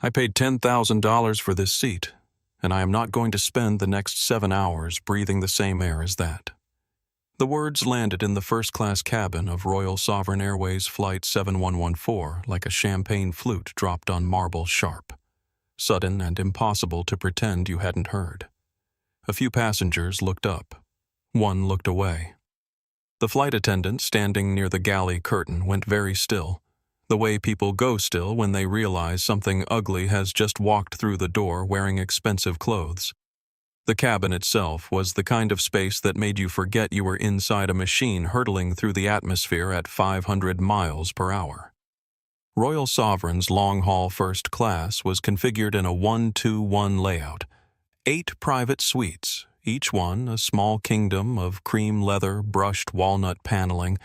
I paid $10,000 for this seat, and I am not going to spend the next 7 hours breathing the same air as that." The words landed in the first-class cabin of Royal Sovereign Airways Flight 7114 like a champagne flute dropped on marble sharp, sudden and impossible to pretend you hadn't heard. A few passengers looked up. One looked away. The flight attendant standing near the galley curtain went very still, the way people go still when they realize something ugly has just walked through the door wearing expensive clothes. The cabin itself was the kind of space that made you forget you were inside a machine hurtling through the atmosphere at 500 miles per hour. Royal Sovereign's long-haul first class was configured in a 1-2-1 layout. 8 private suites, each one a small kingdom of cream leather, brushed walnut paneling,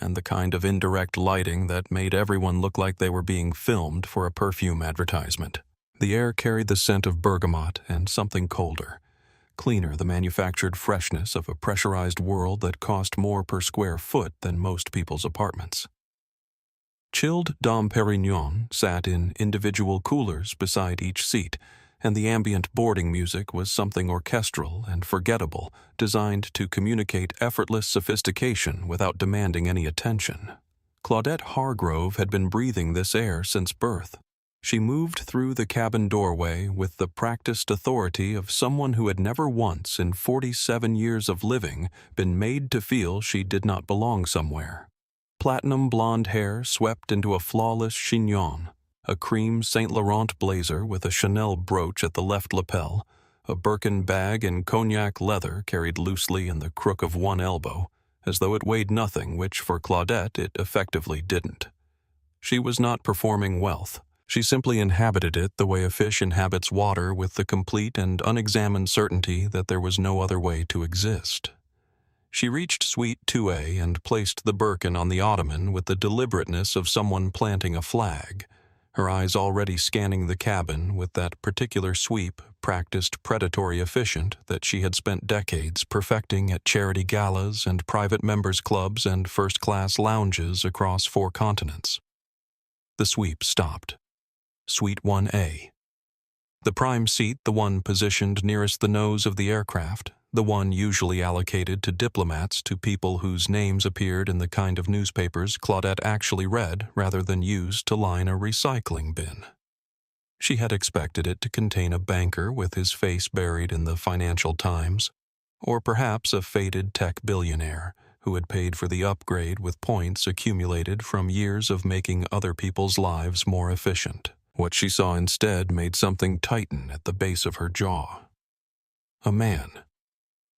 and the kind of indirect lighting that made everyone look like they were being filmed for a perfume advertisement. The air carried the scent of bergamot and something colder, cleaner the manufactured freshness of a pressurized world that cost more per square foot than most people's apartments. Chilled Dom Perignon sat in individual coolers beside each seat, and the ambient boarding music was something orchestral and forgettable, designed to communicate effortless sophistication without demanding any attention. Claudette Hargrove had been breathing this air since birth. She moved through the cabin doorway with the practiced authority of someone who had never once in 47 years of living been made to feel she did not belong somewhere. Platinum blonde hair swept into a flawless chignon, a cream Saint Laurent blazer with a Chanel brooch at the left lapel, a Birkin bag in cognac leather carried loosely in the crook of one elbow, as though it weighed nothing, which for Claudette it effectively didn't. She was not performing wealth. She simply inhabited it the way a fish inhabits water, with the complete and unexamined certainty that there was no other way to exist. She reached Suite 2A and placed the Birkin on the ottoman with the deliberateness of someone planting a flag, her eyes already scanning the cabin with that particular sweep, practiced predatory efficient that she had spent decades perfecting at charity galas and private members' clubs and first-class lounges across 4 continents. The sweep stopped. Suite 1A. The prime seat, the one positioned nearest the nose of the aircraft, the one usually allocated to diplomats, to people whose names appeared in the kind of newspapers Claudette actually read rather than used to line a recycling bin. She had expected it to contain a banker with his face buried in the Financial Times, or perhaps a faded tech billionaire who had paid for the upgrade with points accumulated from years of making other people's lives more efficient. What she saw instead made something tighten at the base of her jaw. A man.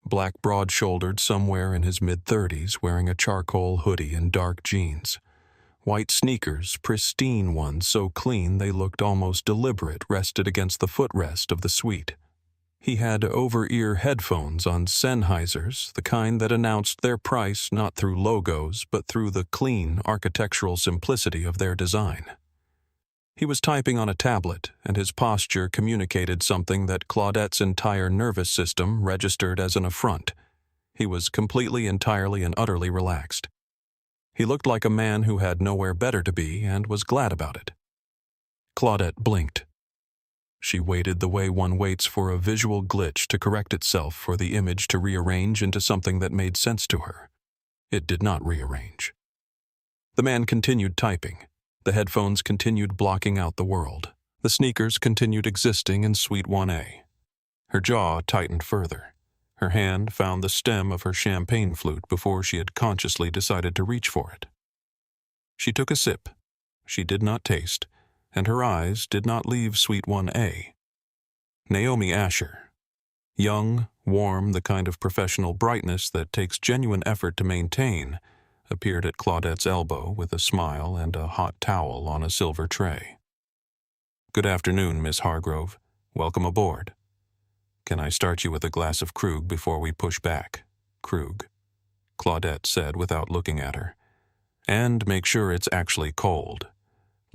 Black, broad-shouldered, somewhere in his mid-30s, wearing a charcoal hoodie and dark jeans. White sneakers, pristine ones so clean they looked almost deliberate, rested against the footrest of the suite. He had over-ear headphones on Sennheisers, the kind that announced their price not through logos but through the clean, architectural simplicity of their design. He was typing on a tablet, and his posture communicated something that Claudette's entire nervous system registered as an affront. He was completely, entirely, and utterly relaxed. He looked like a man who had nowhere better to be and was glad about it. Claudette blinked. She waited the way one waits for a visual glitch to correct itself, for the image to rearrange into something that made sense to her. It did not rearrange. The man continued typing. The headphones continued blocking out the world. The sneakers continued existing in Suite 1A. Her jaw tightened further. Her hand found the stem of her champagne flute before she had consciously decided to reach for it. She took a sip. She did not taste, and her eyes did not leave Suite 1A. Naomi Asher. Young, warm, the kind of professional brightness that takes genuine effort to maintain, appeared at Claudette's elbow with a smile and a hot towel on a silver tray. "Good afternoon, Miss Hargrove. Welcome aboard. Can I start you with a glass of Krug before we push back?" "Krug," Claudette said without looking at her. "And make sure it's actually cold.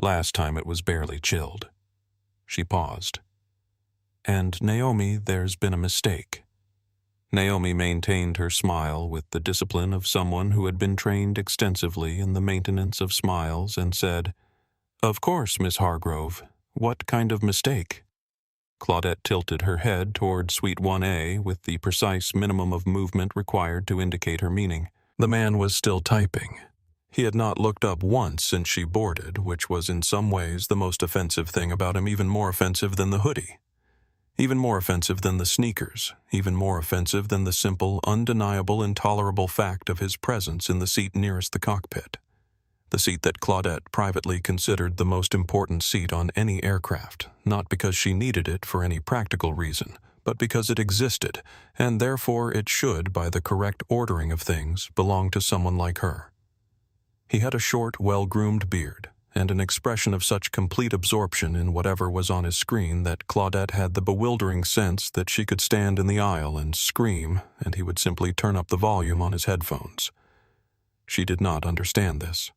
Last time it was barely chilled." She paused. "And Naomi, there's been a mistake." Naomi maintained her smile with the discipline of someone who had been trained extensively in the maintenance of smiles and said, "Of course, Miss Hargrove. What kind of mistake? Claudette tilted her head toward Suite 1A with the precise minimum of movement required to indicate her meaning. The man was still typing. He had not looked up once since she boarded, which was in some ways the most offensive thing about him, even more offensive than the hoodie. Even more offensive than the sneakers, even more offensive than the simple, undeniable, intolerable fact of his presence in the seat nearest the cockpit. The seat that Claudette privately considered the most important seat on any aircraft, not because she needed it for any practical reason, but because it existed, and therefore it should, by the correct ordering of things, belong to someone like her. He had a short, well-groomed beard, and an expression of such complete absorption in whatever was on his screen that Claudette had the bewildering sense that she could stand in the aisle and scream, and he would simply turn up the volume on his headphones. She did not understand this.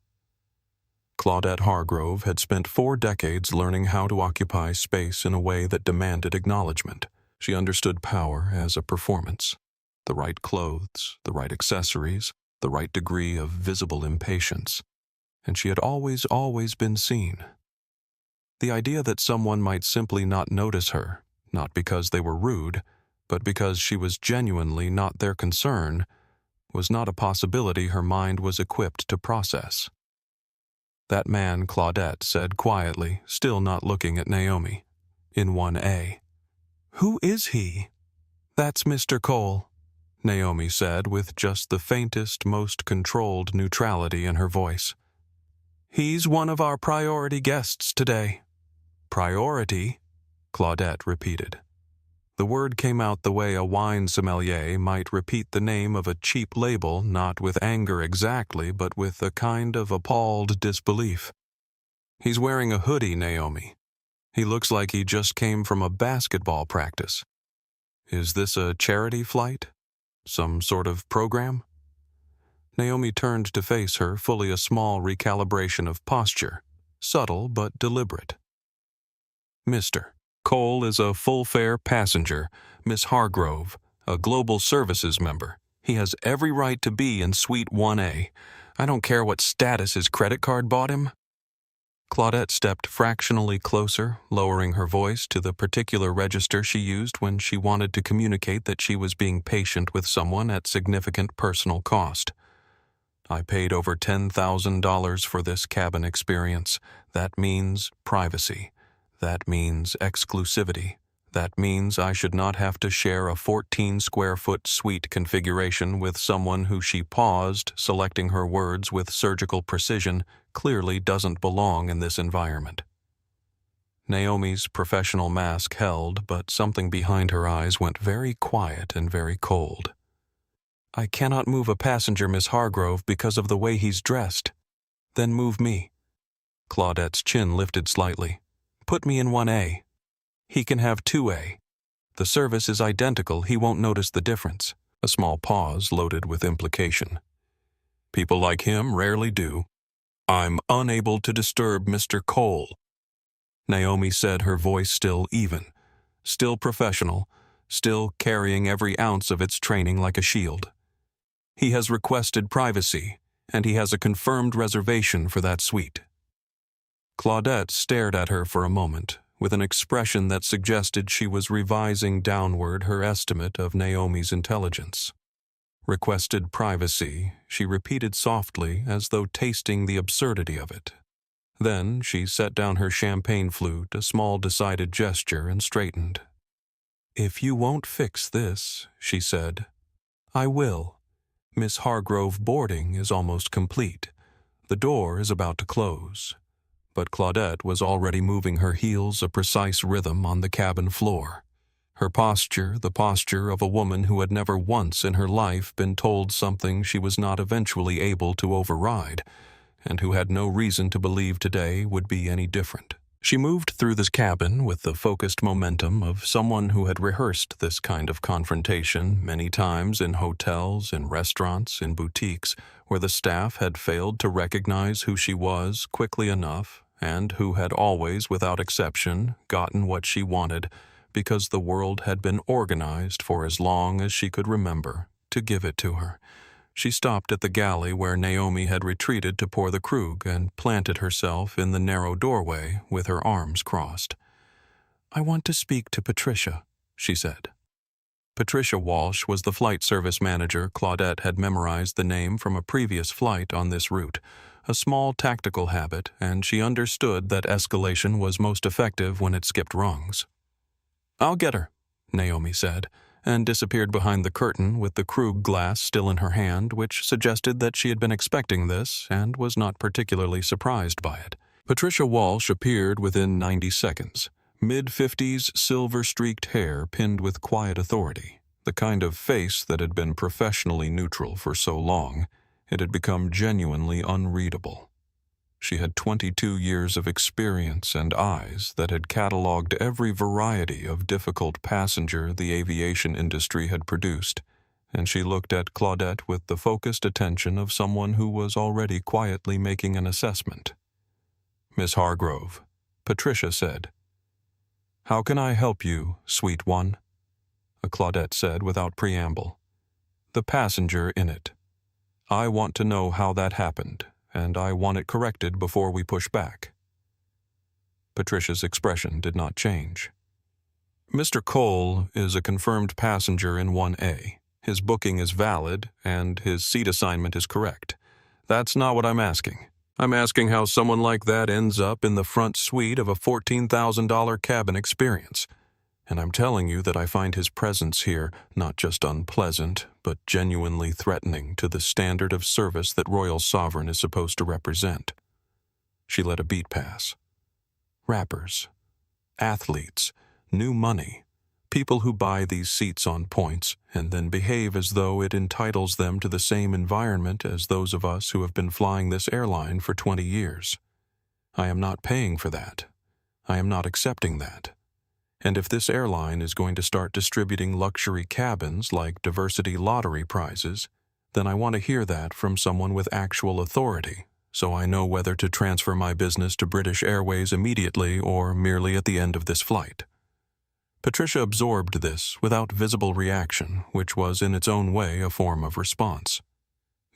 Claudette Hargrove had spent 4 decades learning how to occupy space in a way that demanded acknowledgement. She understood power as a performance. The right clothes, the right accessories, the right degree of visible impatience. And she had always been seen. The idea that someone might simply not notice her, not because they were rude, but because she was genuinely not their concern, was not a possibility her mind was equipped to process. That man, Claudette said quietly, still not looking at Naomi, in 1A. "Who is he?" "That's Mr. Cole," Naomi said with just the faintest, most controlled neutrality in her voice. "He's one of our priority guests today." "Priority?" Claudette repeated. The word came out the way a wine sommelier might repeat the name of a cheap label, not with anger exactly, but with a kind of appalled disbelief. "He's wearing a hoodie, Naomi. He looks like he just came from a basketball practice. Is this a charity flight? Some sort of program?" Naomi turned to face her, fully a small recalibration of posture, subtle but deliberate. "Mr. Cole is a full-fare passenger, Miss Hargrove, a Global Services member. He has every right to be in Suite 1A. I don't care what status his credit card bought him." Claudette stepped fractionally closer, lowering her voice to the particular register she used when she wanted to communicate that she was being patient with someone at significant personal cost. "I paid over $10,000 for this cabin experience. That means privacy. That means exclusivity. That means I should not have to share a 14-square-foot suite configuration with someone who," she paused, selecting her words with surgical precision, "clearly doesn't belong in this environment." Naomi's professional mask held, but something behind her eyes went very quiet and very cold. "I cannot move a passenger, Miss Hargrove, because of the way he's dressed." "Then move me." Claudette's chin lifted slightly. "Put me in 1A. He can have 2A. The service is identical, he won't notice the difference." A small pause loaded with implication. "People like him rarely do." "I'm unable to disturb Mr. Cole," Naomi said, her voice still even, still professional, still carrying every ounce of its training like a shield. "He has requested privacy, and he has a confirmed reservation for that suite." Claudette stared at her for a moment, with an expression that suggested she was revising downward her estimate of Naomi's intelligence. "Requested privacy," she repeated softly, as though tasting the absurdity of it. Then she set down her champagne flute, a small decided gesture, and straightened. "If you won't fix this," she said, "I will. Miss Hargrove boarding is almost complete. The door is about to close." But Claudette was already moving her heels a precise rhythm on the cabin floor. Her posture, the posture of a woman who had never once in her life been told something she was not eventually able to override, and who had no reason to believe today would be any different. She moved through this cabin with the focused momentum of someone who had rehearsed this kind of confrontation many times in hotels, in restaurants, in boutiques, where the staff had failed to recognize who she was quickly enough, and who had always, without exception, gotten what she wanted, because the world had been organized for as long as she could remember to give it to her. She stopped at the galley where Naomi had retreated to pour the krug and planted herself in the narrow doorway with her arms crossed. "I want to speak to Patricia," she said. Patricia Walsh was the flight service manager. Claudette had memorized the name from a previous flight on this route, a small tactical habit, and she understood that escalation was most effective when it skipped rungs. "I'll get her," Naomi said, and disappeared behind the curtain with the krug glass still in her hand, which suggested that she had been expecting this and was not particularly surprised by it. Patricia Walsh appeared within 90 seconds. Mid-50s, silver-streaked hair pinned with quiet authority, the kind of face that had been professionally neutral for so long, it had become genuinely unreadable. She had 22 years of experience and eyes that had cataloged every variety of difficult passenger the aviation industry had produced, and she looked at Claudette with the focused attention of someone who was already quietly making an assessment. "Miss Hargrove," Patricia said. "How can I help you, sweet one?" Claudette said without preamble. "The passenger in it. I want to know how that happened, and I want it corrected before we push back." Patricia's expression did not change. "Mr. Cole is a confirmed passenger in 1A. His booking is valid, and his seat assignment is correct. That's not what I'm asking. I'm asking how someone like that ends up in the front suite of a $14,000 cabin experience. And I'm telling you that I find his presence here not just unpleasant, but genuinely threatening to the standard of service that Royal Sovereign is supposed to represent." She let a beat pass. Rappers, athletes, new money, people who buy these seats on points and then behave as though it entitles them to the same environment as those of us who have been flying this airline for 20 years. I am not paying for that. I am not accepting that. And if this airline is going to start distributing luxury cabins like diversity lottery prizes, then I want to hear that from someone with actual authority, so I know whether to transfer my business to British Airways immediately or merely at the end of this flight. Patricia absorbed this without visible reaction, which was in its own way a form of response.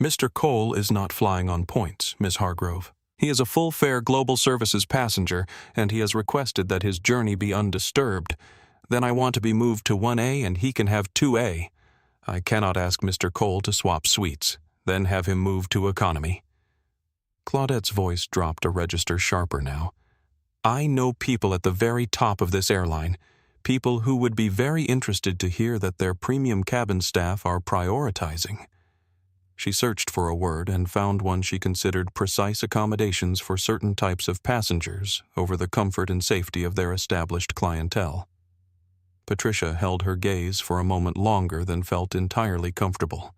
"Mr. Cole is not flying on points, Miss Hargrove. He is a full-fare Global Services passenger, and he has requested that his journey be undisturbed. Then I want to be moved to 1A and he can have 2A. I cannot ask Mr. Cole to swap suites, then have him move to economy." Claudette's voice dropped a register sharper now. "I know people at the very top of this airline, people who would be very interested to hear that their premium cabin staff are prioritizing." She searched for a word and found one she considered precise accommodations for certain types of passengers over the comfort and safety of their established clientele. Patricia held her gaze for a moment longer than felt entirely comfortable.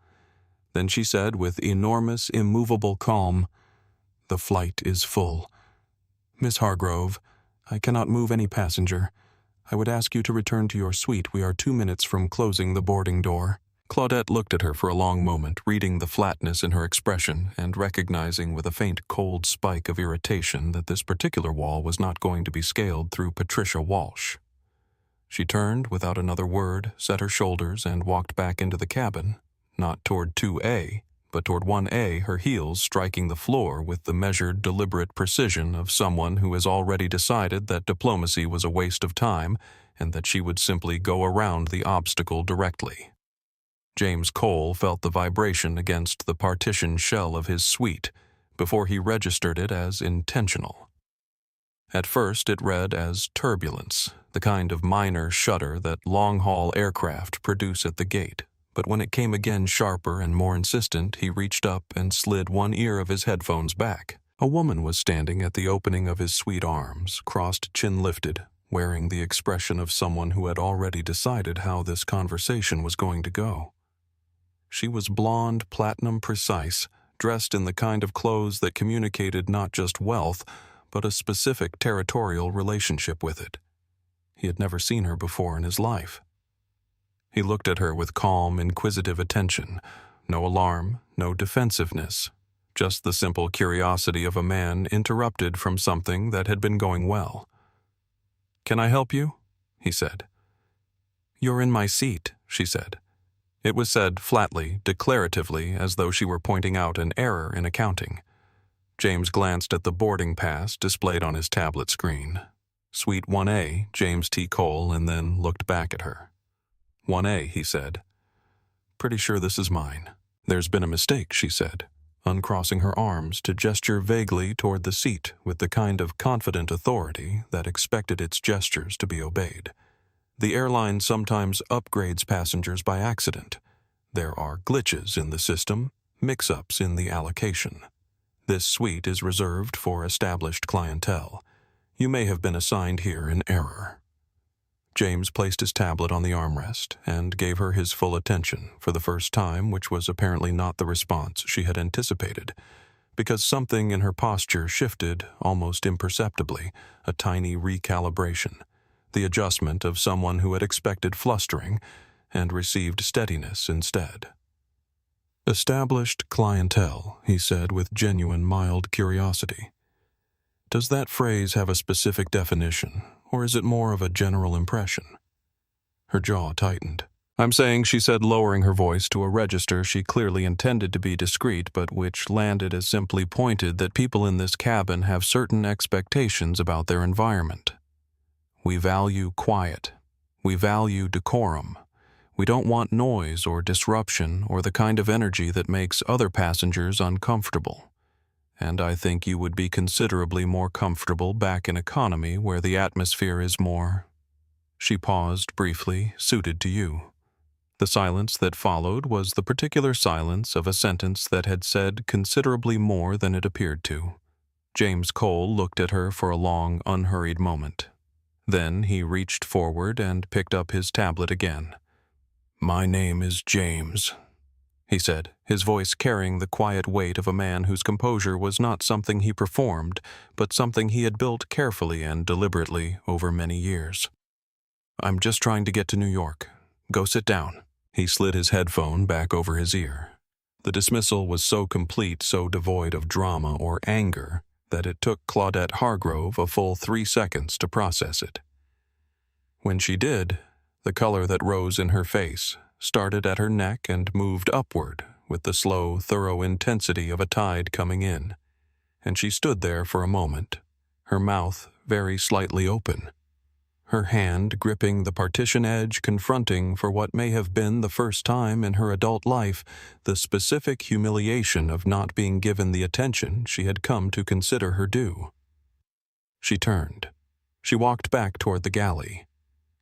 Then she said with enormous, immovable calm, "The flight is full. Miss Hargrove, I cannot move any passenger. I would ask you to return to your suite. We are 2 minutes from closing the boarding door." Claudette looked at her for a long moment, reading the flatness in her expression and recognizing with a faint cold spike of irritation that this particular wall was not going to be scaled through Patricia Walsh. She turned without another word, set her shoulders, and walked back into the cabin, not toward 2A, but toward 1A, her heels striking the floor with the measured, deliberate precision of someone who has already decided that diplomacy was a waste of time and that she would simply go around the obstacle directly. James Cole felt the vibration against the partition shell of his suite before he registered it as intentional. At first it read as turbulence, the kind of minor shudder that long-haul aircraft produce at the gate. But when it came again sharper and more insistent, he reached up and slid one ear of his headphones back. A woman was standing at the opening of his suite arms, crossed chin lifted, wearing the expression of someone who had already decided how this conversation was going to go. She was blonde, platinum precise, dressed in the kind of clothes that communicated not just wealth, but a specific territorial relationship with it. He had never seen her before in his life. He looked at her with calm, inquisitive attention. No alarm, no defensiveness. Just the simple curiosity of a man interrupted from something that had been going well. "Can I help you?" he said. "You're in my seat," she said. It was said flatly, declaratively, as though she were pointing out an error in accounting. James glanced at the boarding pass displayed on his tablet screen. Suite 1A, James T. Cole, and then looked back at her. 1A, he said. Pretty sure this is mine. There's been a mistake, she said, uncrossing her arms to gesture vaguely toward the seat with the kind of confident authority that expected its gestures to be obeyed. The airline sometimes upgrades passengers by accident. There are glitches in the system, mix-ups in the allocation. This suite is reserved for established clientele. You may have been assigned here in error. James placed his tablet on the armrest and gave her his full attention for the first time, which was apparently not the response she had anticipated, because something in her posture shifted almost imperceptibly, a tiny recalibration, the adjustment of someone who had expected flustering and received steadiness instead. Established clientele, he said with genuine mild curiosity. Does that phrase have a specific definition, or is it more of a general impression? Her jaw tightened. I'm saying, she said, lowering her voice to a register she clearly intended to be discreet, but which landed as simply pointed that people in this cabin have certain expectations about their environment. We value quiet. We value decorum. We don't want noise or disruption or the kind of energy that makes other passengers uncomfortable. And I think you would be considerably more comfortable back in economy where the atmosphere is more... She paused briefly, suited to you. The silence that followed was the particular silence of a sentence that had said considerably more than it appeared to. James Cole looked at her for a long, unhurried moment. Then he reached forward and picked up his tablet again. My name is James, he said, his voice carrying the quiet weight of a man whose composure was not something he performed, but something he had built carefully and deliberately over many years. I'm just trying to get to New York. Go sit down. He slid his headphone back over his ear. The dismissal was so complete, so devoid of drama or anger, that it took Claudette Hargrove a full 3 seconds to process it. When she did, the color that rose in her face started at her neck and moved upward with the slow, thorough intensity of a tide coming in, and she stood there for a moment, her mouth very slightly open, her hand gripping the partition edge, confronting for what may have been the first time in her adult life the specific humiliation of not being given the attention she had come to consider her due. She turned. She walked back toward the galley,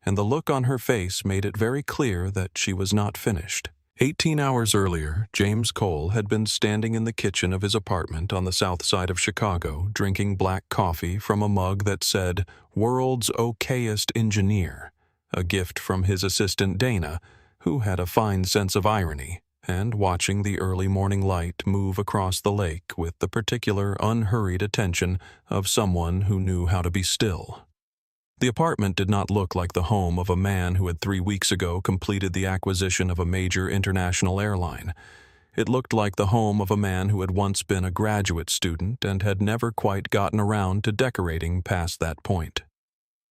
and the look on her face made it very clear that she was not finished. 18 hours earlier, James Cole had been standing in the kitchen of his apartment on the south side of Chicago, drinking black coffee from a mug that said, World's Okayest Engineer, a gift from his assistant Dana, who had a fine sense of irony, and watching the early morning light move across the lake with the particular unhurried attention of someone who knew how to be still. The apartment did not look like the home of a man who had 3 weeks ago completed the acquisition of a major international airline. It looked like the home of a man who had once been a graduate student and had never quite gotten around to decorating past that point.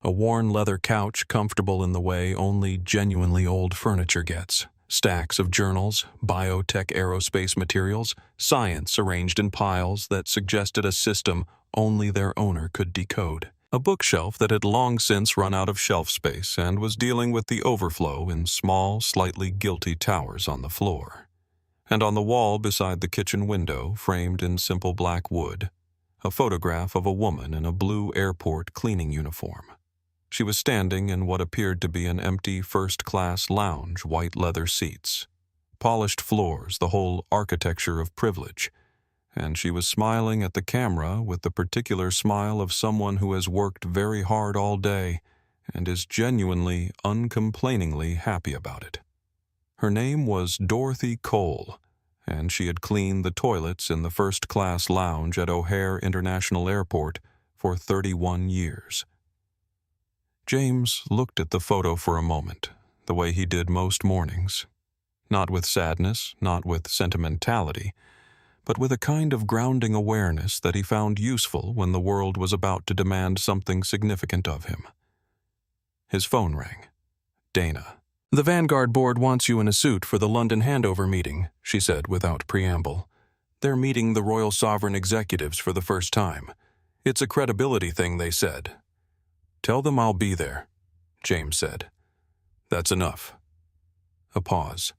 A worn leather couch comfortable in the way only genuinely old furniture gets. Stacks of journals, biotech aerospace materials, science arranged in piles that suggested a system only their owner could decode. A bookshelf that had long since run out of shelf space and was dealing with the overflow in small, slightly guilty towers on the floor. And on the wall beside the kitchen window, framed in simple black wood, a photograph of a woman in a blue airport cleaning uniform. She was standing in what appeared to be an empty first-class lounge, white leather seats, polished floors, the whole architecture of privilege, and she was smiling at the camera with the particular smile of someone who has worked very hard all day and is genuinely, uncomplainingly happy about it. Her name was Dorothy Cole, and she had cleaned the toilets in the first-class lounge at O'Hare International Airport for 31 years. James looked at the photo for a moment, the way he did most mornings. Not with sadness, not with sentimentality, but with a kind of grounding awareness that he found useful when the world was about to demand something significant of him. His phone rang. Dana. "The Vanguard board wants you in a suit for the London handover meeting," she said without preamble. "They're meeting the Royal Sovereign executives for the first time. It's a credibility thing, they said." "Tell them I'll be there," James said. "That's enough." A pause.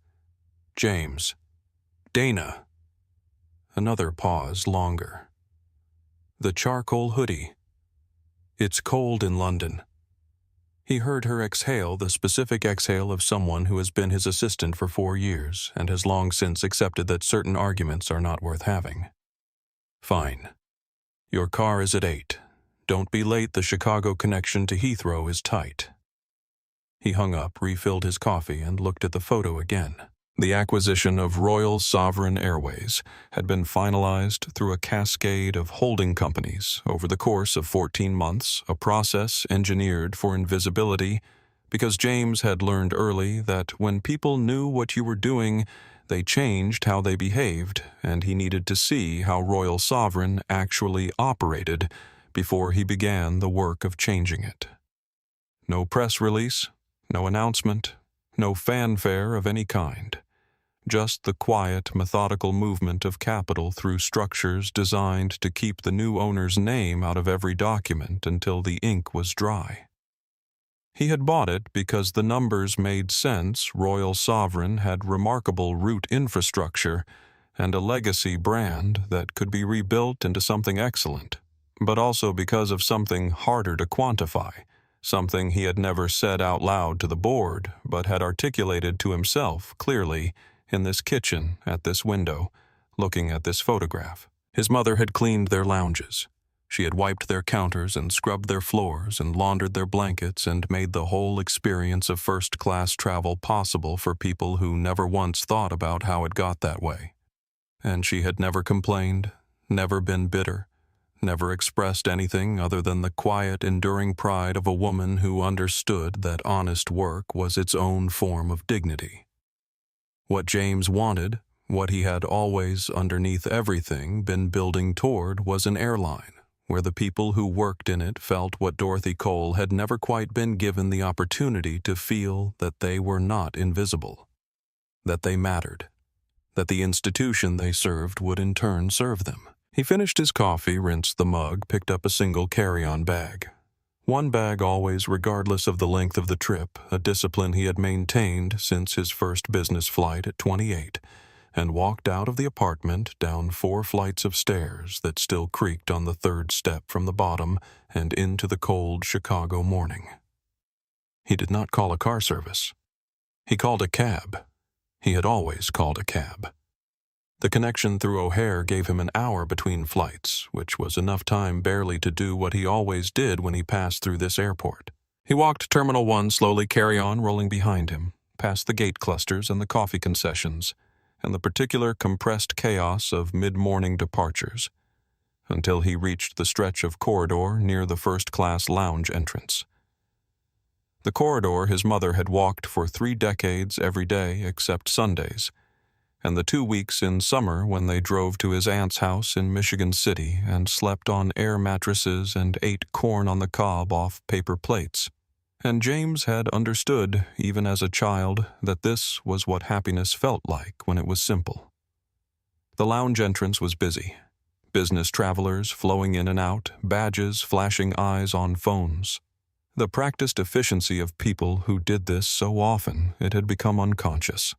"James. Dana." Another pause, longer. "The charcoal hoodie. It's cold in London." He heard her exhale the specific exhale of someone who has been his assistant for 4 years and has long since accepted that certain arguments are not worth having. "Fine. Your car is at 8. Don't be late, the Chicago connection to Heathrow is tight." He hung up, refilled his coffee, and looked at the photo again. The acquisition of Royal Sovereign Airways had been finalized through a cascade of holding companies over the course of 14 months, a process engineered for invisibility, because James had learned early that when people knew what you were doing, they changed how they behaved, and he needed to see how Royal Sovereign actually operated before he began the work of changing it. No press release, no announcement, no fanfare of any kind. Just the quiet, methodical movement of capital through structures designed to keep the new owner's name out of every document until the ink was dry. He had bought it because the numbers made sense. Royal Sovereign had remarkable route infrastructure and a legacy brand that could be rebuilt into something excellent, but also because of something harder to quantify, something he had never said out loud to the board, but had articulated to himself clearly in this kitchen, at this window, looking at this photograph. His mother had cleaned their lounges. She had wiped their counters and scrubbed their floors and laundered their blankets and made the whole experience of first-class travel possible for people who never once thought about how it got that way. And she had never complained, never been bitter, never expressed anything other than the quiet, enduring pride of a woman who understood that honest work was its own form of dignity. What James wanted, what he had always, underneath everything, been building toward, was an airline, where the people who worked in it felt what Dorothy Cole had never quite been given the opportunity to feel, that they were not invisible, that they mattered, that the institution they served would in turn serve them. He finished his coffee, rinsed the mug, picked up a single carry-on bag. One bag always, regardless of the length of the trip, a discipline he had maintained since his first business flight at 28, and walked out of the apartment down 4 flights of stairs that still creaked on the 3rd step from the bottom and into the cold Chicago morning. He did not call a car service. He called a cab. He had always called a cab. The connection through O'Hare gave him an hour between flights, which was enough time barely to do what he always did when he passed through this airport. He walked Terminal 1 slowly, carry-on rolling behind him, past the gate clusters and the coffee concessions, and the particular compressed chaos of mid-morning departures, until he reached the stretch of corridor near the first-class lounge entrance. The corridor his mother had walked for 3 decades every day except Sundays, and the 2 weeks in summer when they drove to his aunt's house in Michigan City and slept on air mattresses and ate corn on the cob off paper plates. And James had understood, even as a child, that this was what happiness felt like when it was simple. The lounge entrance was busy. Business travelers flowing in and out, badges flashing eyes on phones. The practiced efficiency of people who did this so often it had become unconscious.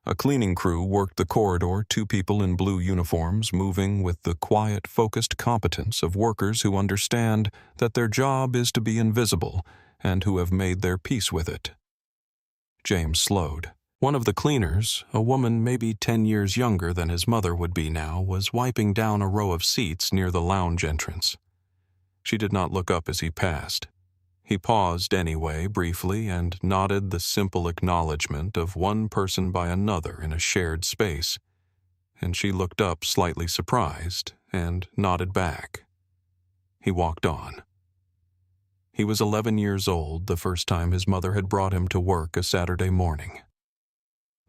A cleaning crew worked the corridor, 2 people in blue uniforms moving with the quiet, focused competence of workers who understand that their job is to be invisible and who have made their peace with it. James slowed. One of the cleaners, a woman maybe 10 years younger than his mother would be now, was wiping down a row of seats near the lounge entrance. She did not look up as he passed. He paused anyway, briefly, and nodded the simple acknowledgement of one person by another in a shared space, and she looked up slightly surprised and nodded back. He walked on. He was 11 years old the first time his mother had brought him to work a Saturday morning.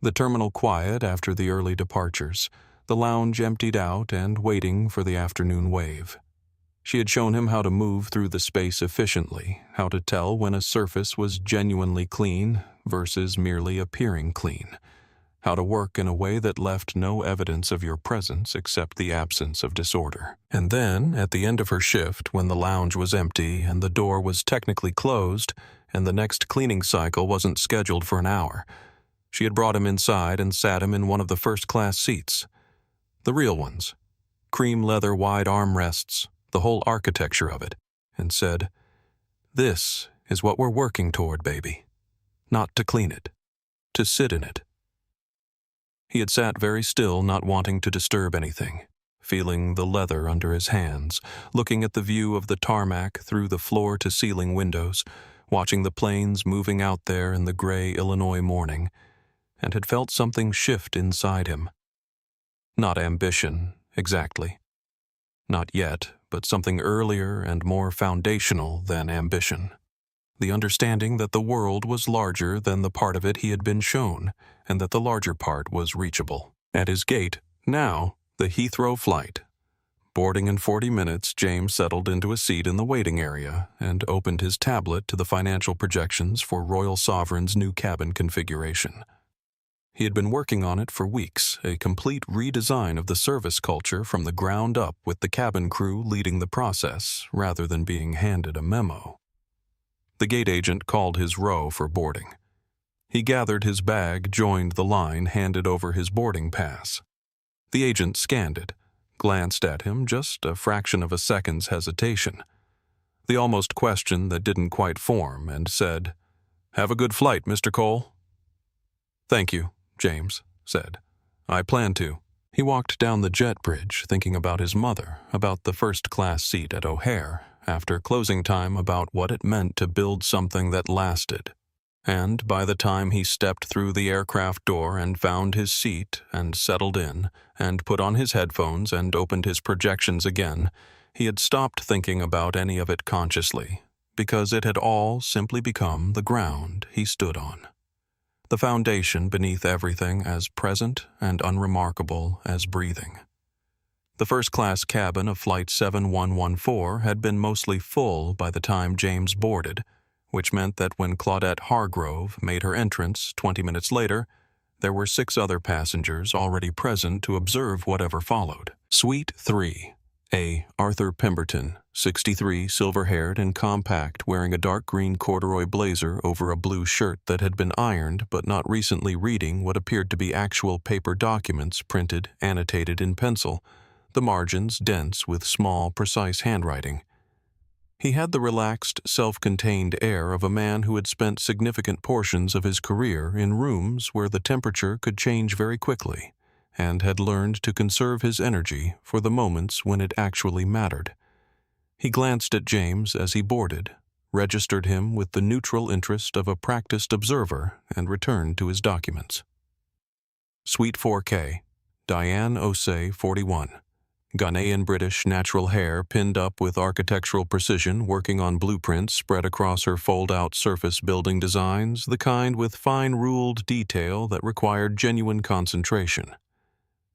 The terminal quiet after the early departures, the lounge emptied out and waiting for the afternoon wave. She had shown him how to move through the space efficiently, how to tell when a surface was genuinely clean versus merely appearing clean, how to work in a way that left no evidence of your presence except the absence of disorder. And then, at the end of her shift, when the lounge was empty and the door was technically closed and the next cleaning cycle wasn't scheduled for an hour, she had brought him inside and sat him in one of the first-class seats. The real ones. Cream leather wide armrests, the whole architecture of it, and said, "This is what we're working toward, baby. Not to clean it, to sit in it." He had sat very still, not wanting to disturb anything, feeling the leather under his hands, looking at the view of the tarmac through the floor-to-ceiling windows, watching the planes moving out there in the gray Illinois morning, and had felt something shift inside him. Not ambition, exactly. Not yet, but something earlier and more foundational than ambition. The understanding that the world was larger than the part of it he had been shown, and that the larger part was reachable. At his gate, now, the Heathrow flight. Boarding in 40 minutes, James settled into a seat in the waiting area and opened his tablet to the financial projections for Royal Sovereign's new cabin configuration. He had been working on it for weeks, a complete redesign of the service culture from the ground up with the cabin crew leading the process, rather than being handed a memo. The gate agent called his row for boarding. He gathered his bag, joined the line, handed over his boarding pass. The agent scanned it, glanced at him, just a fraction of a second's hesitation. The almost question that didn't quite form, and said, "Have a good flight, Mr. Cole." "Thank you," James said. "I plan to." He walked down the jet bridge, thinking about his mother, about the first-class seat at O'Hare, after closing time, about what it meant to build something that lasted. And by the time he stepped through the aircraft door and found his seat and settled in and put on his headphones and opened his projections again, he had stopped thinking about any of it consciously, because it had all simply become the ground he stood on. The foundation beneath everything as present and unremarkable as breathing. The first-class cabin of Flight 7114 had been mostly full by the time James boarded, which meant that when Claudette Hargrove made her entrance 20 minutes later, there were 6 other passengers already present to observe whatever followed. Suite 3, a Arthur Pemberton, 63, silver-haired and compact, wearing a dark green corduroy blazer over a blue shirt that had been ironed but not recently reading what appeared to be actual paper documents printed, annotated in pencil, the margins dense with small, precise handwriting. He had the relaxed, self-contained air of a man who had spent significant portions of his career in rooms where the temperature could change very quickly, and had learned to conserve his energy for the moments when it actually mattered. He glanced at James as he boarded, registered him with the neutral interest of a practiced observer, and returned to his documents. Suite 4K, Diane Osei, 41. Ghanaian-British natural hair pinned up with architectural precision, working on blueprints spread across her fold-out surface building designs, the kind with fine-ruled detail that required genuine concentration.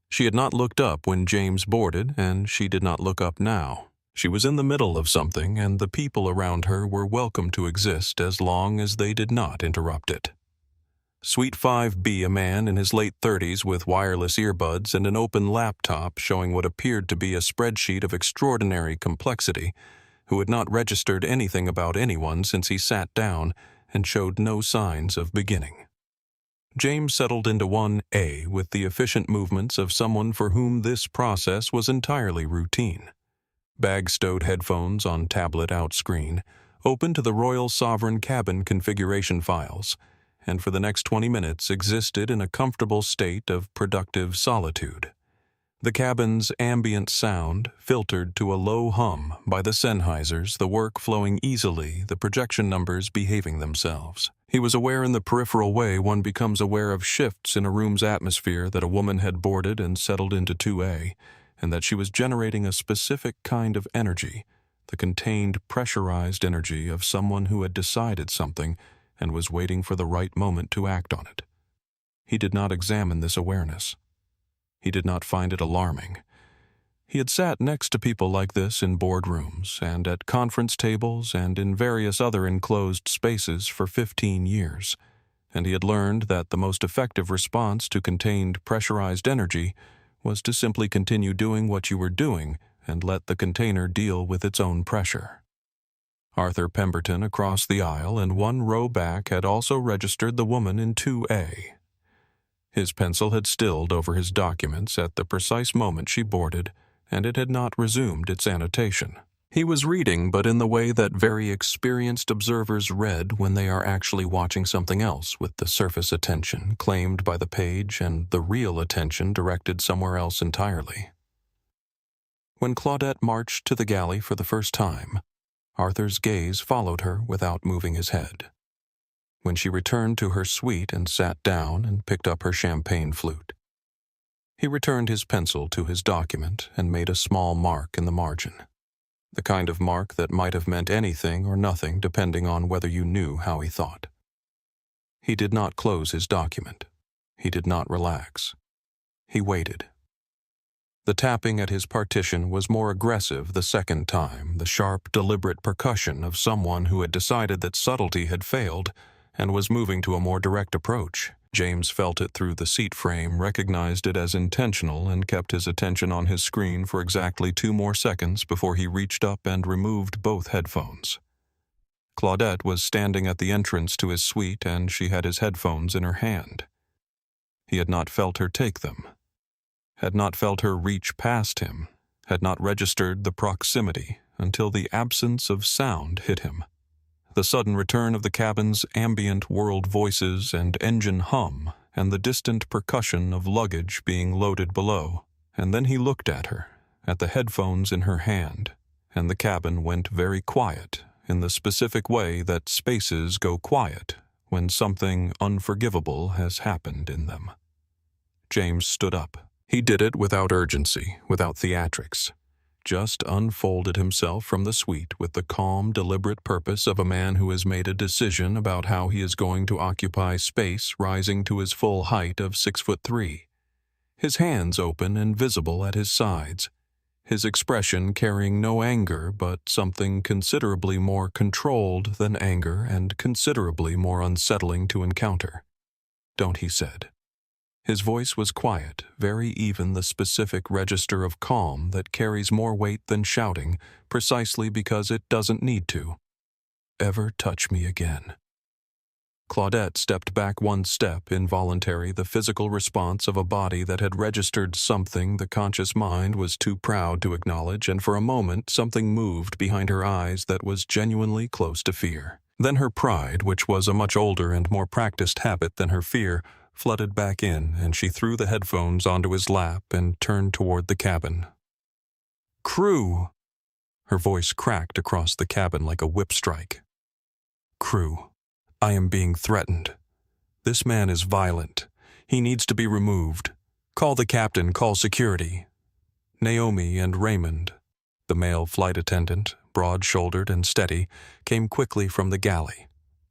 She had not looked up when James boarded, and she did not look up now. She was in the middle of something, and the people around her were welcome to exist as long as they did not interrupt it. Suite 5B, a man in his late 30s with wireless earbuds and an open laptop showing what appeared to be a spreadsheet of extraordinary complexity, who had not registered anything about anyone since he sat down and showed no signs of beginning. James settled into 1A with the efficient movements of someone for whom this process was entirely routine. Bag-stowed headphones on tablet out-screen, open to the Royal Sovereign cabin configuration files, and for the next 20 minutes existed in a comfortable state of productive solitude. The cabin's ambient sound filtered to a low hum by the Sennheisers, the work flowing easily, the projection numbers behaving themselves. He was aware in the peripheral way one becomes aware of shifts in a room's atmosphere that a woman had boarded and settled into 2A, and that she was generating a specific kind of energy, the contained, pressurized energy of someone who had decided something and was waiting for the right moment to act on it. He did not examine this awareness. He did not find it alarming. He had sat next to people like this in boardrooms and at conference tables and in various other enclosed spaces for 15 years, and he had learned that the most effective response to contained pressurized energy was to simply continue doing what you were doing and let the container deal with its own pressure. Arthur Pemberton across the aisle and one row back had also registered the woman in 2A. His pencil had stilled over his documents at the precise moment she boarded, and it had not resumed its annotation. He was reading, but in the way that very experienced observers read when they are actually watching something else, with the surface attention claimed by the page and the real attention directed somewhere else entirely. When Claudette marched to the galley for the first time, Arthur's gaze followed her without moving his head. When she returned to her suite and sat down and picked up her champagne flute, he returned his pencil to his document and made a small mark in the margin. The kind of mark that might have meant anything or nothing depending on whether you knew how he thought. He did not close his document. He did not relax. He waited. The tapping at his partition was more aggressive the second time, the sharp, deliberate percussion of someone who had decided that subtlety had failed and was moving to a more direct approach. James felt it through the seat frame, recognized it as intentional, and kept his attention on his screen for exactly 2 more seconds before he reached up and removed both headphones. Claudette was standing at the entrance to his suite, and she had his headphones in her hand. He had not felt her take them, had not felt her reach past him, had not registered the proximity until the absence of sound hit him. The sudden return of the cabin's ambient world voices and engine hum, and the distant percussion of luggage being loaded below. And then he looked at her, at the headphones in her hand, and the cabin went very quiet in the specific way that spaces go quiet when something unforgivable has happened in them. James stood up. He did it without urgency, without theatrics. Just unfolded himself from the suite with the calm, deliberate purpose of a man who has made a decision about how he is going to occupy space rising to his full height of 6'3", his hands open and visible at his sides, his expression carrying no anger but something considerably more controlled than anger and considerably more unsettling to encounter. "Don't," he said. His voice was quiet, very even the specific register of calm that carries more weight than shouting, precisely because it doesn't need to. "Ever touch me again." Claudette stepped back 1 step, involuntary, the physical response of a body that had registered something the conscious mind was too proud to acknowledge, and for a moment something moved behind her eyes that was genuinely close to fear. Then her pride, which was a much older and more practiced habit than her fear, flooded back in, and she threw the headphones onto his lap and turned toward the cabin. "Crew!" Her voice cracked across the cabin like a whip strike. "Crew, I am being threatened. This man is violent. He needs to be removed. Call the captain, call security." Naomi and Raymond, the male flight attendant, broad-shouldered and steady, came quickly from the galley,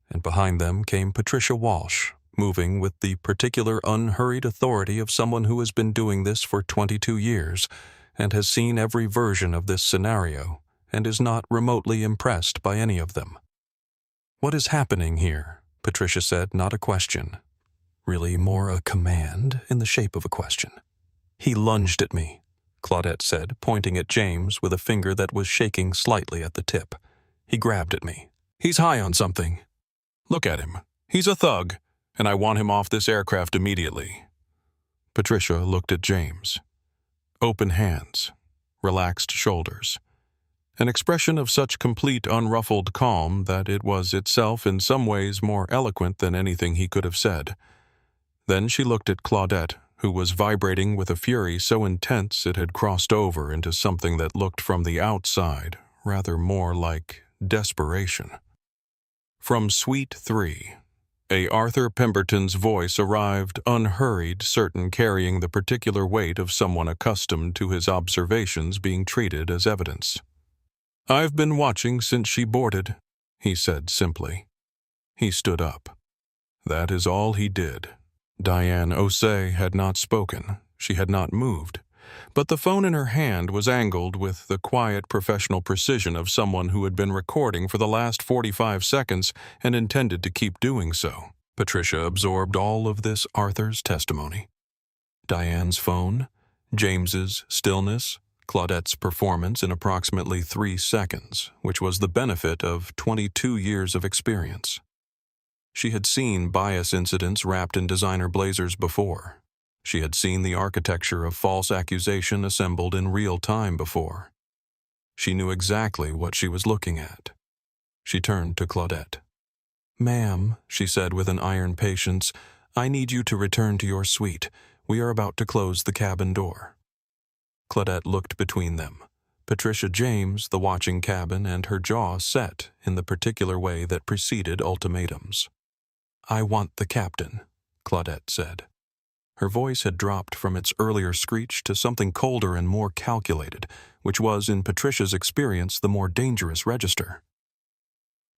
and behind them came Patricia Walsh, moving with the particular unhurried authority of someone who has been doing this for 22 years and has seen every version of this scenario and is not remotely impressed by any of them. "What is happening here?" Patricia said, not a question. Really more a command in the shape of a question. "He lunged at me," Claudette said, pointing at James with a finger that was shaking slightly at the tip. "He grabbed at me. He's high on something. Look at him. He's a thug, and I want him off this aircraft immediately." Patricia looked at James. Open hands, relaxed shoulders. An expression of such complete, unruffled calm that it was itself in some ways more eloquent than anything he could have said. Then she looked at Claudette, who was vibrating with a fury so intense it had crossed over into something that looked from the outside rather more like desperation. From Suite 3, a Arthur Pemberton's voice arrived, unhurried, certain carrying the particular weight of someone accustomed to his observations being treated as evidence. "I've been watching since she boarded," he said simply. He stood up. That is all he did. Diane Osei had not spoken. She had not moved. But the phone in her hand was angled with the quiet professional precision of someone who had been recording for the last 45 seconds and intended to keep doing so. Patricia absorbed all of this Arthur's testimony. Diane's phone, James's stillness, Claudette's performance in approximately 3 seconds, which was the benefit of 22 years of experience. She had seen bias incidents wrapped in designer blazers before. She had seen the architecture of false accusation assembled in real time before. She knew exactly what she was looking at. She turned to Claudette. "Ma'am," she said with an iron patience, "I need you to return to your suite. We are about to close the cabin door." Claudette looked between them. Patricia James, the watching cabin, and her jaw set in the particular way that preceded ultimatums. "I want the captain," Claudette said. Her voice had dropped from its earlier screech to something colder and more calculated, which was, in Patricia's experience, the more dangerous register.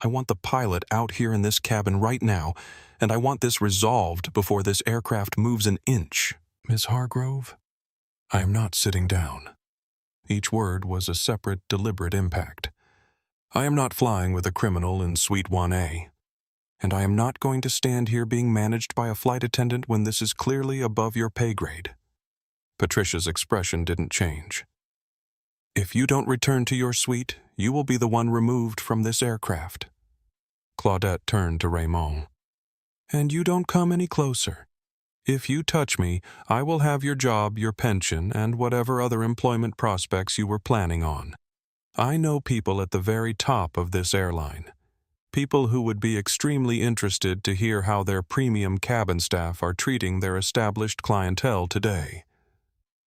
"I want the pilot out here in this cabin right now, and I want this resolved before this aircraft moves an inch. Miss Hargrove, I am not sitting down." Each word was a separate, deliberate impact. "I am not flying with a criminal in Suite 1A. And I am not going to stand here being managed by a flight attendant when this is clearly above your pay grade." Patricia's expression didn't change. "If you don't return to your suite, you will be the one removed from this aircraft." Claudette turned to Raymond. "And you don't come any closer. If you touch me, I will have your job, your pension, and whatever other employment prospects you were planning on. I know people at the very top of this airline. People who would be extremely interested to hear how their premium cabin staff are treating their established clientele today."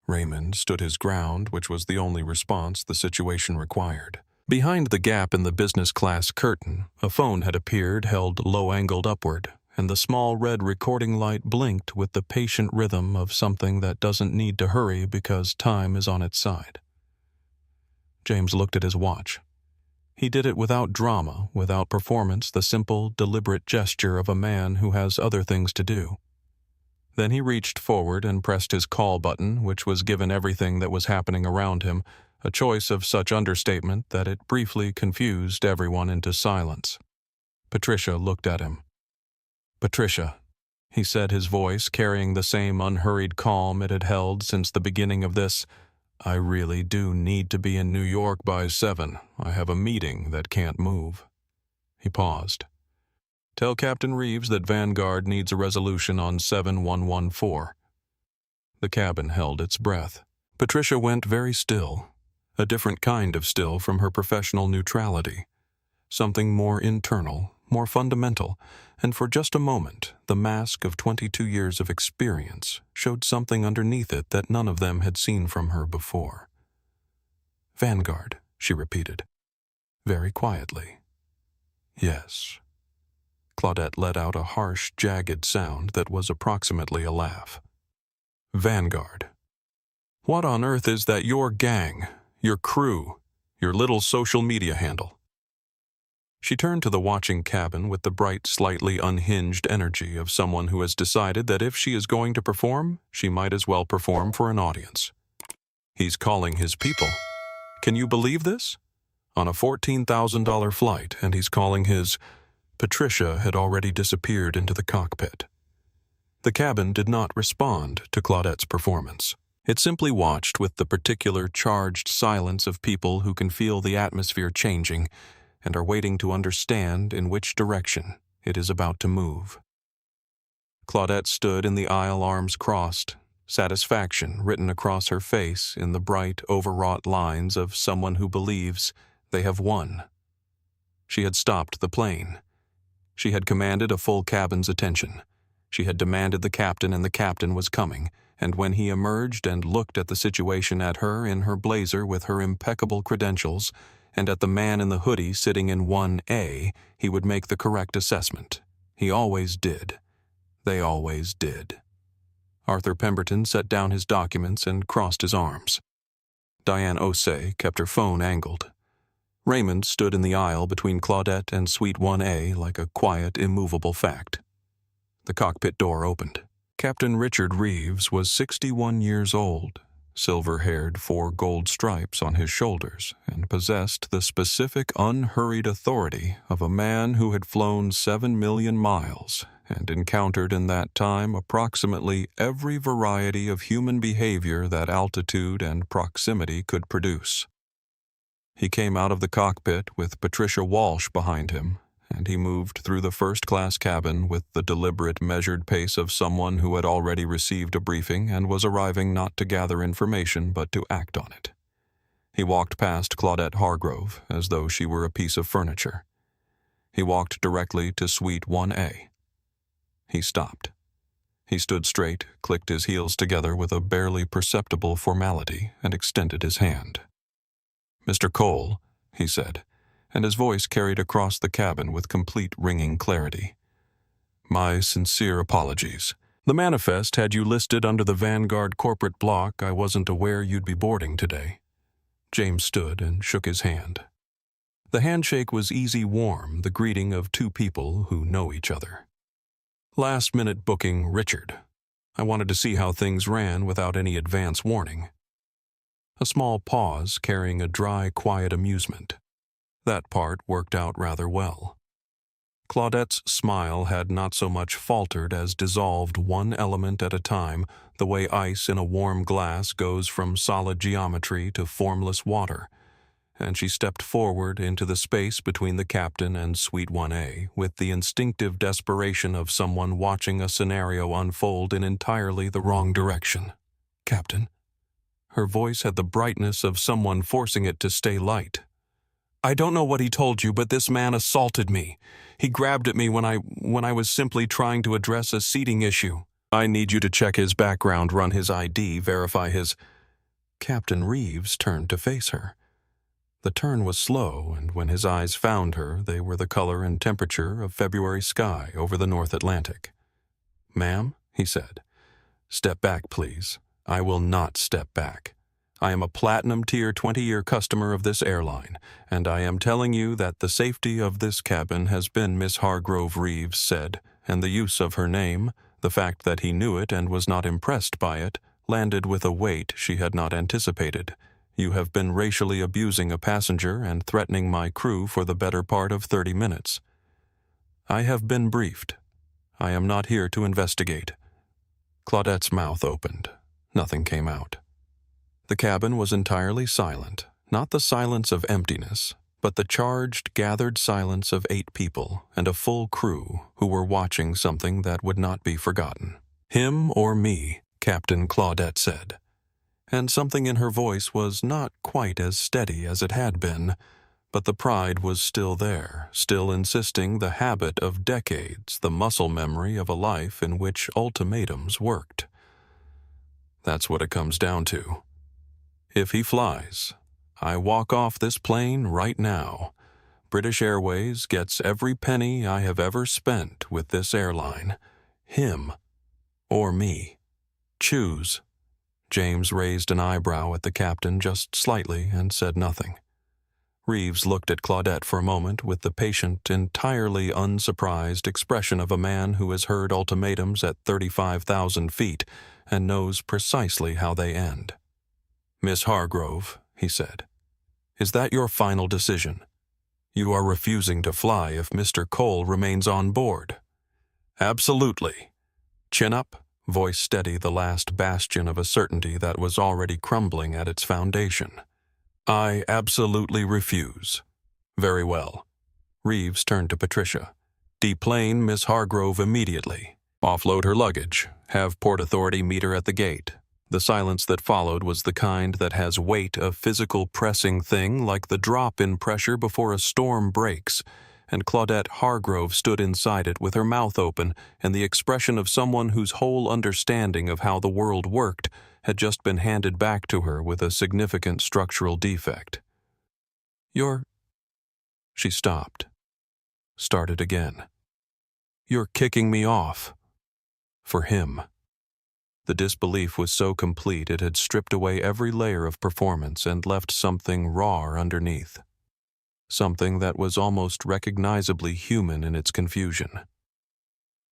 Raymond stood his ground, which was the only response the situation required. Behind the gap in the business class curtain, a phone had appeared held low-angled upward, and the small red recording light blinked with the patient rhythm of something that doesn't need to hurry because time is on its side. James looked at his watch. He did it without drama, without performance, the simple, deliberate gesture of a man who has other things to do. Then he reached forward and pressed his call button, which was, given everything that was happening around him, a choice of such understatement that it briefly confused everyone into silence. Patricia looked at him. "Patricia," he said, his voice carrying the same unhurried calm it had held since the beginning of this, "I really do need to be in New York by 7. I have a meeting that can't move." He paused. "Tell Captain Reeves that Vanguard needs a resolution on 7114. The cabin held its breath. Patricia went very still, a different kind of still from her professional neutrality, something more internal, more fundamental, and for just a moment, the mask of 22 years of experience showed something underneath it that none of them had seen from her before. "Vanguard," she repeated, very quietly. "Yes." Claudette let out a harsh, jagged sound that was approximately a laugh. "Vanguard. What on earth is that your gang, your crew, your little social media handle?" She turned to the watching cabin with the bright, slightly unhinged energy of someone who has decided that if she is going to perform, she might as well perform for an audience. "He's calling his people. Can you believe this? On a $14,000 flight, and he's calling his—" Patricia had already disappeared into the cockpit. The cabin did not respond to Claudette's performance. It simply watched with the particular charged silence of people who can feel the atmosphere changing and are waiting to understand in which direction it is about to move. Claudette stood in the aisle, arms crossed, satisfaction written across her face in the bright, overwrought lines of someone who believes they have won. She had stopped the plane. She had commanded a full cabin's attention. She had demanded the captain, and the captain was coming, and when he emerged and looked at the situation, at her in her blazer with her impeccable credentials, and at the man in the hoodie sitting in 1A, he would make the correct assessment. He always did. They always did. Arthur Pemberton set down his documents and crossed his arms. Diane Osei kept her phone angled. Raymond stood in the aisle between Claudette and Suite 1A like a quiet, immovable fact. The cockpit door opened. Captain Richard Reeves was 61 years old, silver-haired, 4 gold stripes on his shoulders, and possessed the specific unhurried authority of a man who had flown 7 million miles and encountered in that time approximately every variety of human behavior that altitude and proximity could produce. He came out of the cockpit with Patricia Walsh behind him, and he moved through the first-class cabin with the deliberate, measured pace of someone who had already received a briefing and was arriving not to gather information but to act on it. He walked past Claudette Hargrove as though she were a piece of furniture. He walked directly to Suite 1A. He stopped. He stood straight, clicked his heels together with a barely perceptible formality, and extended his hand. "Mr. Cole," he said, and his voice carried across the cabin with complete ringing clarity. "My sincere apologies. The manifest had you listed under the Vanguard corporate block. I wasn't aware you'd be boarding today." James stood and shook his hand. The handshake was easy warm, the greeting of two people who know each other. "Last-minute booking, Richard. I wanted to see how things ran without any advance warning." A small pause carrying a dry, quiet amusement. That part worked out rather well. Claudette's smile had not so much faltered as dissolved one element at a time, the way ice in a warm glass goes from solid geometry to formless water, and she stepped forward into the space between the captain and Suite 1A with the instinctive desperation of someone watching a scenario unfold in entirely the wrong direction. "Captain." Her voice had the brightness of someone forcing it to stay light. "I don't know what he told you, but this man assaulted me. He grabbed at me when I was simply trying to address a seating issue. I need you to check his background, run his ID, verify his—" Captain Reeves turned to face her. The turn was slow, and when his eyes found her, they were the color and temperature of February sky over the North Atlantic. "Ma'am," he said, "step back, please." "I will not step back. I am a Platinum Tier 20-year customer of this airline, and I am telling you that the safety of this cabin has been," Miss Hargrove Reeves said, and the use of her name, the fact that he knew it and was not impressed by it, landed with a weight she had not anticipated. "You have been racially abusing a passenger and threatening my crew for the better part of 30 minutes. I have been briefed. I am not here to investigate." Claudette's mouth opened. Nothing came out. The cabin was entirely silent, not the silence of emptiness, but the charged, gathered silence of 8 people and a full crew who were watching something that would not be forgotten. "Him or me," Captain Claudette said. And something in her voice was not quite as steady as it had been, but the pride was still there, still insisting the habit of decades, the muscle memory of a life in which ultimatums worked. "That's what it comes down to. If he flies, I walk off this plane right now. British Airways gets every penny I have ever spent with this airline. Him or me. Choose." James raised an eyebrow at the captain just slightly and said nothing. Reeves looked at Claudette for a moment with the patient, entirely unsurprised expression of a man who has heard ultimatums at 35,000 feet and knows precisely how they end. "Miss Hargrove," he said, "is that your final decision? You are refusing to fly if Mr. Cole remains on board?" "Absolutely." Chin up, voice steady, the last bastion of a certainty that was already crumbling at its foundation. "I absolutely refuse." "Very well." Reeves turned to Patricia. "Deplane Miss Hargrove immediately. Offload her luggage. Have Port Authority meet her at the gate." The silence that followed was the kind that has weight, a physical pressing thing like the drop in pressure before a storm breaks, and Claudette Hargrove stood inside it with her mouth open and the expression of someone whose whole understanding of how the world worked had just been handed back to her with a significant structural defect. "You're—" She stopped. Started again. "You're kicking me off." For him. The disbelief was so complete it had stripped away every layer of performance and left something raw underneath. Something that was almost recognizably human in its confusion.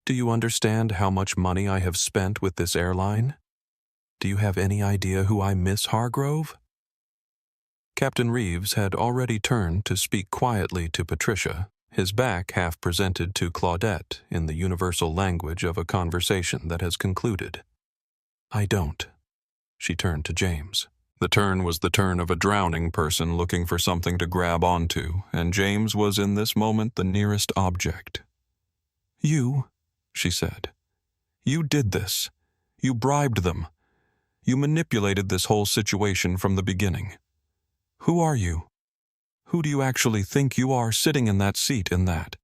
"Do you understand how much money I have spent with this airline? Do you have any idea who I Miss Hargrove?" Captain Reeves had already turned to speak quietly to Patricia, his back half presented to Claudette in the universal language of a conversation that has concluded. "I don't." She turned to James. The turn was the turn of a drowning person looking for something to grab onto, and James was in this moment the nearest object. "You," she said. "You did this. You bribed them. You manipulated this whole situation from the beginning. Who are you? Who do you actually think you are sitting in that seat in that?"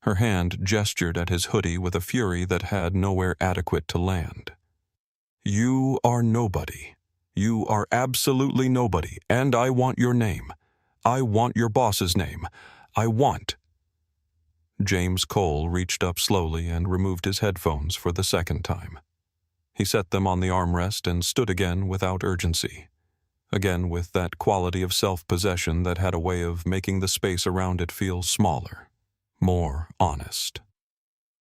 Her hand gestured at his hoodie with a fury that had nowhere adequate to land. "You are nobody. You are absolutely nobody, and I want your name. I want your boss's name. I want—" James Cole reached up slowly and removed his headphones for the second time. He set them on the armrest and stood again without urgency, again with that quality of self-possession that had a way of making the space around it feel smaller, more honest.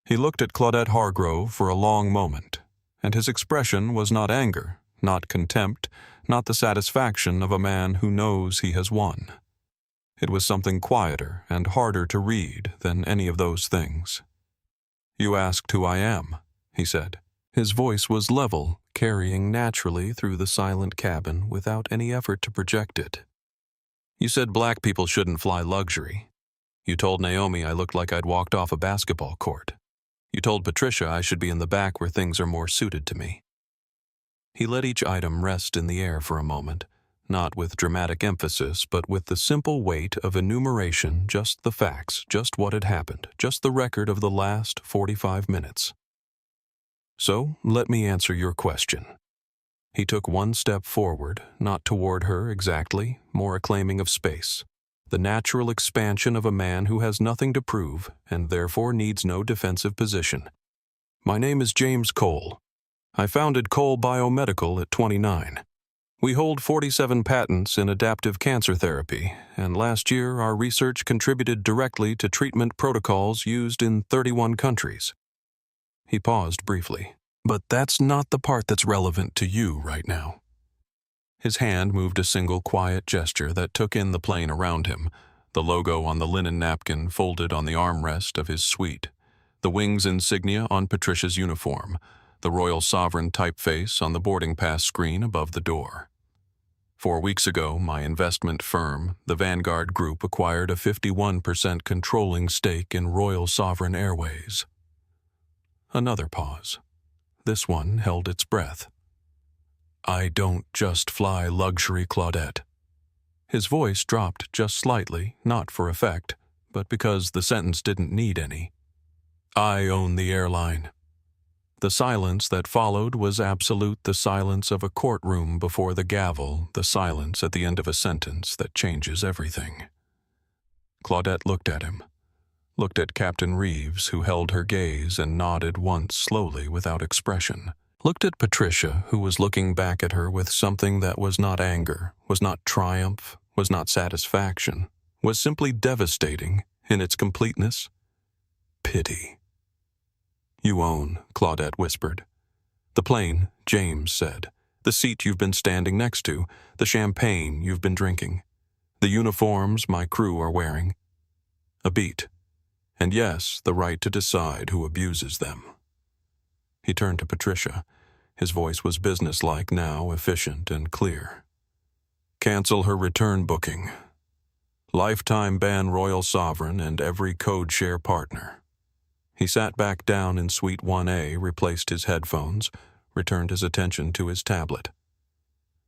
He looked at Claudette Hargrove for a long moment, and his expression was not anger, not contempt, not the satisfaction of a man who knows he has won. It was something quieter and harder to read than any of those things. "You asked who I am," he said. His voice was level, carrying naturally through the silent cabin without any effort to project it. "You said black people shouldn't fly luxury. You told Naomi I looked like I'd walked off a basketball court. You told Patricia I should be in the back where things are more suited to me." He let each item rest in the air for a moment, not with dramatic emphasis, but with the simple weight of enumeration, just the facts, just what had happened, just the record of the last 45 minutes. "So, let me answer your question." He took one step forward, not toward her exactly, more a claiming of space, the natural expansion of a man who has nothing to prove and therefore needs no defensive position. "My name is James Cole. I founded Cole Biomedical at 29. We hold 47 patents in adaptive cancer therapy, and last year our research contributed directly to treatment protocols used in 31 countries. He paused briefly. "But that's not the part that's relevant to you right now." His hand moved a single quiet gesture that took in the plane around him, the logo on the linen napkin folded on the armrest of his suite, the wings insignia on Patricia's uniform, the Royal Sovereign typeface on the boarding pass screen above the door. 4 weeks ago, my investment firm, the Vanguard Group, acquired a 51% controlling stake in Royal Sovereign Airways. Another pause. This one held its breath. "I don't just fly luxury, Claudette." His voice dropped just slightly, not for effect, but because the sentence didn't need any. "I own the airline." The silence that followed was absolute, the silence of a courtroom before the gavel, the silence at the end of a sentence that changes everything. Claudette looked at him, looked at Captain Reeves, who held her gaze and nodded once slowly without expression, looked at Patricia, who was looking back at her with something that was not anger, was not triumph, was not satisfaction, was simply devastating in its completeness. Pity. "You own," Claudette whispered. "The plane," James said. "The seat you've been standing next to, the champagne you've been drinking, the uniforms my crew are wearing. A beat. And yes, the right to decide who abuses them." He turned to Patricia. His voice was businesslike now, efficient and clear. "Cancel her return booking. Lifetime ban Royal Sovereign and every code share partner." He sat back down in Suite 1A, replaced his headphones, returned his attention to his tablet.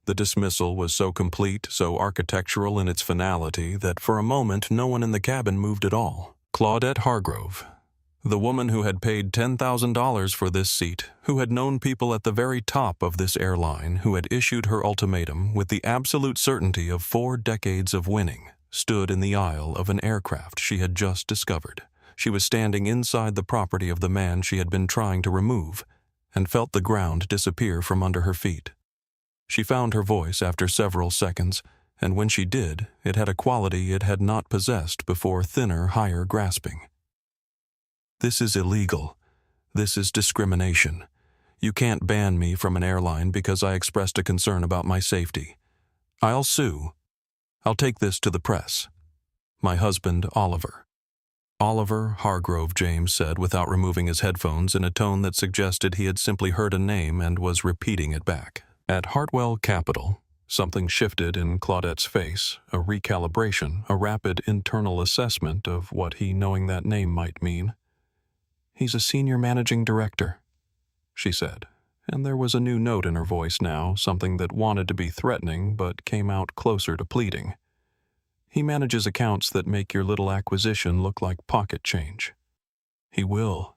The dismissal was so complete, so architectural in its finality, that for a moment no one in the cabin moved at all. Claudette Hargrove, the woman who had paid $10,000 for this seat, who had known people at the very top of this airline, who had issued her ultimatum with the absolute certainty of 4 decades of winning, stood in the aisle of an aircraft she had just discovered. She was standing inside the property of the man she had been trying to remove, and felt the ground disappear from under her feet. She found her voice after several seconds, and when she did, it had a quality it had not possessed before, thinner, higher grasping. "This is illegal. This is discrimination. You can't ban me from an airline because I expressed a concern about my safety. I'll sue. I'll take this to the press. My husband, Oliver. Oliver Hargrove, James said without removing his headphones in a tone that suggested he had simply heard a name and was repeating it back. At Hartwell Capital, something shifted in Claudette's face, a recalibration, a rapid internal assessment of what he knowing that name might mean. "He's a senior managing director," she said, and there was a new note in her voice now, something that wanted to be threatening but came out closer to pleading. "He manages accounts that make your little acquisition look like pocket change." "He will."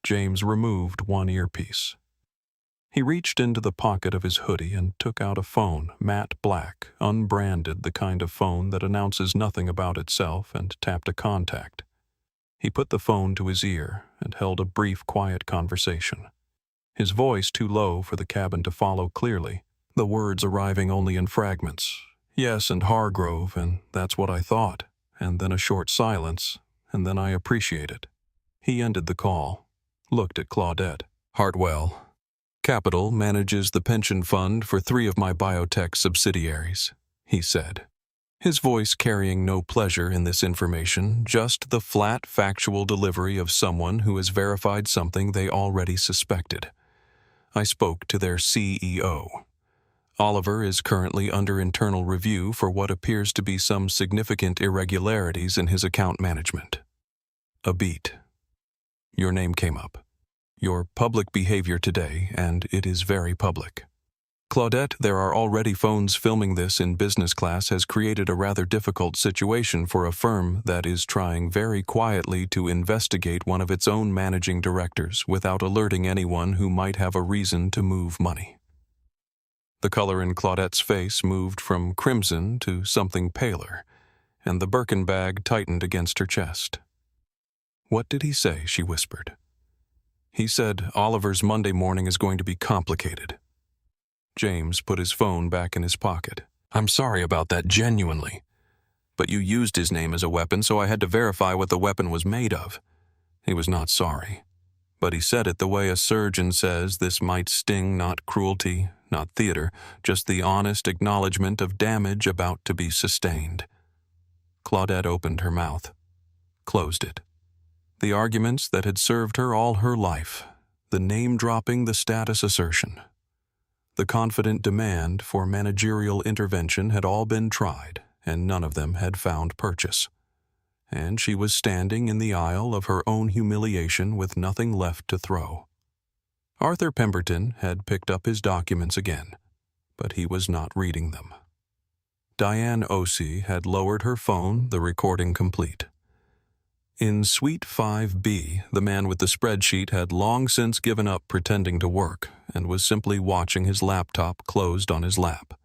James removed one earpiece. He reached into the pocket of his hoodie and took out a phone, matte black, unbranded, the kind of phone that announces nothing about itself, and tapped a contact. He put the phone to his ear and held a brief, quiet conversation. His voice too low for the cabin to follow clearly, the words arriving only in fragments. "Yes, and Hargrove, and that's what I thought," and then a short silence, and then "I appreciate it." He ended the call, looked at Claudette. "Hartwell Capital manages the pension fund for 3 of my biotech subsidiaries," he said, his voice carrying no pleasure in this information, just the flat, factual delivery of someone who has verified something they already suspected. "I spoke to their CEO. Oliver is currently under internal review for what appears to be some significant irregularities in his account management." A beat. "Your name came up. Your public behavior today, and it is very public. Claudette, there are already phones filming this in business class, has created a rather difficult situation for a firm that is trying very quietly to investigate one of its own managing directors without alerting anyone who might have a reason to move money." The color in Claudette's face moved from crimson to something paler, and the Birkin bag tightened against her chest. "What did he say?" she whispered. "He said Oliver's Monday morning is going to be complicated." James put his phone back in his pocket. "I'm sorry about that, genuinely. But you used his name as a weapon, so I had to verify what the weapon was made of." He was not sorry, but he said it the way a surgeon says this might sting, not cruelty, not theater, just the honest acknowledgement of damage about to be sustained. Claudette opened her mouth, closed it. The arguments that had served her all her life, the name-dropping, the status assertion, the confident demand for managerial intervention had all been tried, and none of them had found purchase. And she was standing in the aisle of her own humiliation with nothing left to throw. Arthur Pemberton had picked up his documents again, but he was not reading them. Diane Osei had lowered her phone, the recording complete. In Suite 5B, the man with the spreadsheet had long since given up pretending to work and was simply watching his laptop closed on his lap.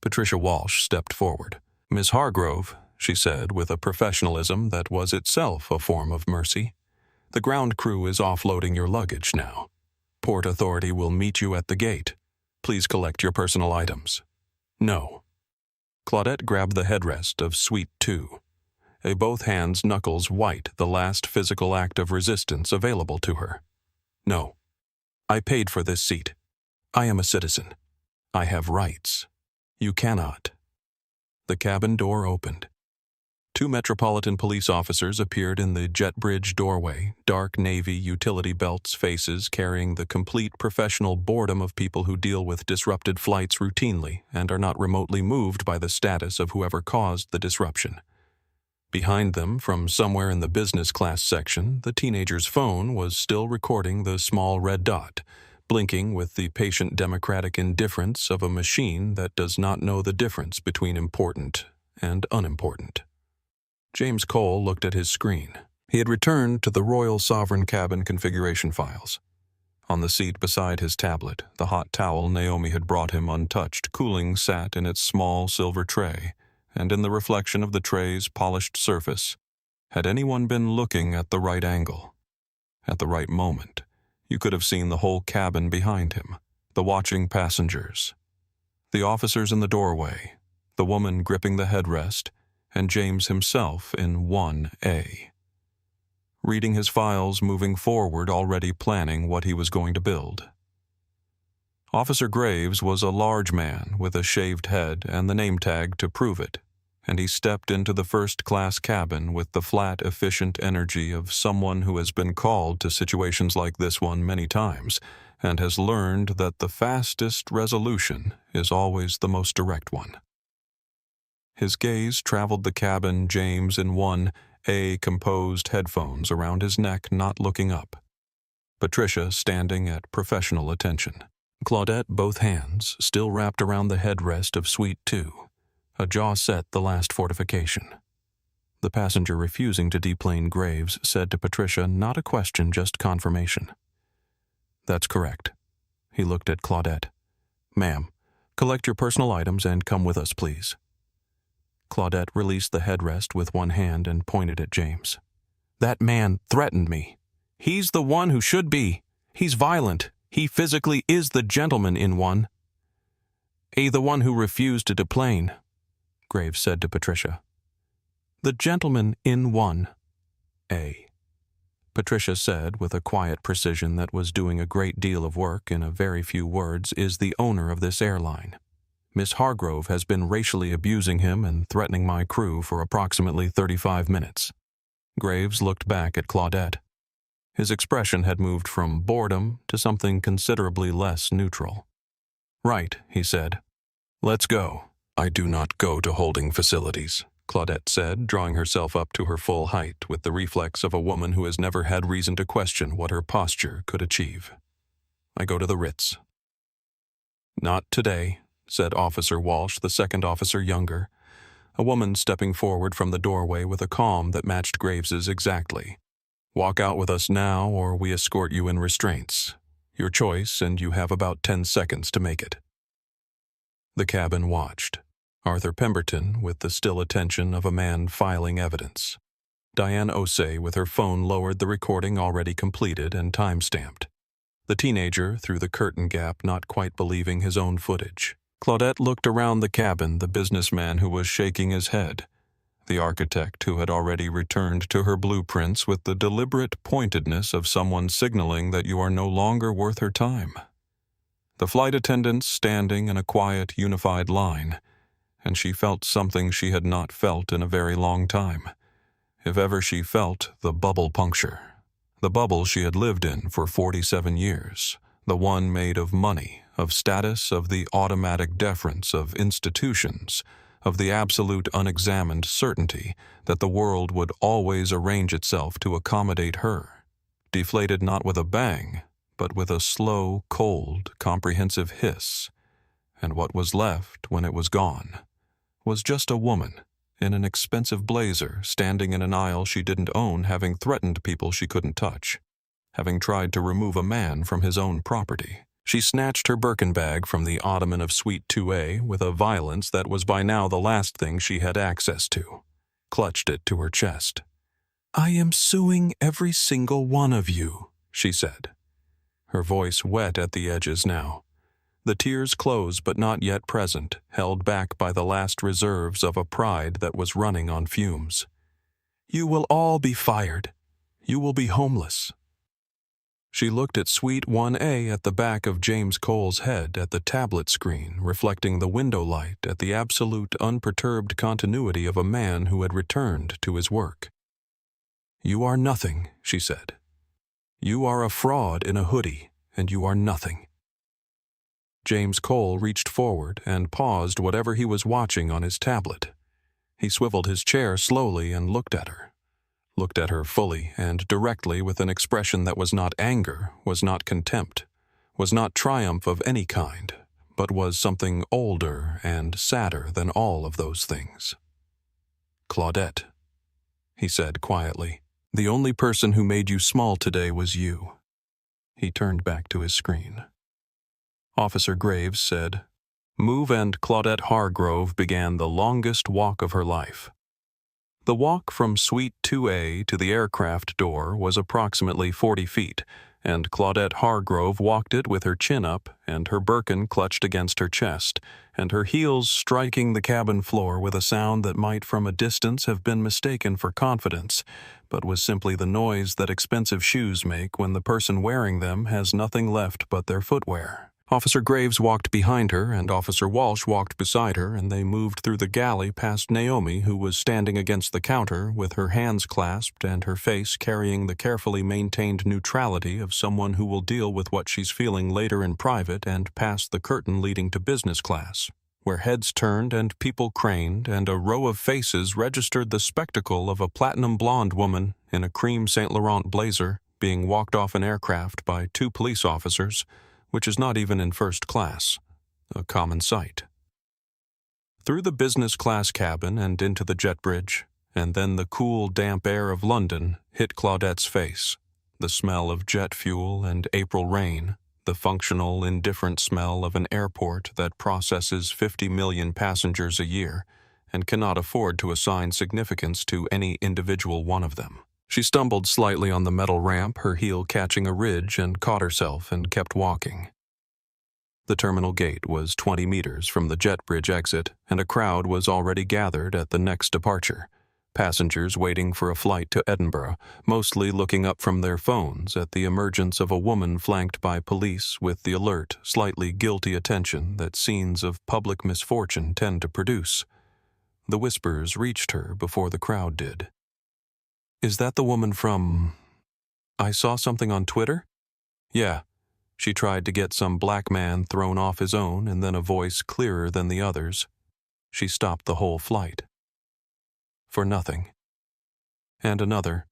Patricia Walsh stepped forward. "Miss Hargrove," she said with a professionalism that was itself a form of mercy, "the ground crew is offloading your luggage now. Port Authority will meet you at the gate. Please collect your personal items." "No." Claudette grabbed the headrest of Suite 2. Both hands knuckles white, the last physical act of resistance available to her. "No. I paid for this seat. I am a citizen. I have rights. You cannot." The cabin door opened. 2 Metropolitan Police officers appeared in the jet bridge doorway, dark navy utility belts faces carrying the complete professional boredom of people who deal with disrupted flights routinely and are not remotely moved by the status of whoever caused the disruption. Behind them, from somewhere in the business class section, the teenager's phone was still recording the small red dot, blinking with the patient democratic indifference of a machine that does not know the difference between important and unimportant. James Cole looked at his screen. He had returned to the Royal Sovereign cabin configuration files. On the seat beside his tablet, the hot towel Naomi had brought him untouched, cooling, sat in its small silver tray, and in the reflection of the tray's polished surface, had anyone been looking at the right angle, at the right moment, you could have seen the whole cabin behind him, the watching passengers, the officers in the doorway, the woman gripping the headrest, and James himself in 1A. Reading his files, moving forward, already planning what he was going to build. Officer Graves was a large man with a shaved head and the name tag to prove it. and he stepped into the first-class cabin with the flat, efficient energy of someone who has been called to situations like this one many times and has learned that the fastest resolution is always the most direct one. His gaze traveled the cabin, James in 1A composed headphones around his neck, not looking up. Patricia standing at professional attention. Claudette, both hands still wrapped around the headrest of Suite 2, a jaw set the last fortification. The passenger refusing to deplane Graves said to Patricia, not a question, just confirmation. That's correct. He looked at Claudette. Ma'am, collect your personal items and come with us, please. Claudette released the headrest with one hand and pointed at James. That man threatened me. He's the one who should be. He's violent. He physically is the gentleman in 1A, the one who refused to deplane, Graves said to Patricia. The gentleman in 1A, Patricia said with a quiet precision that was doing a great deal of work in a very few words, is the owner of this airline. Miss Hargrove has been racially abusing him and threatening my crew for approximately 35 minutes. Graves looked back at Claudette. His expression had moved from boredom to something considerably less neutral. Right, he said. Let's go. I do not go to holding facilities, Claudette said, drawing herself up to her full height with the reflex of a woman who has never had reason to question what her posture could achieve. I go to the Ritz. Not today, said Officer Walsh, the second officer younger, a woman stepping forward from the doorway with a calm that matched Graves's exactly. Walk out with us now, or we escort you in restraints. Your choice, and you have about 10 seconds to make it. The cabin watched. Arthur Pemberton with the still attention of a man filing evidence. Diane Osei with her phone lowered the recording already completed and time-stamped. The teenager through the curtain gap, not quite believing his own footage. Claudette looked around the cabin, the businessman who was shaking his head. The architect who had already returned to her blueprints with the deliberate pointedness of someone signaling that you are no longer worth her time. The flight attendants standing in a quiet, unified line, and she felt something she had not felt in a very long time. If ever she felt the bubble puncture. The bubble she had lived in for 47 years, the one made of money, of status, of the automatic deference of institutions, of the absolute unexamined certainty that the world would always arrange itself to accommodate her, deflated not with a bang, but with a slow, cold, comprehensive hiss, and what was left when it was gone was just a woman in an expensive blazer standing in an aisle she didn't own, having threatened people she couldn't touch, having tried to remove a man from his own property. She snatched her Birkin bag from the ottoman of Suite 2A with a violence that was by now the last thing she had access to, clutched it to her chest. I am suing every single one of you, she said, her voice wet at the edges now. The tears closed but not yet present, held back by the last reserves of a pride that was running on fumes. You will all be fired. You will be homeless. She looked at Suite 1A at the back of James Cole's head at the tablet screen, reflecting the window light at the absolute unperturbed continuity of a man who had returned to his work. You are nothing, she said. You are a fraud in a hoodie, and you are nothing. James Cole reached forward and paused whatever he was watching on his tablet. He swiveled his chair slowly and looked at her fully and directly with an expression that was not anger, was not contempt, was not triumph of any kind, but was something older and sadder than all of those things. Claudette, he said quietly, the only person who made you small today was you. He turned back to his screen. Officer Graves said, Move, and Claudette Hargrove began the longest walk of her life. The walk from Suite 2A to the aircraft door was approximately 40 feet, and Claudette Hargrove walked it with her chin up and her Birkin clutched against her chest, and her heels striking the cabin floor with a sound that might from a distance have been mistaken for confidence, but was simply the noise that expensive shoes make when the person wearing them has nothing left but their footwear. Officer Graves walked behind her, and Officer Walsh walked beside her, and they moved through the galley past Naomi, who was standing against the counter with her hands clasped and her face carrying the carefully maintained neutrality of someone who will deal with what she's feeling later in private, and past the curtain leading to business class, where heads turned and people craned, and a row of faces registered the spectacle of a platinum blonde woman in a cream Saint Laurent blazer being walked off an aircraft by 2 police officers, which is not even in first class, a common sight. Through the business class cabin and into the jet bridge, and then the cool, damp air of London hit Claudette's face, the smell of jet fuel and April rain, the functional, indifferent smell of an airport that processes 50 million passengers a year and cannot afford to assign significance to any individual one of them. She stumbled slightly on the metal ramp, her heel catching a ridge, and caught herself and kept walking. The terminal gate was 20 meters from the jet bridge exit, and a crowd was already gathered at the next departure, passengers waiting for a flight to Edinburgh, mostly looking up from their phones at the emergence of a woman flanked by police with the alert, slightly guilty attention that scenes of public misfortune tend to produce. The whispers reached her before the crowd did. "Is that the woman from... I saw something on Twitter?" "Yeah." She tried to get some black man thrown off his own, and then a voice clearer than the others. She stopped the whole flight. For nothing. And another.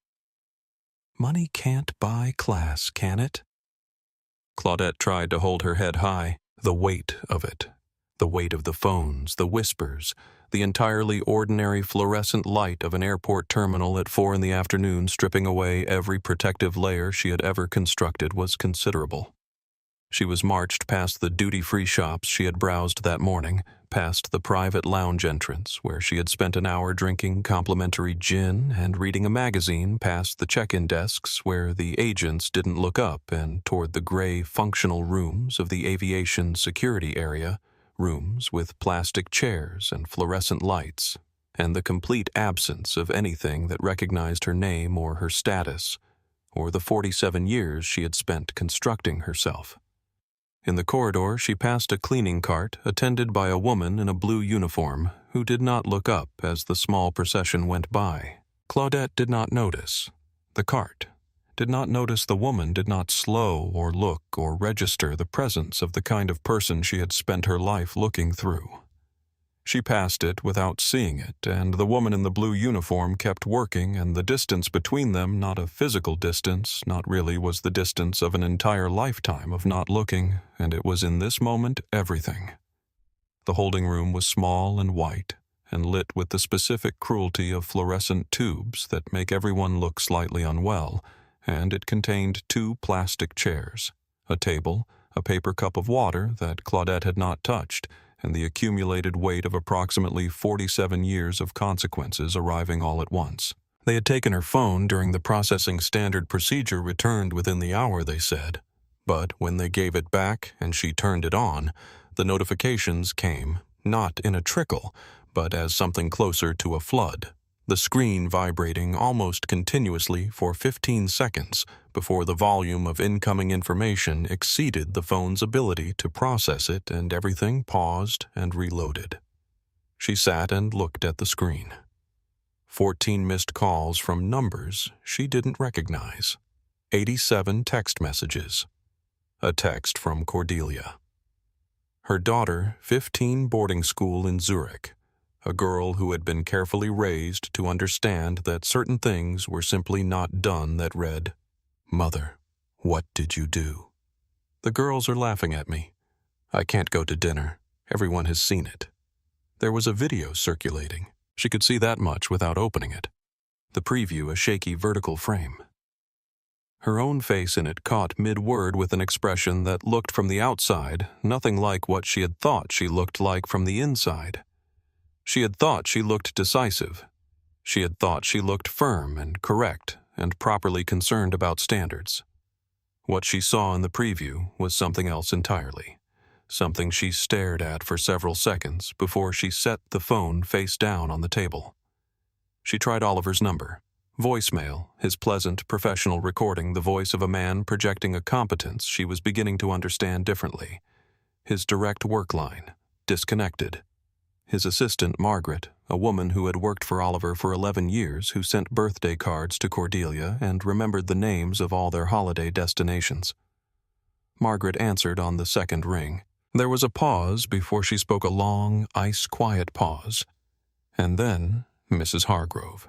"Money can't buy class, can it?" Claudette tried to hold her head high. The weight of it. The weight of the phones, the whispers, the entirely ordinary fluorescent light of an airport terminal at 4 p.m, stripping away every protective layer she had ever constructed, was considerable. She was marched past the duty-free shops she had browsed that morning, past the private lounge entrance where she had spent an hour drinking complimentary gin and reading a magazine, past the check-in desks where the agents didn't look up, and toward the gray, functional rooms of the aviation security area, rooms with plastic chairs and fluorescent lights, and the complete absence of anything that recognized her name or her status, or the 47 years she had spent constructing herself. In the corridor, she passed a cleaning cart attended by a woman in a blue uniform who did not look up as the small procession went by. Claudette did not notice the cart, did not notice the woman, did not slow or look or register the presence of the kind of person she had spent her life looking through. She passed it without seeing it, and the woman in the blue uniform kept working, and the distance between them, not a physical distance, not really, was the distance of an entire lifetime of not looking, and it was in this moment everything. The holding room was small and white, and lit with the specific cruelty of fluorescent tubes that make everyone look slightly unwell, and it contained 2 plastic chairs, a table, a paper cup of water that Claudette had not touched, and the accumulated weight of approximately 47 years of consequences arriving all at once. They had taken her phone during the processing standard procedure returned within the hour, they said, but when they gave it back and she turned it on, the notifications came, not in a trickle, but as something closer to a flood, the screen vibrating almost continuously for 15 seconds before the volume of incoming information exceeded the phone's ability to process it, and everything paused and reloaded. She sat and looked at the screen. 14 missed calls from numbers she didn't recognize. 87 text messages. A text from Cordelia. Her daughter, 15, boarding school in Zurich. A girl who had been carefully raised to understand that certain things were simply not done, that read, "Mother, what did you do?" "The girls are laughing at me. I can't go to dinner. Everyone has seen it." There was a video circulating. She could see that much without opening it. The preview a shaky vertical frame. Her own face in it caught mid-word with an expression that looked from the outside nothing like what she had thought she looked like from the inside. She had thought she looked decisive. She had thought she looked firm and correct and properly concerned about standards. What she saw in the preview was something else entirely, something she stared at for several seconds before she set the phone face down on the table. She tried Oliver's number. Voicemail, his pleasant, professional recording, the voice of a man projecting a competence she was beginning to understand differently. His direct work line, disconnected. His assistant, Margaret, a woman who had worked for Oliver for 11 years, who sent birthday cards to Cordelia and remembered the names of all their holiday destinations. Margaret answered on the second ring. There was a pause before she spoke, a long, ice-quiet pause. And then Mrs. Hargrove.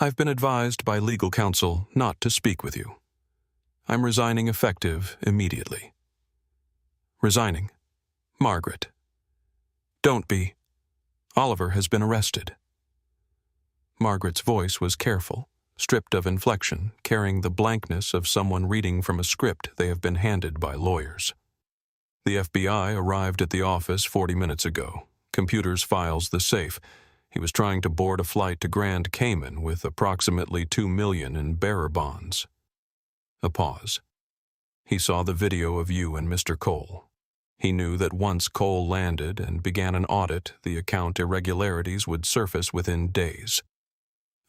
"I've been advised by legal counsel not to speak with you. I'm resigning effective immediately." "Resigning? Margaret." "Don't be. Oliver has been arrested." Margaret's voice was careful, stripped of inflection, carrying the blankness of someone reading from a script they have been handed by lawyers. "The FBI arrived at the office 40 minutes ago. Computers files the safe. He was trying to board a flight to Grand Cayman with approximately $2 million in bearer bonds." A pause. "He saw the video of you and Mr. Cole. He knew that once Cole landed and began an audit, the account irregularities would surface within days."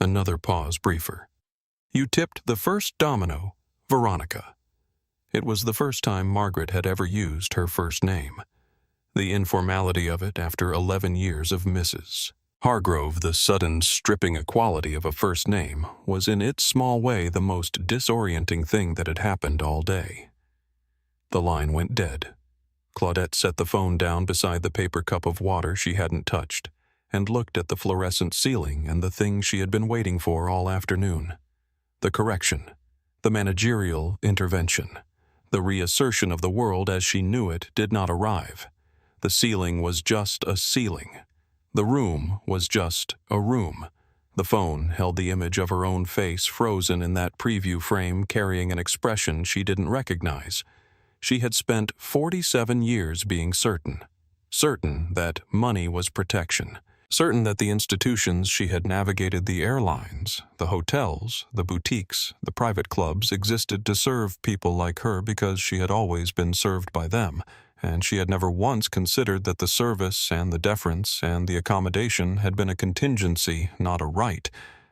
Another pause, briefer. "You tipped the first domino, Veronica." It was the first time Margaret had ever used her first name. The informality of it after 11 years of Mrs. Hargrove, the sudden stripping equality of a first name, was in its small way the most disorienting thing that had happened all day. The line went dead. Claudette set the phone down beside the paper cup of water she hadn't touched and looked at the fluorescent ceiling and the thing she had been waiting for all afternoon. The correction, the managerial intervention, the reassertion of the world as she knew it did not arrive. The ceiling was just a ceiling. The room was just a room. The phone held the image of her own face frozen in that preview frame, carrying an expression she didn't recognize. She had spent 47 years being certain that money was protection, certain that the institutions she had navigated, the airlines, the hotels, the boutiques, the private clubs, existed to serve people like her because she had always been served by them, and she had never once considered that the service and the deference and the accommodation had been a contingency, not a right,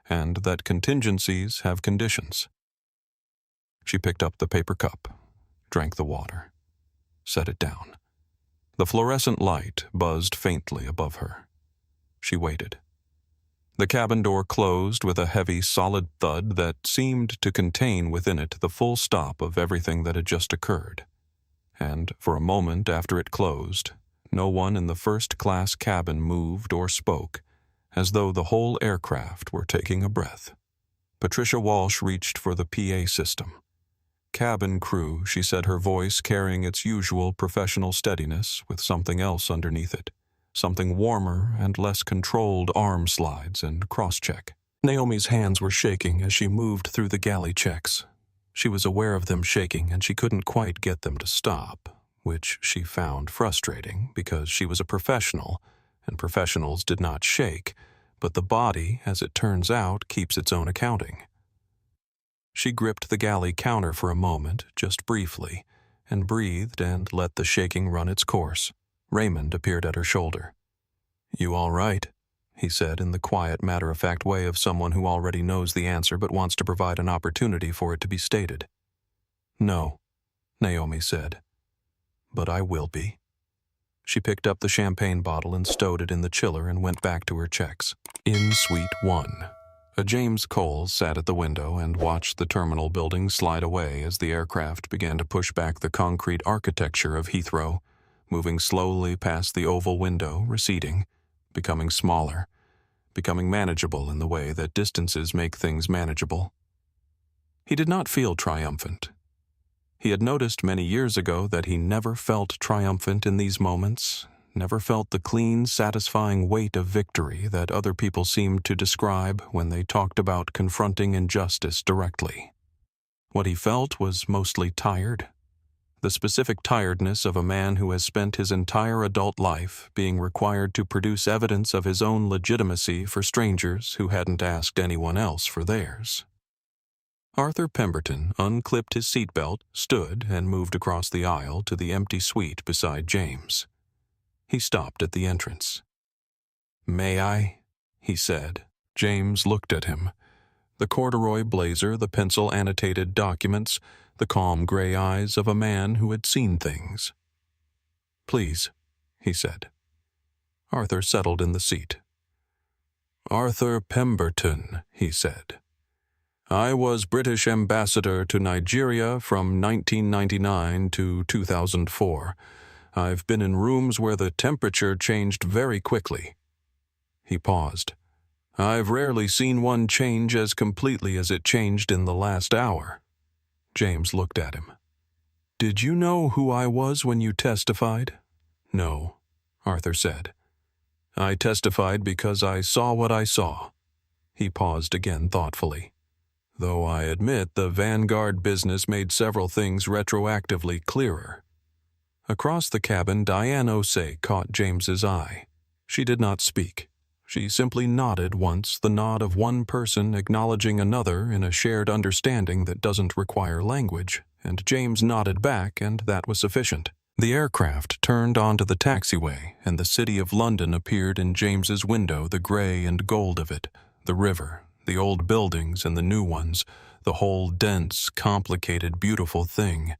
and that contingencies have conditions. She picked up the paper cup, drank the water, set it down. The fluorescent light buzzed faintly above her. She waited. The cabin door closed with a heavy, solid thud that seemed to contain within it the full stop of everything that had just occurred. And for a moment after it closed, no one in the first-class cabin moved or spoke, as though the whole aircraft were taking a breath. Patricia Walsh reached for the PA system. "Cabin crew," she said, her voice carrying its usual professional steadiness with something else underneath it, something warmer and less controlled arm slides and cross-check. Naomi's hands were shaking as she moved through the galley checks. She was aware of them shaking, and she couldn't quite get them to stop, which she found frustrating because she was a professional, and professionals did not shake, but the body, as it turns out, keeps its own accounting. She gripped the galley counter for a moment, just briefly, and breathed and let the shaking run its course. Raymond appeared at her shoulder. "You all right?" he said in the quiet, matter-of-fact way of someone who already knows the answer but wants to provide an opportunity for it to be stated. "No," Naomi said. "But I will be." She picked up the champagne bottle and stowed it in the chiller and went back to her checks. In Suite 1. A James Cole sat at the window and watched the terminal building slide away as the aircraft began to push back the concrete architecture of Heathrow, moving slowly past the oval window, receding, becoming smaller, becoming manageable in the way that distances make things manageable. He did not feel triumphant. He had noticed many years ago that he never felt triumphant in these moments, never felt the clean, satisfying weight of victory that other people seemed to describe when they talked about confronting injustice directly. What he felt was mostly tired. The specific tiredness of a man who has spent his entire adult life being required to produce evidence of his own legitimacy for strangers who hadn't asked anyone else for theirs. Arthur Pemberton unclipped his seatbelt, stood, and moved across the aisle to the empty suite beside James. He stopped at the entrance. "May I?" he said. James looked at him. The corduroy blazer, the pencil-annotated documents, the calm gray eyes of a man who had seen things. "Please," he said. Arthur settled in the seat. "Arthur Pemberton," he said. "I was British ambassador to Nigeria from 1999 to 2004. I've been in rooms where the temperature changed very quickly." He paused. "I've rarely seen one change as completely as it changed in the last hour." James looked at him. "Did you know who I was when you testified?" "No," Arthur said. "I testified because I saw what I saw." He paused again thoughtfully. "Though I admit the Vanguard business made several things retroactively clearer." Across the cabin, Diane Osei caught James's eye. She did not speak. She simply nodded once, the nod of one person acknowledging another in a shared understanding that doesn't require language, and James nodded back, and that was sufficient. The aircraft turned onto the taxiway, and the city of London appeared in James's window, the gray and gold of it, the river, the old buildings and the new ones, the whole dense, complicated, beautiful thing.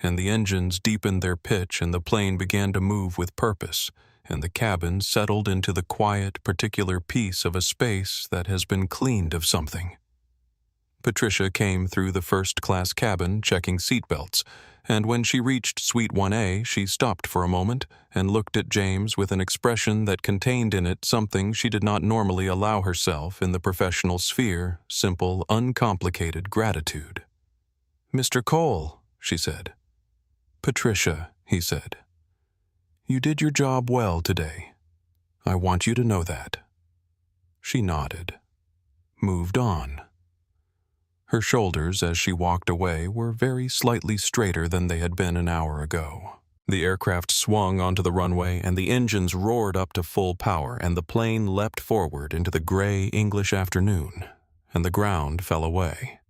And the engines deepened their pitch, and the plane began to move with purpose, and the cabin settled into the quiet, particular piece of a space that has been cleaned of something. Patricia came through the first-class cabin checking seatbelts, and when she reached Suite 1A, she stopped for a moment and looked at James with an expression that contained in it something she did not normally allow herself in the professional sphere, simple, uncomplicated gratitude. "Mr. Cole," she said. "Patricia," he said. "You did your job well today. I want you to know that." She nodded. Moved on. Her shoulders, as she walked away, were very slightly straighter than they had been an hour ago. The aircraft swung onto the runway, and the engines roared up to full power, and the plane leapt forward into the gray English afternoon, and the ground fell away.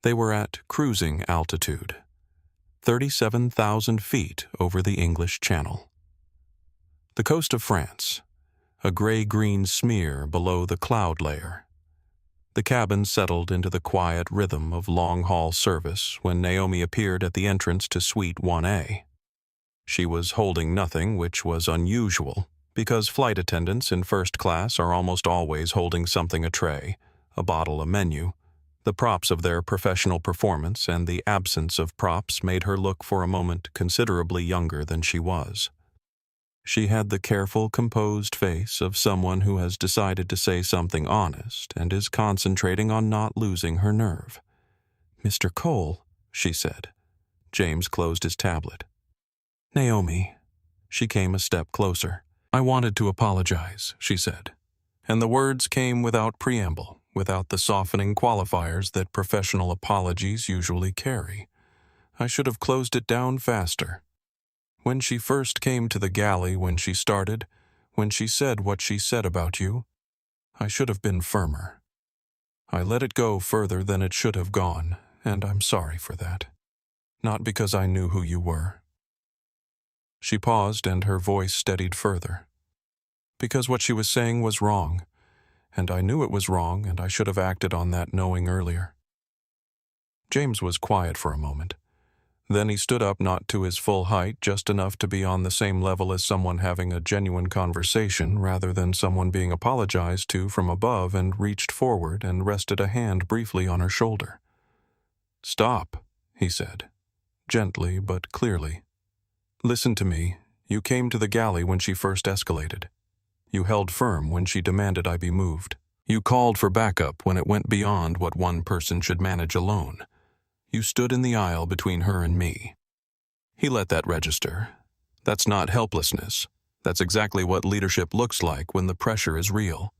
They were at cruising altitude, 37,000 feet over the English Channel. The coast of France, a gray-green smear below the cloud layer. The cabin settled into the quiet rhythm of long-haul service when Naomi appeared at the entrance to Suite 1A. She was holding nothing, which was unusual, because flight attendants in first class are almost always holding something: a tray, a bottle, a menu. The props of their professional performance and the absence of props made her look for a moment considerably younger than she was. She had the careful, composed face of someone who has decided to say something honest and is concentrating on not losing her nerve. "Mr. Cole," she said. James closed his tablet. "Naomi." She came a step closer. "I wanted to apologize," she said. And the words came without preamble, without the softening qualifiers that professional apologies usually carry. "I should have closed it down faster. When she first came to the galley, when she started, when she said what she said about you, I should have been firmer. I let it go further than it should have gone, and I'm sorry for that. Not because I knew who you were." She paused, and her voice steadied further. "Because what she was saying was wrong, and I knew it was wrong, and I should have acted on that knowing earlier." James was quiet for a moment. Then he stood up, not to his full height, just enough to be on the same level as someone having a genuine conversation rather than someone being apologized to from above, and reached forward and rested a hand briefly on her shoulder. "Stop," he said, gently but clearly. "Listen to me. You came to the galley when she first escalated. You held firm when she demanded I be moved. You called for backup when it went beyond what one person should manage alone. You stood in the aisle between her and me." He let that register. That's not helplessness. That's exactly what leadership looks like when the pressure is real.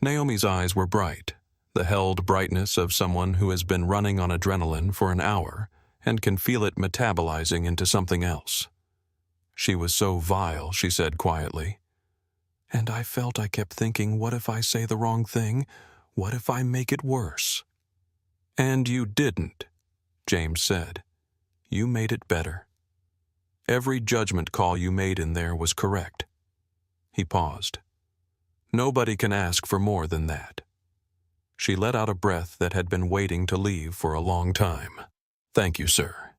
Naomi's eyes were bright, the held brightness of someone who has been running on adrenaline for an hour and can feel it metabolizing into something else. She was so vile, she said quietly. "And I felt I kept thinking, what if I say the wrong thing? What if I make it worse?" "And you didn't," James said. "You made it better. Every judgment call you made in there was correct." He paused. "Nobody can ask for more than that." She let out a breath that had been waiting to leave for a long time. "Thank you, sir."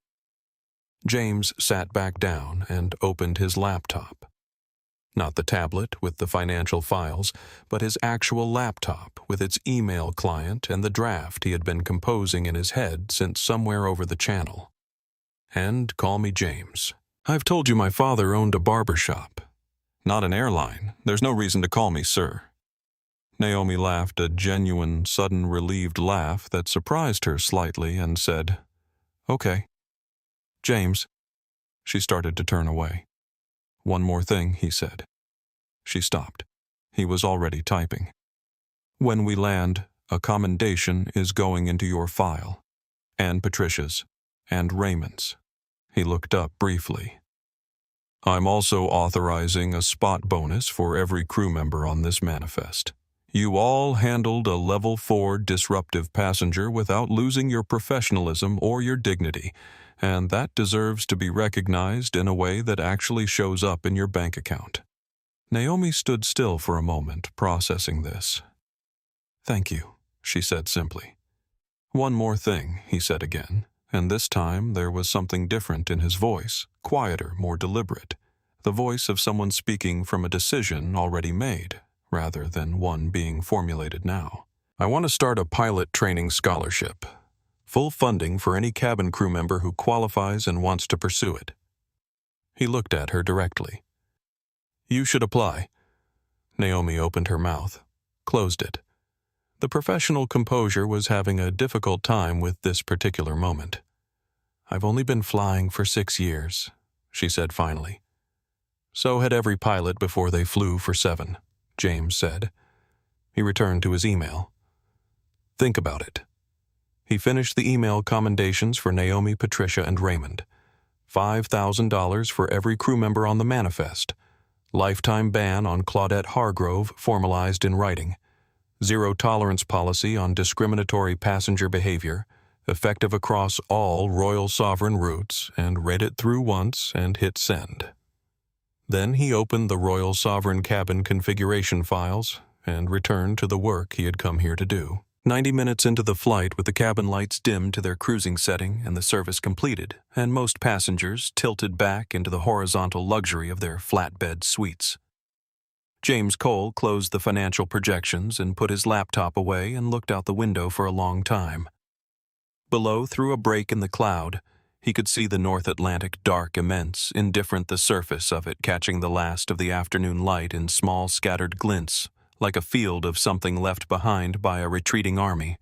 James sat back down and opened his laptop. Not the tablet with the financial files, but his actual laptop with its email client and the draft he had been composing in his head since somewhere over the channel. And call me James. I've told you my father owned a barber shop. Not an airline. There's no reason to call me sir. Naomi laughed a genuine, sudden relieved laugh that surprised her slightly and said, "Okay." "James." She started to turn away. "One more thing," he said. She stopped. He was already typing. "When we land, a commendation is going into your file. And Patricia's. And Raymond's." He looked up briefly. "I'm also authorizing a spot bonus for every crew member on this manifest. You all handled a level 4 disruptive passenger without losing your professionalism or your dignity, and that deserves to be recognized in a way that actually shows up in your bank account." Naomi stood still for a moment, processing this. "Thank you," she said simply. "One more thing," he said again, and this time there was something different in his voice, quieter, more deliberate, the voice of someone speaking from a decision already made, rather than one being formulated now. "I want to start a pilot training scholarship. Full funding for any cabin crew member who qualifies and wants to pursue it." He looked at her directly. "You should apply." Naomi opened her mouth, closed it. The professional composure was having a difficult time with this particular moment. "I've only been flying for 6 years," she said finally. "So had every pilot before they flew for 7, James said. He returned to his email. "Think about it." He finished the email commendations for Naomi, Patricia, and Raymond. $5,000 for every crew member on the manifest. Lifetime ban on Claudette Hargrove formalized in writing. Zero tolerance policy on discriminatory passenger behavior, effective across all Royal Sovereign routes, and read it through once and hit send. Then he opened the Royal Sovereign cabin configuration files and returned to the work he had come here to do. 90 minutes into the flight with the cabin lights dimmed to their cruising setting and the service completed, and most passengers tilted back into the horizontal luxury of their flatbed suites. James Cole closed the financial projections and put his laptop away and looked out the window for a long time. Below, through a break in the cloud, he could see the North Atlantic dark immense, indifferent the surface of it catching the last of the afternoon light in small scattered glints, like a field of something left behind by a retreating army.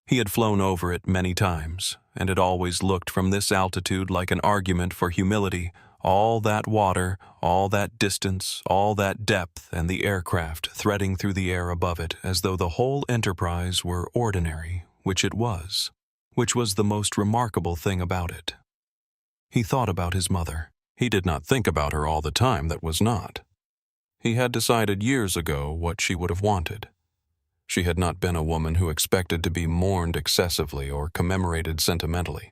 He had flown over it many times, and it always looked from this altitude like an argument for humility, all that water, all that distance, all that depth, and the aircraft threading through the air above it as though the whole enterprise were ordinary, which it was, which was the most remarkable thing about it. He thought about his mother. He did not think about her all the time, that was not. He had decided years ago what she would have wanted. She had not been a woman who expected to be mourned excessively or commemorated sentimentally.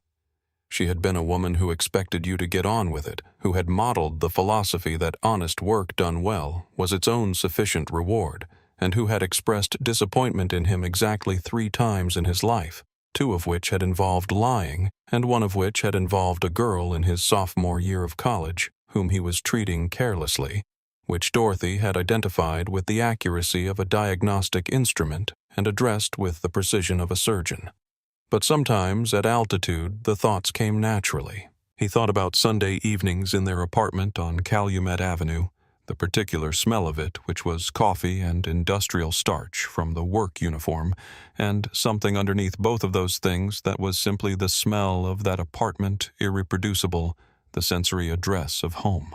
She had been a woman who expected you to get on with it, who had modeled the philosophy that honest work done well was its own sufficient reward, and who had expressed disappointment in him exactly 3 times in his life, 2 of which had involved lying, and 1 of which had involved a girl in his sophomore year of college, whom he was treating carelessly, which Dorothy had identified with the accuracy of a diagnostic instrument and addressed with the precision of a surgeon. But sometimes, at altitude, the thoughts came naturally. He thought about Sunday evenings in their apartment on Calumet Avenue, the particular smell of it, which was coffee and industrial starch from the work uniform, and something underneath both of those things that was simply the smell of that apartment irreproducible, the sensory address of home.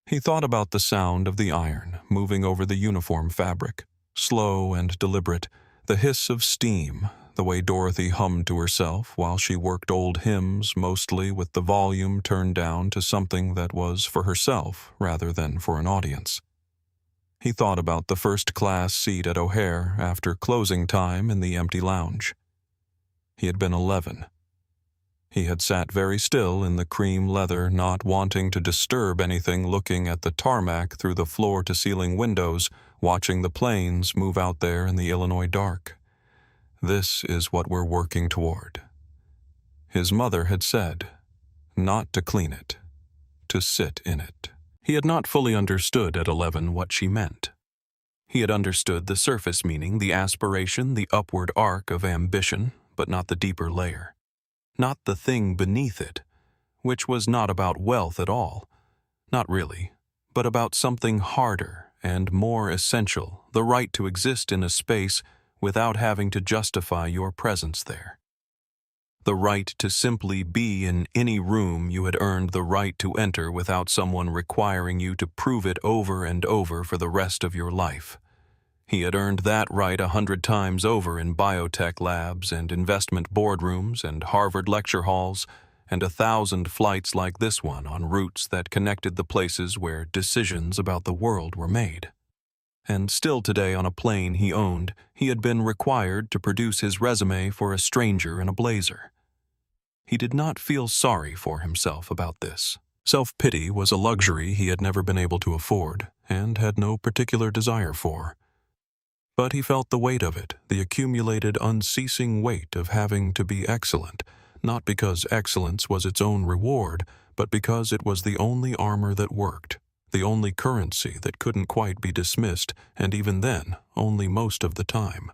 He thought about the sound of the iron moving over the uniform fabric, slow and deliberate, the hiss of steam, the way Dorothy hummed to herself while she worked old hymns, mostly with the volume turned down to something that was for herself rather than for an audience. He thought about the first-class seat at O'Hare after closing time in the empty lounge. He had been 11. He had sat very still in the cream leather, not wanting to disturb anything, looking at the tarmac through the floor-to-ceiling windows, watching the planes move out there in the Illinois dark. This is what we're working toward. His mother had said, not to clean it, to sit in it. He had not fully understood at 11 what she meant. He had understood the surface meaning, the aspiration, the upward arc of ambition, but not the deeper layer. Not the thing beneath it, which was not about wealth at all. Not really, but about something harder and more essential, the right to exist in a space without having to justify your presence there. The right to simply be in any room you had earned the right to enter without someone requiring you to prove it over and over for the rest of your life. He had earned that right 100 times over in biotech labs and investment boardrooms and Harvard lecture halls, and 1,000 flights like this one on routes that connected the places where decisions about the world were made. And still today on a plane he owned, he had been required to produce his resume for a stranger in a blazer. He did not feel sorry for himself about this. Self-pity was a luxury he had never been able to afford and had no particular desire for. But he felt the weight of it, the accumulated, unceasing weight of having to be excellent, not because excellence was its own reward, but because it was the only armor that worked, the only currency that couldn't quite be dismissed, and even then, only most of the time.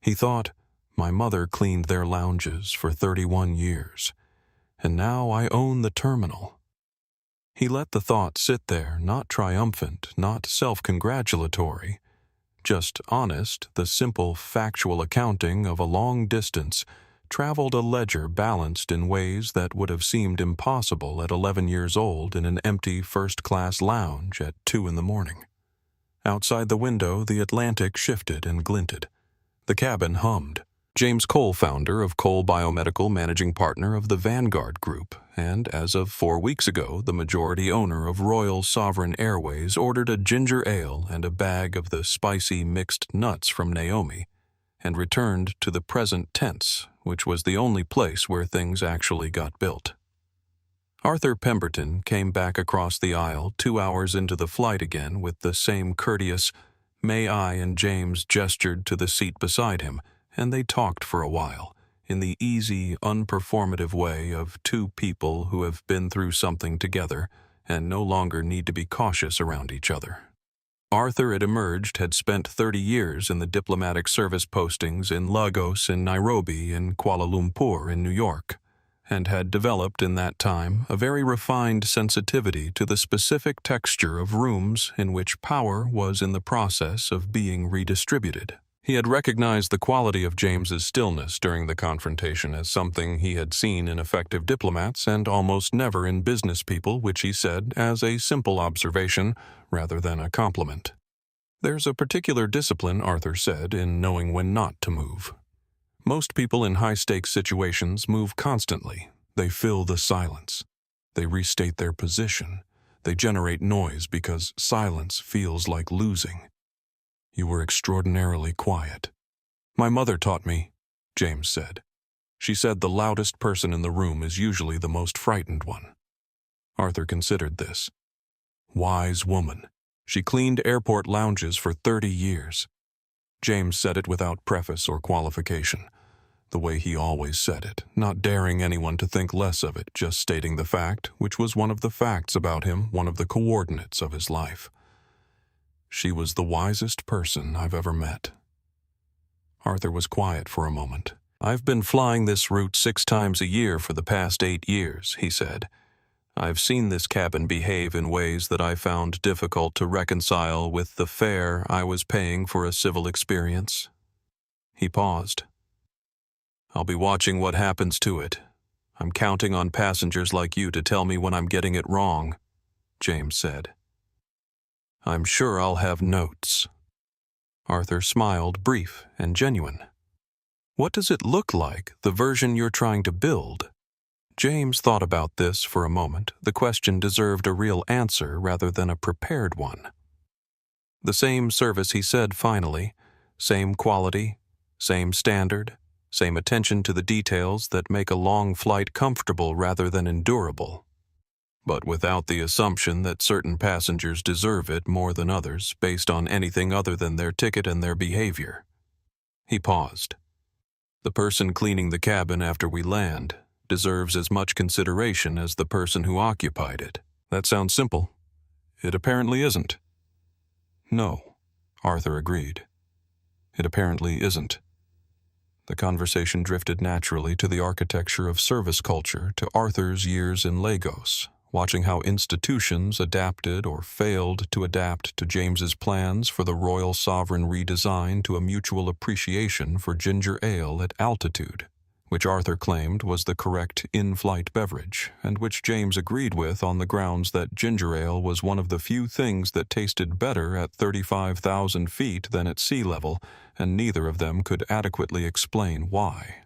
He thought, my mother cleaned their lounges for 31 years, and now I own the terminal. He let the thought sit there, not triumphant, not self-congratulatory, just honest, the simple, factual accounting of a long distance, traveled a ledger balanced in ways that would have seemed impossible at 11 years old in an empty first-class lounge at 2 in the morning. Outside the window, the Atlantic shifted and glinted. The cabin hummed. James Cole, founder of Cole Biomedical, managing partner of the Vanguard Group, and as of 4 weeks ago, the majority owner of Royal Sovereign Airways, ordered a ginger ale and a bag of the spicy mixed nuts from Naomi, and returned to the present tense, which was the only place where things actually got built. Arthur Pemberton came back across the aisle 2 hours into the flight again with the same courteous, "May I?" and James gestured to the seat beside him, and they talked for a while, in the easy, unperformative way of two people who have been through something together and no longer need to be cautious around each other. Arthur, it emerged, had spent 30 years in the diplomatic service postings in Lagos, in Nairobi, in Kuala Lumpur, in New York, and had developed in that time a very refined sensitivity to the specific texture of rooms in which power was in the process of being redistributed. He had recognized the quality of James's stillness during the confrontation as something he had seen in effective diplomats and almost never in business people, which he said as a simple observation rather than a compliment. There's a particular discipline, Arthur said, in knowing when not to move. Most people in high-stakes situations move constantly. They fill the silence. They restate their position. They generate noise because silence feels like losing. You were extraordinarily quiet. My mother taught me, James said. She said the loudest person in the room is usually the most frightened one. Arthur considered this. Wise woman. She cleaned airport lounges for 30 years. James said it without preface or qualification, the way he always said it, not daring anyone to think less of it, just stating the fact, which was one of the facts about him, one of the coordinates of his life. She was the wisest person I've ever met. Arthur was quiet for a moment. I've been flying this route 6 times a year for the past 8 years, he said. I've seen this cabin behave in ways that I found difficult to reconcile with the fare I was paying for a civil experience. He paused. I'll be watching what happens to it. I'm counting on passengers like you to tell me when I'm getting it wrong, James said. I'm sure I'll have notes. Arthur smiled, brief and genuine. What does it look like, the version you're trying to build? James thought about this for a moment. The question deserved a real answer rather than a prepared one. The same service, he said finally, same quality, same standard, same attention to the details that make a long flight comfortable rather than endurable, but without the assumption that certain passengers deserve it more than others based on anything other than their ticket and their behavior. He paused. The person cleaning the cabin after we land, deserves as much consideration as the person who occupied it. That sounds simple. It apparently isn't. No, Arthur agreed. It apparently isn't. The conversation drifted naturally to the architecture of service culture, to Arthur's years in Lagos, watching how institutions adapted or failed to adapt to James's plans for the Royal Sovereign redesign to a mutual appreciation for ginger ale at altitude, which Arthur claimed was the correct in-flight beverage, and which James agreed with on the grounds that ginger ale was one of the few things that tasted better at 35,000 feet than at sea level, and neither of them could adequately explain why.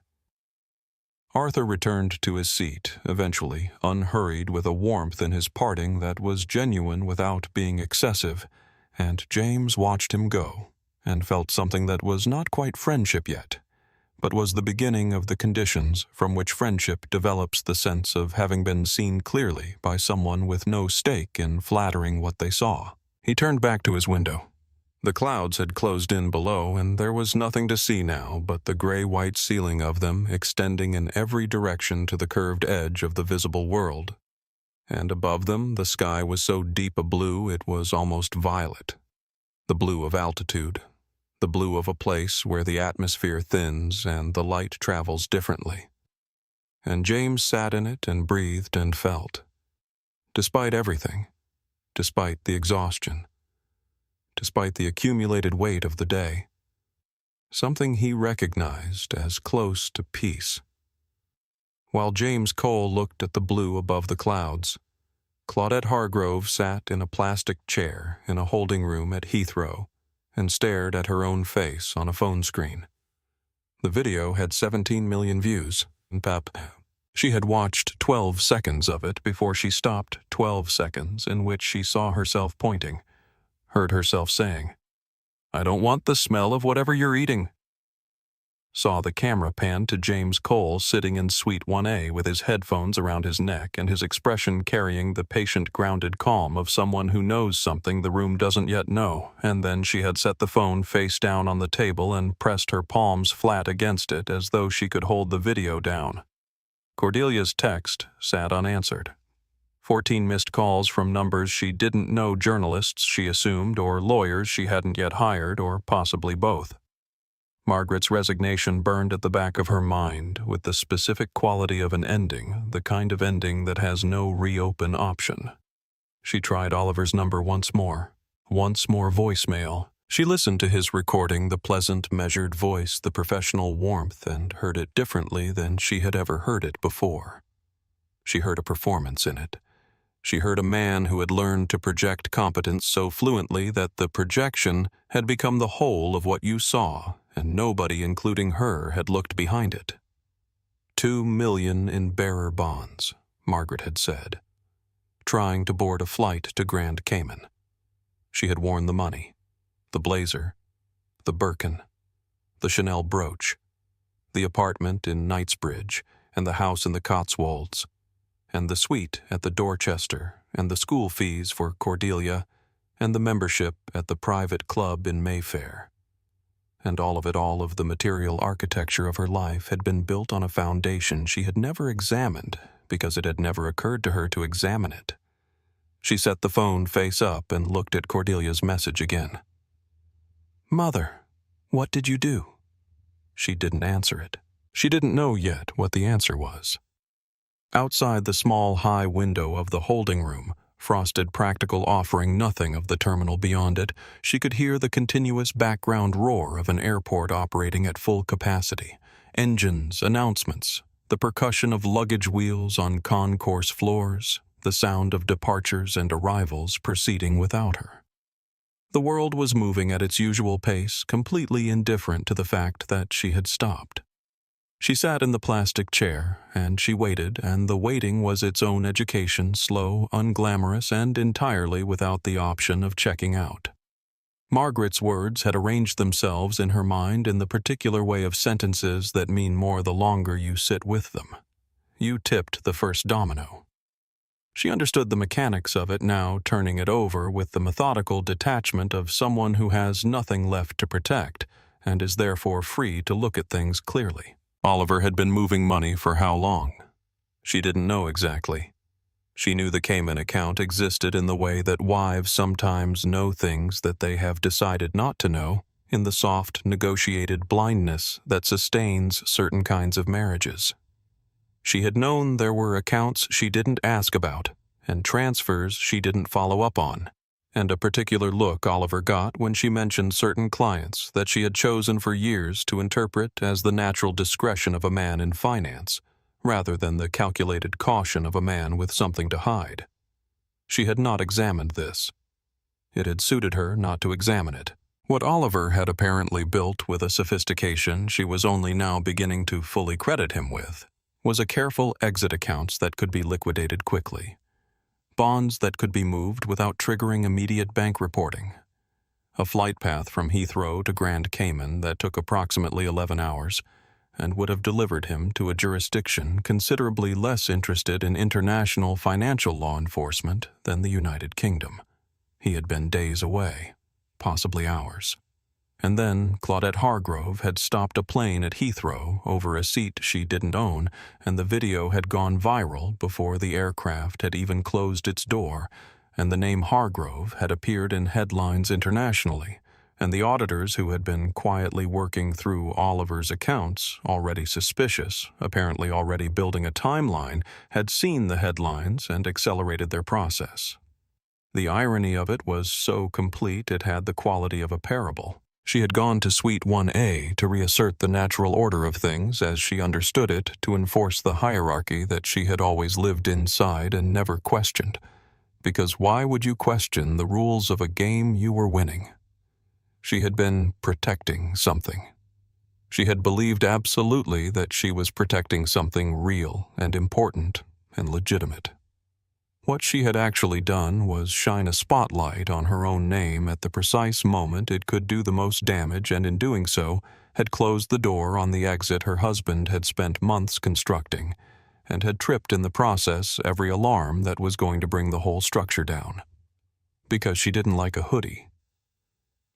Arthur returned to his seat, eventually, unhurried, with a warmth in his parting that was genuine without being excessive, and James watched him go, and felt something that was not quite friendship yet, but was the beginning of the conditions from which friendship develops the sense of having been seen clearly by someone with no stake in flattering what they saw. He turned back to his window. The clouds had closed in below, and there was nothing to see now but the gray-white ceiling of them extending in every direction to the curved edge of the visible world. And above them, the sky was so deep a blue it was almost violet. The blue of altitude. The blue of a place where the atmosphere thins and the light travels differently. And James sat in it and breathed and felt. Despite everything, despite the exhaustion, despite the accumulated weight of the day, something he recognized as close to peace. While James Cole looked at the blue above the clouds, Claudette Hargrove sat in a plastic chair in a holding room at Heathrow and stared at her own face on a phone screen. The video had 17 million views. She had watched 12 seconds of it before she stopped 12 seconds in which she saw herself pointing, heard herself saying, "I don't want the smell of whatever you're eating." Saw the camera pan to James Cole sitting in Suite 1A with his headphones around his neck and his expression carrying the patient grounded calm of someone who knows something the room doesn't yet know, and then she had set the phone face down on the table and pressed her palms flat against it as though she could hold the video down. Cordelia's text sat unanswered. 14 missed calls from numbers she didn't know, journalists she assumed, or lawyers she hadn't yet hired, or possibly both. Margaret's resignation burned at the back of her mind with the specific quality of an ending, the kind of ending that has no reopen option. She tried Oliver's number once more voicemail. She listened to his recording, the pleasant, measured voice, the professional warmth, and heard it differently than she had ever heard it before. She heard a performance in it. She heard a man who had learned to project competence so fluently that the projection had become the whole of what you saw, and nobody, including her, had looked behind it. 2 million in bearer bonds, Margaret had said, trying to board a flight to Grand Cayman. She had worn the money, the blazer, the Birkin, the Chanel brooch, the apartment in Knightsbridge, and the house in the Cotswolds, and the suite at the Dorchester, and the school fees for Cordelia, and the membership at the private club in Mayfair. And all of the material architecture of her life had been built on a foundation she had never examined because it had never occurred to her to examine it. She set the phone face up and looked at Cordelia's message again. "Mother, what did you do?" She didn't answer it. She didn't know yet what the answer was. Outside the small high window of the holding room, frosted practical offering nothing of the terminal beyond it, she could hear the continuous background roar of an airport operating at full capacity, engines, announcements, the percussion of luggage wheels on concourse floors, the sound of departures and arrivals proceeding without her. The world was moving at its usual pace, completely indifferent to the fact that she had stopped. She sat in the plastic chair, and she waited, and the waiting was its own education, slow, unglamorous, and entirely without the option of checking out. Margaret's words had arranged themselves in her mind in the particular way of sentences that mean more the longer you sit with them. You tipped the first domino. She understood the mechanics of it now, turning it over with the methodical detachment of someone who has nothing left to protect, and is therefore free to look at things clearly. Oliver had been moving money for how long? She didn't know exactly. She knew the Cayman account existed in the way that wives sometimes know things that they have decided not to know, in the soft, negotiated blindness that sustains certain kinds of marriages. She had known there were accounts she didn't ask about, and transfers she didn't follow up on, and a particular look Oliver got when she mentioned certain clients that she had chosen for years to interpret as the natural discretion of a man in finance, rather than the calculated caution of a man with something to hide. She had not examined this. It had suited her not to examine it. What Oliver had apparently built with a sophistication she was only now beginning to fully credit him with was a careful exit accounts that could be liquidated quickly, bonds that could be moved without triggering immediate bank reporting, a flight path from Heathrow to Grand Cayman that took approximately 11 hours, and would have delivered him to a jurisdiction considerably less interested in international financial law enforcement than the United Kingdom. He had been days away, possibly hours. And then Claudette Hargrove had stopped a plane at Heathrow over a seat she didn't own, and the video had gone viral before the aircraft had even closed its door, and the name Hargrove had appeared in headlines internationally, and the auditors who had been quietly working through Oliver's accounts, already suspicious, apparently already building a timeline, had seen the headlines and accelerated their process. The irony of it was so complete it had the quality of a parable. She had gone to Suite 1A to reassert the natural order of things as she understood it, to enforce the hierarchy that she had always lived inside and never questioned. Because why would you question the rules of a game you were winning? She had been protecting something. She had believed absolutely that she was protecting something real and important and legitimate. What she had actually done was shine a spotlight on her own name at the precise moment it could do the most damage, and in doing so, had closed the door on the exit her husband had spent months constructing, and had tripped in the process every alarm that was going to bring the whole structure down. Because she didn't like a hoodie.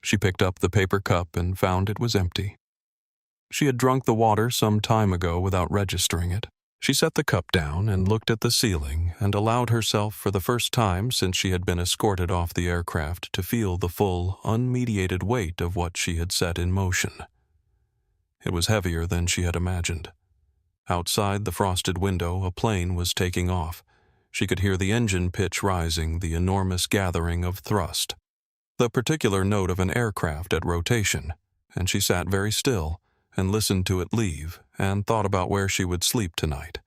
She picked up the paper cup and found it was empty. She had drunk the water some time ago without registering it. She set the cup down and looked at the ceiling and allowed herself for the first time since she had been escorted off the aircraft to feel the full, unmediated weight of what she had set in motion. It was heavier than she had imagined. Outside the frosted window, a plane was taking off. She could hear the engine pitch rising, the enormous gathering of thrust, the particular note of an aircraft at rotation, and she sat very still and listened to it leave and thought about where she would sleep tonight,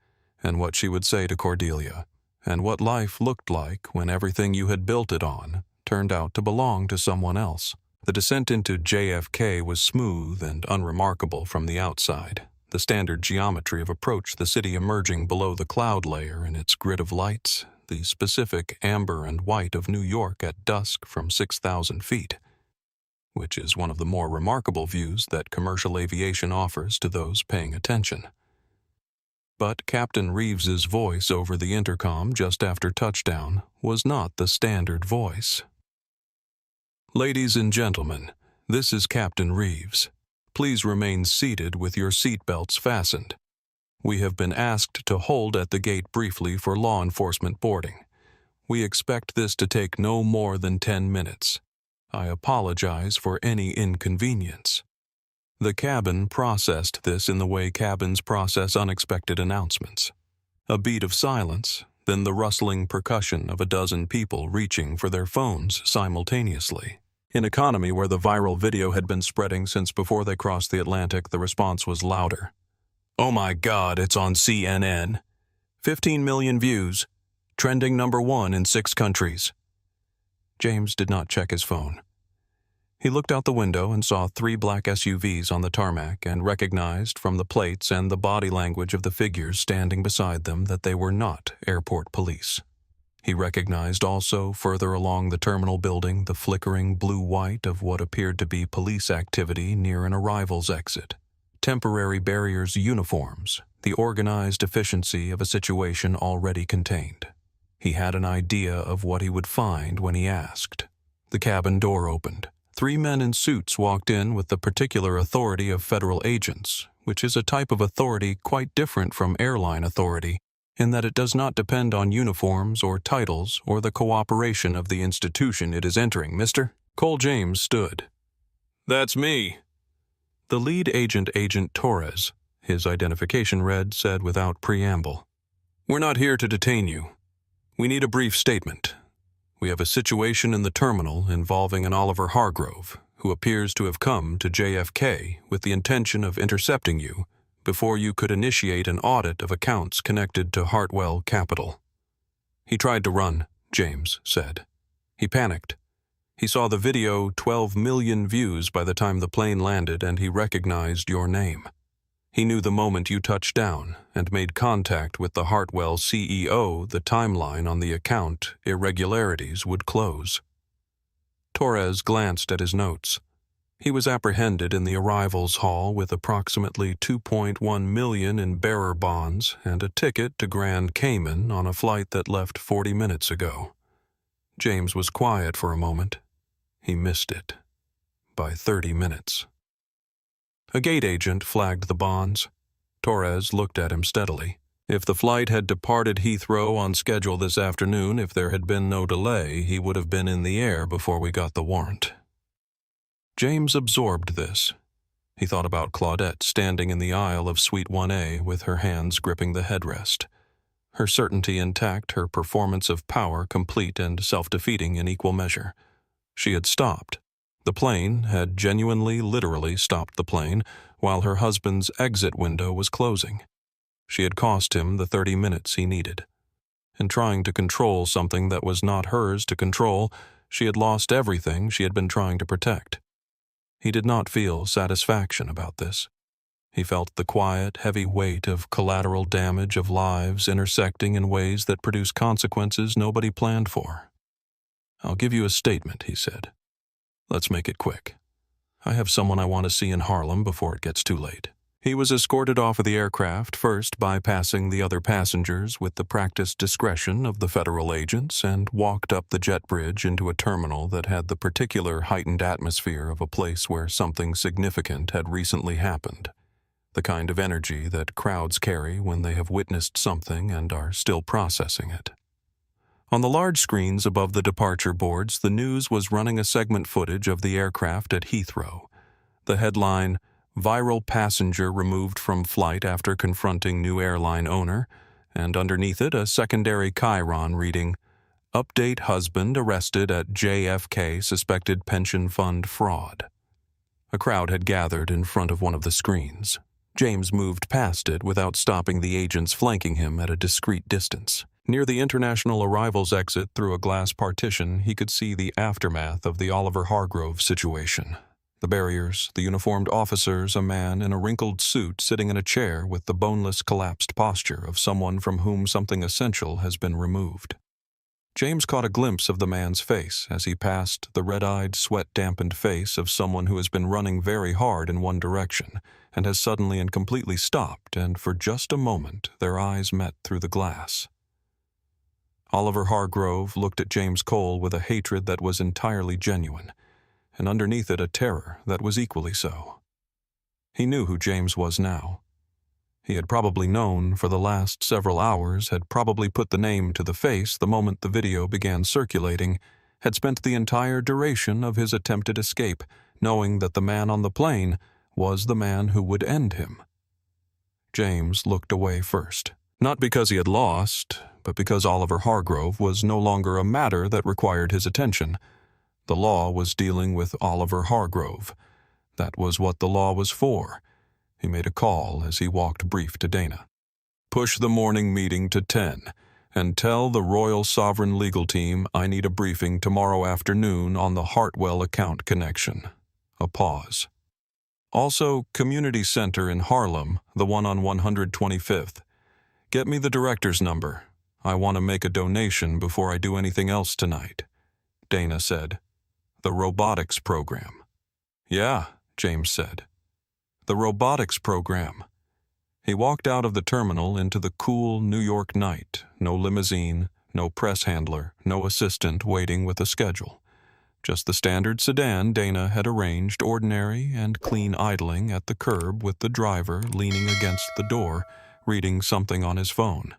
and what she would say to Cordelia, and what life looked like when everything you had built it on turned out to belong to someone else. The descent into JFK was smooth and unremarkable from the outside, the standard geometry of approach, the city emerging below the cloud layer in its grid of lights, the specific amber and white of New York at dusk from 6,000 feet, which is one of the more remarkable views that commercial aviation offers to those paying attention. But Captain Reeves's voice over the intercom just after touchdown was not the standard voice. "Ladies and gentlemen, this is Captain Reeves. Please remain seated with your seat belts fastened. We have been asked to hold at the gate briefly for law enforcement boarding. We expect this to take no more than 10 minutes. I apologize for any inconvenience." The cabin processed this in the way cabins process unexpected announcements. A beat of silence, then the rustling percussion of a dozen people reaching for their phones simultaneously. In economy, where the viral video had been spreading since before they crossed the Atlantic, the response was louder. "Oh my God, it's on CNN. 15 million views. Trending #1 in 6 countries. James did not check his phone. He looked out the window and saw 3 black SUVs on the tarmac and recognized from the plates and the body language of the figures standing beside them that they were not airport police. He recognized also, further along the terminal building, the flickering blue-white of what appeared to be police activity near an arrivals exit. Temporary barriers, uniforms, the organized efficiency of a situation already contained. He had an idea of what he would find when he asked. The cabin door opened. 3 men in suits walked in with the particular authority of federal agents, which is a type of authority quite different from airline authority, in that it does not depend on uniforms or titles or the cooperation of the institution it is entering, mister. Cole James stood. That's me. The lead agent, Agent Torres, his identification read, said without preamble. We're not here to detain you. We need a brief statement. We have a situation in the terminal involving an Oliver Hargrove, who appears to have come to JFK with the intention of intercepting you before you could initiate an audit of accounts connected to Hartwell Capital. He tried to run, James said. He panicked. He saw the video 12 million views by the time the plane landed, and he recognized your name. He knew the moment you touched down and made contact with the Hartwell CEO, the timeline on the account irregularities would close. Torres glanced at his notes. He was apprehended in the arrivals hall with approximately $2.1 million in bearer bonds and a ticket to Grand Cayman on a flight that left 40 minutes ago. James was quiet for a moment. He missed it. By 30 minutes. A gate agent flagged the bonds. Torres looked at him steadily. If the flight had departed Heathrow on schedule this afternoon, if there had been no delay, he would have been in the air before we got the warrant. James absorbed this. He thought about Claudette standing in the aisle of Suite 1A with her hands gripping the headrest. Her certainty intact, her performance of power complete and self-defeating in equal measure. She had stopped. The plane had genuinely, literally stopped the plane while her husband's exit window was closing. She had cost him the 30 minutes he needed. In trying to control something that was not hers to control, she had lost everything she had been trying to protect. He did not feel satisfaction about this. He felt the quiet, heavy weight of collateral damage of lives intersecting in ways that produce consequences nobody planned for. I'll give you a statement, he said. Let's make it quick. I have someone I want to see in Harlem before it gets too late. He was escorted off of the aircraft, first bypassing the other passengers with the practiced discretion of the federal agents, and walked up the jet bridge into a terminal that had the particular heightened atmosphere of a place where something significant had recently happened. The kind of energy that crowds carry when they have witnessed something and are still processing it. On the large screens above the departure boards, the news was running a segment footage of the aircraft at Heathrow. The headline, Viral Passenger Removed from Flight After Confronting New Airline Owner, and underneath it a secondary chyron reading, Update Husband Arrested at JFK Suspected Pension Fund Fraud. A crowd had gathered in front of one of the screens. James moved past it without stopping the agents flanking him at a discreet distance. Near the international arrivals exit through a glass partition, he could see the aftermath of the Oliver Hargrove situation. The barriers, the uniformed officers, a man in a wrinkled suit sitting in a chair with the boneless, collapsed posture of someone from whom something essential has been removed. James caught a glimpse of the man's face as he passed the red-eyed, sweat-dampened face of someone who has been running very hard in one direction and has suddenly and completely stopped, and for just a moment their eyes met through the glass. Oliver Hargrove looked at James Cole with a hatred that was entirely genuine, and underneath it a terror that was equally so. He knew who James was now. He had probably known for the last several hours, had probably put the name to the face the moment the video began circulating, had spent the entire duration of his attempted escape, knowing that the man on the plane was the man who would end him. James looked away first, not because he had lost, but because Oliver Hargrove was no longer a matter that required his attention. The law was dealing with Oliver Hargrove. That was what the law was for. He made a call as he walked brief to Dana. Push the morning meeting to 10, and tell the Royal Sovereign legal team I need a briefing tomorrow afternoon on the Hartwell account connection. A pause. Also, Community Center in Harlem, the one on 125th. Get me the director's number. I want to make a donation before I do anything else tonight. Dana said. The robotics program. Yeah, James said. The robotics program. He walked out of the terminal into the cool New York night. No limousine, no press handler, no assistant waiting with a schedule. Just the standard sedan Dana had arranged, ordinary and clean, idling at the curb with the driver leaning against the door, reading something on his phone.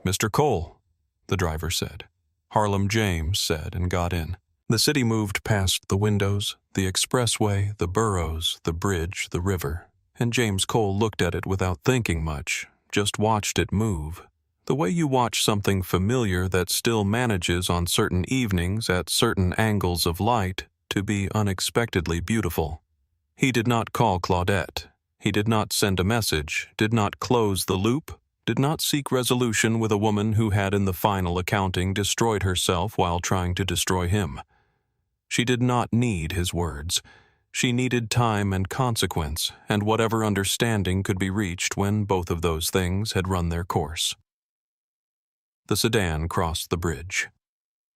"Mr. Cole," the driver said. Harlem James said and got in. The city moved past the windows, the expressway, the boroughs, the bridge, the river, and James Cole looked at it without thinking much, just watched it move. The way you watch something familiar that still manages on certain evenings at certain angles of light to be unexpectedly beautiful. He did not call Claudette. He did not send a message, did not close the loop, did not seek resolution with a woman who had in the final accounting destroyed herself while trying to destroy him. She did not need his words. She needed time and consequence, and whatever understanding could be reached when both of those things had run their course. The sedan crossed the bridge.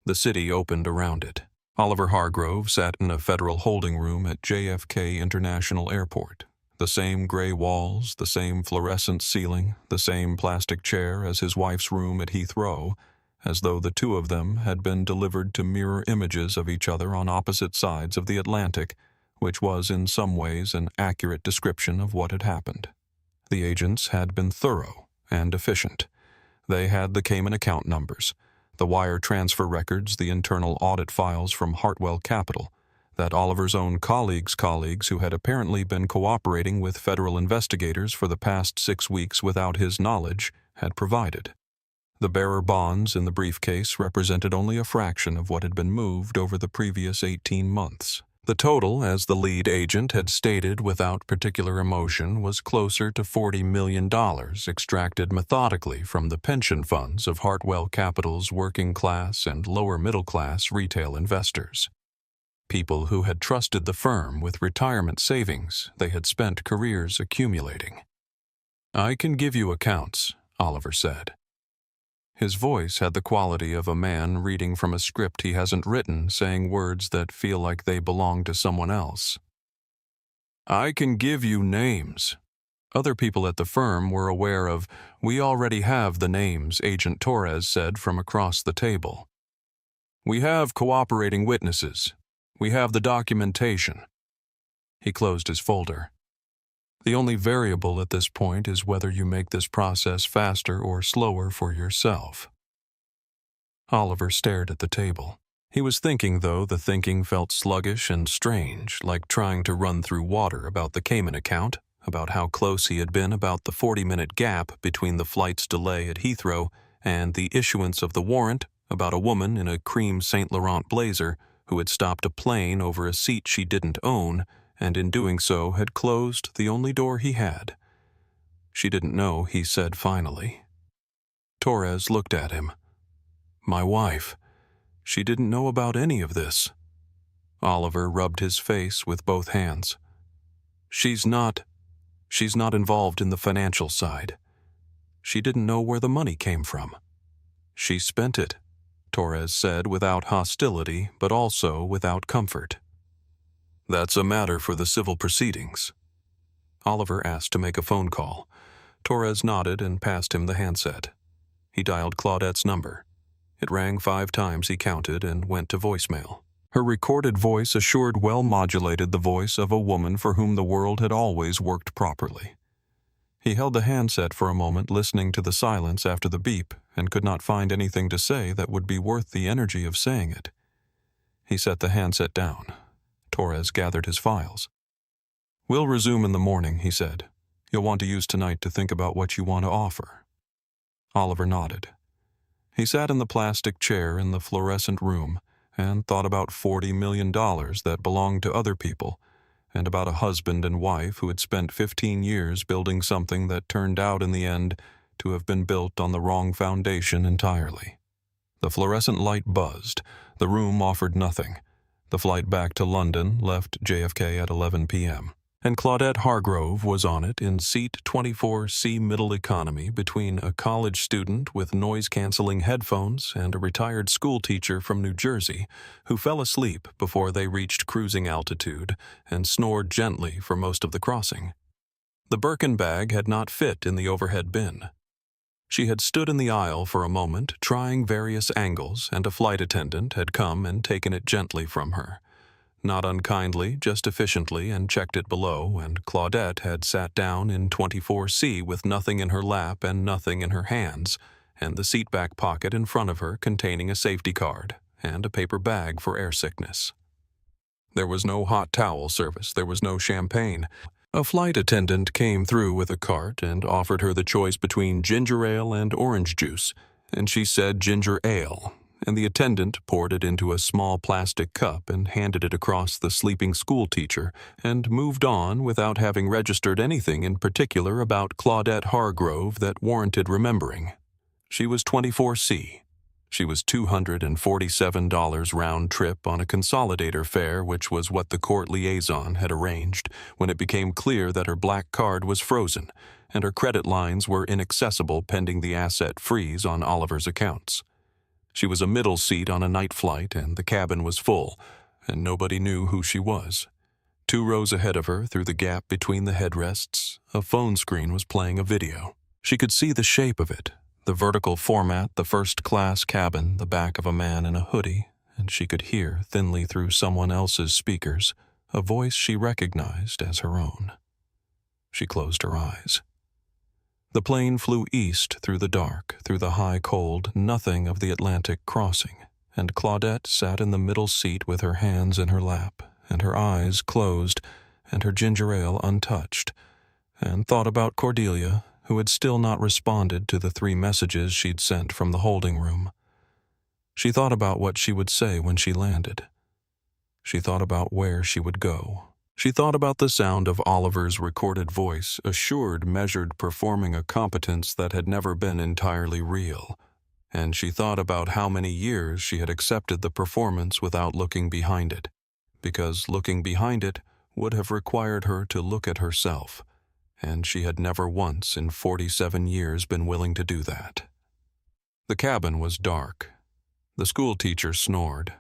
The city opened around it. Oliver Hargrove sat in a federal holding room at JFK International Airport. The same gray walls, the same fluorescent ceiling, the same plastic chair as his wife's room at Heathrow, as though the two of them had been delivered to mirror images of each other on opposite sides of the Atlantic, which was in some ways an accurate description of what had happened. The agents had been thorough and efficient. They had the Cayman account numbers, the wire transfer records, the internal audit files from Hartwell Capital, that Oliver's own colleagues who had apparently been cooperating with federal investigators for the past 6 weeks without his knowledge had provided. The bearer bonds in the briefcase represented only a fraction of what had been moved over the previous 18 months. The total, as the lead agent had stated without particular emotion, was closer to $40 million extracted methodically from the pension funds of Hartwell Capital's working class and lower middle class retail investors. People who had trusted the firm with retirement savings they had spent careers accumulating. "I can give you accounts," Oliver said. His voice had the quality of a man reading from a script he hasn't written, saying words that feel like they belong to someone else. "I can give you names." Other people at the firm were aware of, "We already have the names," Agent Torres said from across the table. "We have cooperating witnesses. We have the documentation." He closed his folder. "The only variable at this point is whether you make this process faster or slower for yourself." Oliver stared at the table. He was thinking, though the thinking felt sluggish and strange, like trying to run through water, about the Cayman account, about how close he had been about the 40-minute gap between the flight's delay at Heathrow and the issuance of the warrant, about a woman in a cream Saint Laurent blazer who had stopped a plane over a seat she didn't own, and in doing so had closed the only door he had. "She didn't know," he said finally. Torres looked at him. "My wife. She didn't know about any of this." Oliver rubbed his face with both hands. She's not involved in the financial side. She didn't know where the money came from. She spent it," Torres said without hostility, but also without comfort. "That's a matter for the civil proceedings." Oliver asked to make a phone call. Torres nodded and passed him the handset. He dialed Claudette's number. It rang 5 times, he counted, and went to voicemail. Her recorded voice assured well-modulated the voice of a woman for whom the world had always worked properly. He held the handset for a moment, listening to the silence after the beep, and could not find anything to say that would be worth the energy of saying it. He set the handset down. Torres gathered his files. "We'll resume in the morning," he said. "You'll want to use tonight to think about what you want to offer." Oliver nodded. He sat in the plastic chair in the fluorescent room and thought about $40 million that belonged to other people, and about a husband and wife who had spent 15 years building something that turned out in the end to have been built on the wrong foundation entirely. The fluorescent light buzzed. The room offered nothing. The flight back to London left JFK at 11 p.m., and Claudette Hargrove was on it in seat 24C middle economy between a college student with noise-canceling headphones and a retired schoolteacher from New Jersey who fell asleep before they reached cruising altitude and snored gently for most of the crossing. The Birkin bag had not fit in the overhead bin. She had stood in the aisle for a moment, trying various angles, and a flight attendant had come and taken it gently from her. Not unkindly, just efficiently, and checked it below, and Claudette had sat down in 24C with nothing in her lap and nothing in her hands, and the seatback pocket in front of her containing a safety card and a paper bag for air sickness. There was no hot towel service, there was no champagne. A flight attendant came through with a cart and offered her the choice between ginger ale and orange juice, and she said ginger ale, and the attendant poured it into a small plastic cup and handed it across the sleeping schoolteacher and moved on without having registered anything in particular about Claudette Hargrove that warranted remembering. She was 24C. She was $247 round trip on a consolidator fare, which was what the court liaison had arranged when it became clear that her black card was frozen and her credit lines were inaccessible pending the asset freeze on Oliver's accounts. She was a middle seat on a night flight, and the cabin was full, and nobody knew who she was. 2 rows ahead of her, through the gap between the headrests, a phone screen was playing a video. She could see the shape of it, the vertical format, the first-class cabin, the back of a man in a hoodie, and she could hear, thinly through someone else's speakers, a voice she recognized as her own. She closed her eyes. The plane flew east through the dark, through the high cold, nothing of the Atlantic crossing, and Claudette sat in the middle seat with her hands in her lap, and her eyes closed, and her ginger ale untouched, and thought about Cordelia, who had still not responded to the 3 messages she'd sent from the holding room. She thought about what she would say when she landed. She thought about where she would go. She thought about the sound of Oliver's recorded voice, assured, measured, performing a competence that had never been entirely real. And she thought about how many years she had accepted the performance without looking behind it, because looking behind it would have required her to look at herself, and she had never once in 47 years been willing to do that. The cabin was dark. The schoolteacher snored.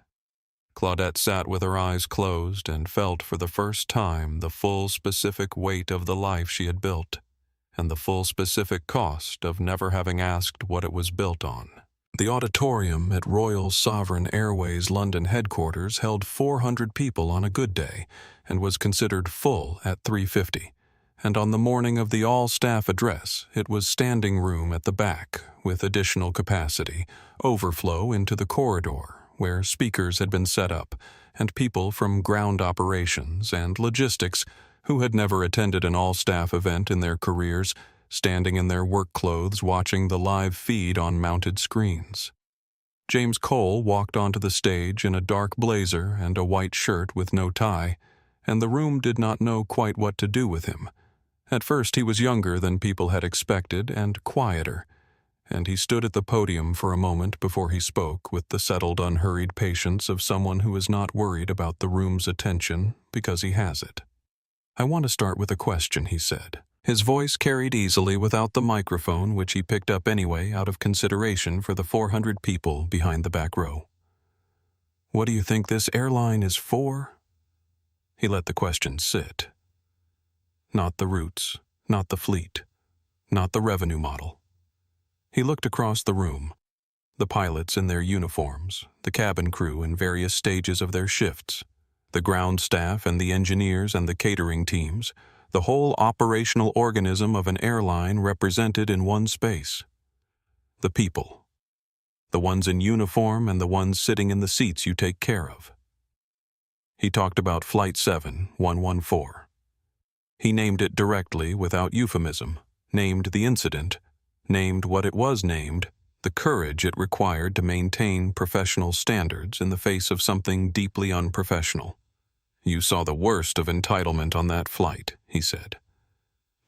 Claudette sat with her eyes closed and felt for the first time the full specific weight of the life she had built, and the full specific cost of never having asked what it was built on. The auditorium at Royal Sovereign Airways London headquarters held 400 people on a good day and was considered full at 350. And on the morning of the all-staff address, it was standing room at the back with additional capacity, overflow into the corridor, where speakers had been set up, and people from ground operations and logistics who had never attended an all-staff event in their careers, standing in their work clothes watching the live feed on mounted screens. James Cole walked onto the stage in a dark blazer and a white shirt with no tie, and the room did not know quite what to do with him. At first he was younger than people had expected and quieter, and he stood at the podium for a moment before he spoke with the settled, unhurried patience of someone who is not worried about the room's attention because he has it. "I want to start with a question," he said. His voice carried easily without the microphone, which he picked up anyway out of consideration for the 400 people behind the back row. "What do you think this airline is for?" He let the question sit. Not the routes, not the fleet, not the revenue model. He looked across the room. The pilots in their uniforms, the cabin crew in various stages of their shifts, the ground staff and the engineers and the catering teams, the whole operational organism of an airline represented in one space. The people. The ones in uniform and the ones sitting in the seats you take care of. He talked about Flight 7114. He named it directly without euphemism, named the incident, named what it was named, the courage it required to maintain professional standards in the face of something deeply unprofessional. "You saw the worst of entitlement on that flight," he said.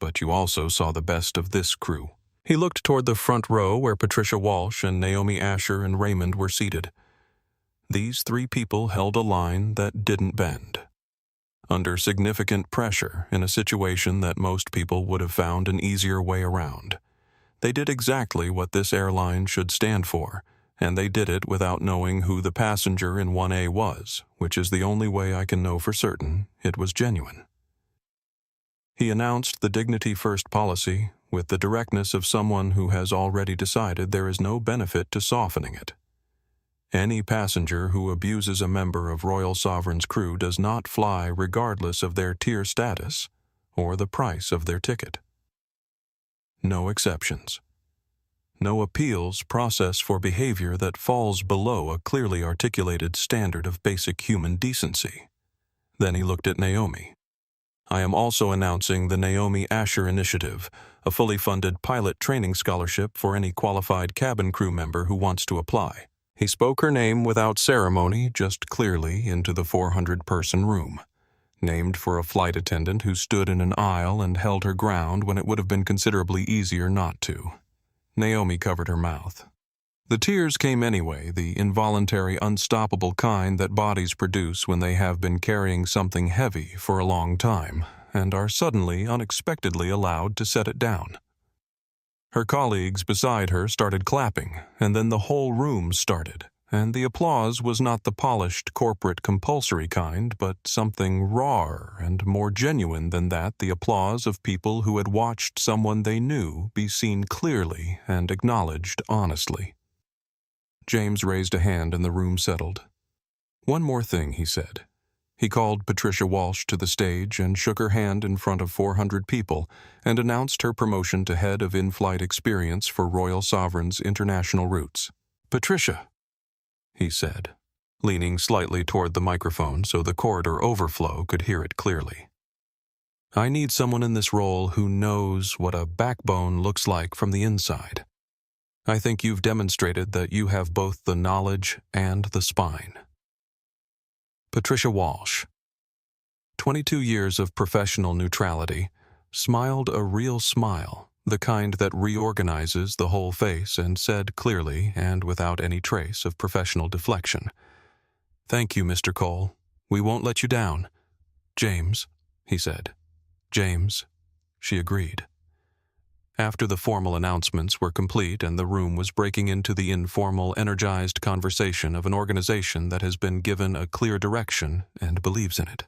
"But you also saw the best of this crew." He looked toward the front row where Patricia Walsh and Naomi Asher and Raymond were seated. These 3 people held a line that didn't bend. Under significant pressure in a situation that most people would have found an easier way around. They did exactly what this airline should stand for, and they did it without knowing who the passenger in 1A was, which is the only way I can know for certain it was genuine. He announced the Dignity First policy with the directness of someone who has already decided there is no benefit to softening it. Any passenger who abuses a member of Royal Sovereign's crew does not fly regardless of their tier status or the price of their ticket. No exceptions. No appeals process for behavior that falls below a clearly articulated standard of basic human decency. Then he looked at Naomi. I am also announcing the Naomi Asher Initiative, a fully funded pilot training scholarship for any qualified cabin crew member who wants to apply. He spoke her name without ceremony, just clearly into the 400-person room. Named for a flight attendant who stood in an aisle and held her ground when it would have been considerably easier not to. Naomi covered her mouth. The tears came anyway, the involuntary, unstoppable kind that bodies produce when they have been carrying something heavy for a long time and are suddenly, unexpectedly allowed to set it down. Her colleagues beside her started clapping, and then the whole room started, and the applause was not the polished, corporate, compulsory kind, but something rawer and more genuine than that, the applause of people who had watched someone they knew be seen clearly and acknowledged honestly. James raised a hand and the room settled. One more thing, he said. He called Patricia Walsh to the stage and shook her hand in front of 400 people and announced her promotion to head of in-flight experience for Royal Sovereign's international routes. Patricia, he said, leaning slightly toward the microphone so the corridor overflow could hear it clearly. I need someone in this role who knows what a backbone looks like from the inside. I think you've demonstrated that you have both the knowledge and the spine. Patricia Walsh, 22 years of professional neutrality, smiled a real smile, the kind that reorganizes the whole face, and said clearly and without any trace of professional deflection, Thank you, Mr. Cole. We won't let you down. James, he said. James, she agreed. After the formal announcements were complete and the room was breaking into the informal, energized conversation of an organization that has been given a clear direction and believes in it,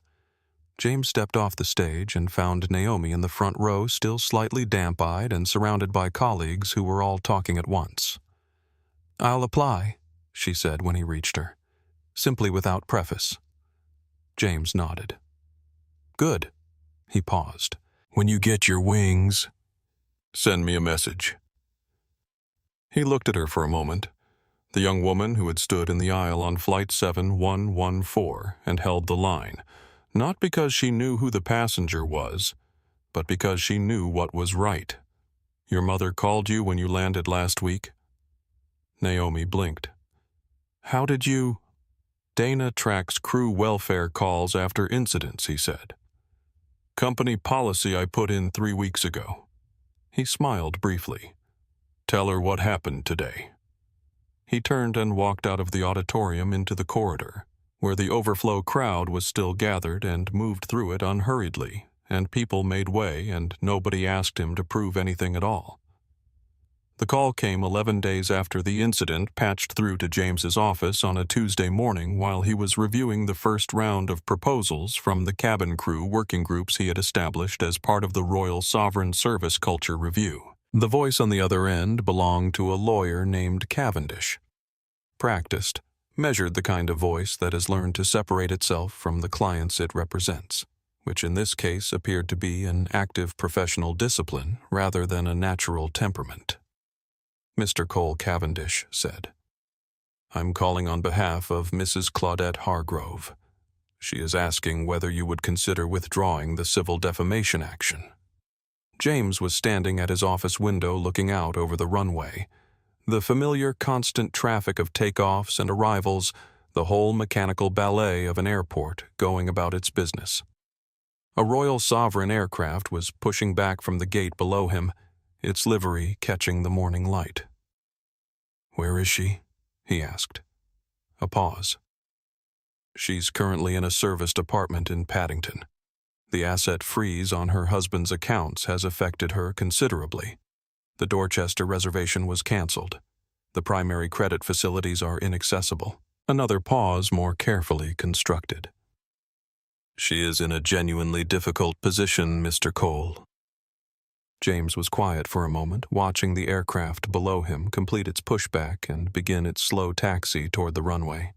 James stepped off the stage and found Naomi in the front row, still slightly damp-eyed and surrounded by colleagues who were all talking at once. I'll apply, she said when he reached her, simply without preface. James nodded. Good. He paused. When you get your wings, send me a message. He looked at her for a moment, the young woman who had stood in the aisle on Flight 7114 and held the line, not because she knew who the passenger was, but because she knew what was right. Your mother called you when you landed last week? Naomi blinked. How did you? Dana tracks crew welfare calls after incidents, he said. Company policy I put in 3 weeks ago. He smiled briefly. Tell her what happened today. He turned and walked out of the auditorium into the corridor, where the overflow crowd was still gathered, and moved through it unhurriedly, and people made way, and nobody asked him to prove anything at all. The call came 11 days after the incident patched through to James's office on a Tuesday morning while he was reviewing the first round of proposals from the cabin crew working groups he had established as part of the Royal Sovereign Service Culture Review. The voice on the other end belonged to a lawyer named Cavendish. Practiced, measured the kind of voice that has learned to separate itself from the clients it represents, which in this case appeared to be an active professional discipline rather than a natural temperament. Mr. Cole Cavendish said, I'm calling on behalf of Mrs. Claudette Hargrove. She is asking whether you would consider withdrawing the civil defamation action. James was standing at his office window looking out over the runway. The familiar constant traffic of takeoffs and arrivals, the whole mechanical ballet of an airport going about its business. A Royal Sovereign aircraft was pushing back from the gate below him, its livery catching the morning light. Where is she? He asked. A pause. She's currently in a serviced apartment in Paddington. The asset freeze on her husband's accounts has affected her considerably. The Dorchester reservation was canceled. The primary credit facilities are inaccessible. Another pause more carefully constructed. She is in a genuinely difficult position, Mr. Cole. James was quiet for a moment, watching the aircraft below him complete its pushback and begin its slow taxi toward the runway.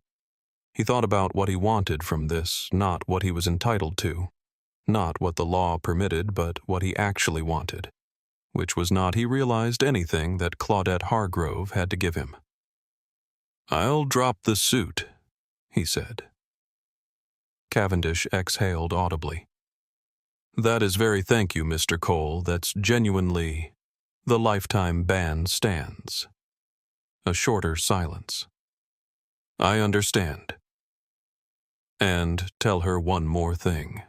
He thought about what he wanted from this, not what he was entitled to. Not what the law permitted, but what he actually wanted. which was not, he realized, anything that Claudette Hargrove had to give him. "I'll drop the suit," he said. Cavendish exhaled audibly. "That is very thank you, Mr. Cole. That's genuinely... The lifetime ban stands." A shorter silence. "I understand. And tell her one more thing."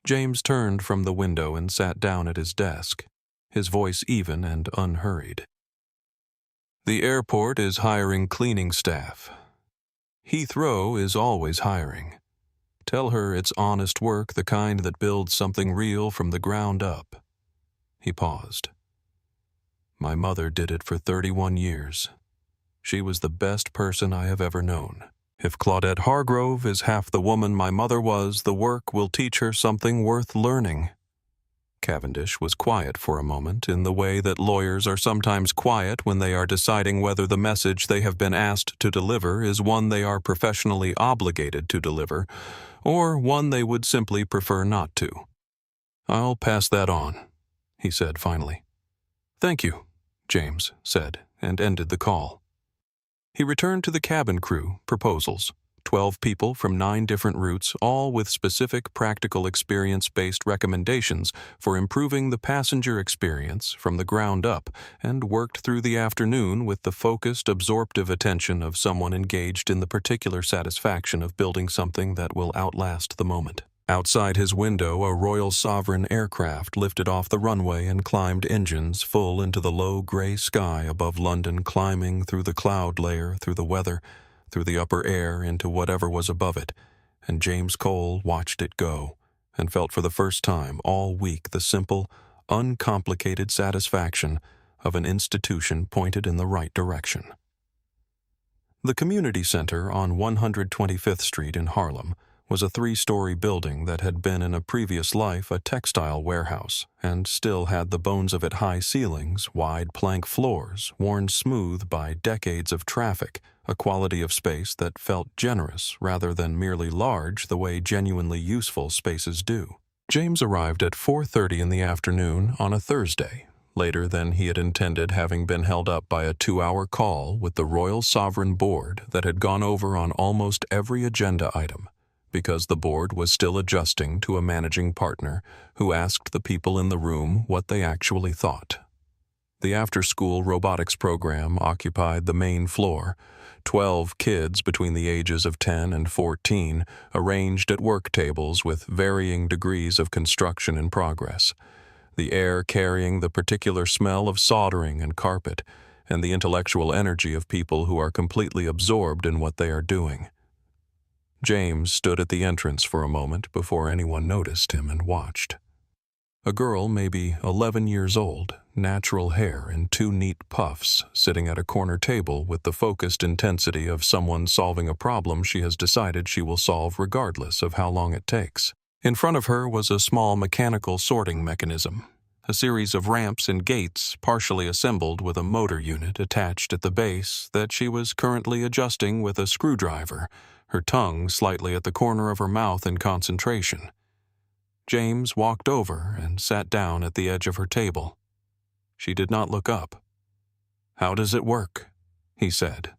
James turned from the window and sat down at his desk, his voice even and unhurried. "The airport is hiring cleaning staff. Heathrow is always hiring. Tell her it's honest work, the kind that builds something real from the ground up." He paused. "My mother did it for 31 years. She was the best person I have ever known. If Claudette Hargrove is half the woman my mother was, the work will teach her something worth learning." Cavendish was quiet for a moment, in the way that lawyers are sometimes quiet when they are deciding whether the message they have been asked to deliver is one they are professionally obligated to deliver, or one they would simply prefer not to. "I'll pass that on," he said finally. "Thank you," James said, and ended the call. He returned to the cabin crew proposals, 12 people from 9 different routes, all with specific practical experience-based recommendations for improving the passenger experience from the ground up, and worked through the afternoon with the focused, absorptive attention of someone engaged in the particular satisfaction of building something that will outlast the moment. Outside his window, a Royal Sovereign aircraft lifted off the runway and climbed engines full into the low gray sky above London, climbing through the cloud layer, through the weather, through the upper air into whatever was above it, and James Cole watched it go, and felt for the first time all week the simple, uncomplicated satisfaction of an institution pointed in the right direction. The community center on 125th Street in Harlem was a 3-story building that had been in a previous life a textile warehouse, and still had the bones of it high ceilings, wide plank floors, worn smooth by decades of traffic, a quality of space that felt generous rather than merely large the way genuinely useful spaces do. James arrived at 4:30 in the afternoon on a Thursday, later than he had intended, having been held up by a 2-hour call with the Royal Sovereign Board that had gone over on almost every agenda item, because the board was still adjusting to a managing partner who asked the people in the room what they actually thought. The after-school robotics program occupied the main floor, 12 kids between the ages of 10 and 14 arranged at work tables with varying degrees of construction in progress, the air carrying the particular smell of soldering and carpet, and the intellectual energy of people who are completely absorbed in what they are doing. James stood at the entrance for a moment before anyone noticed him and watched. A girl, maybe 11 years old, natural hair in 2 neat puffs, sitting at a corner table with the focused intensity of someone solving a problem she has decided she will solve regardless of how long it takes. In front of her was a small mechanical sorting mechanism, a series of ramps and gates partially assembled with a motor unit attached at the base that she was currently adjusting with a screwdriver, her tongue slightly at the corner of her mouth in concentration. James walked over and sat down at the edge of her table. She did not look up. "How does it work?" he said.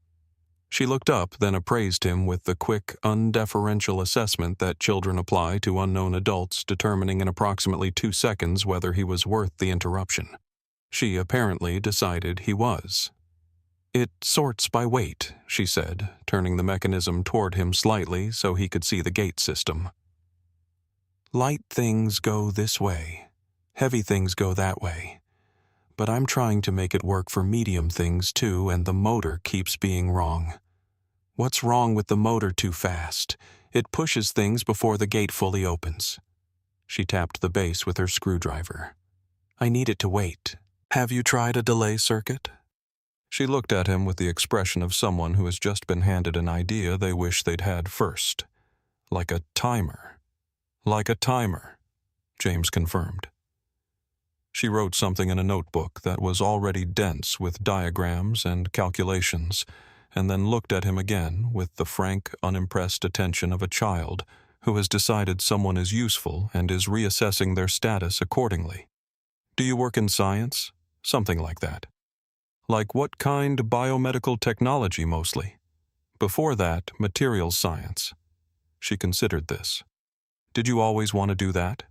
She looked up, then appraised him with the quick, undeferential assessment that children apply to unknown adults, determining in approximately 2 seconds whether he was worth the interruption. She apparently decided he was. "It sorts by weight," she said, turning the mechanism toward him slightly so he could see the gate system. "Light things go this way, heavy things go that way. But I'm trying to make it work for medium things too, and the motor keeps being wrong. What's wrong with the motor too fast? It pushes things before the gate fully opens." She tapped the base with her screwdriver. "I need it to wait. Have you tried a delay circuit?" She looked at him with the expression of someone who has just been handed an idea they wish they'd had first. "Like a timer." "Like a timer," James confirmed. She wrote something in a notebook that was already dense with diagrams and calculations, and then looked at him again with the frank, unimpressed attention of a child who has decided someone is useful and is reassessing their status accordingly. Do you work in science? Something like that. Like what kind? Biomedical technology mostly. Before that, materials science. She considered this. Did you always want to do that?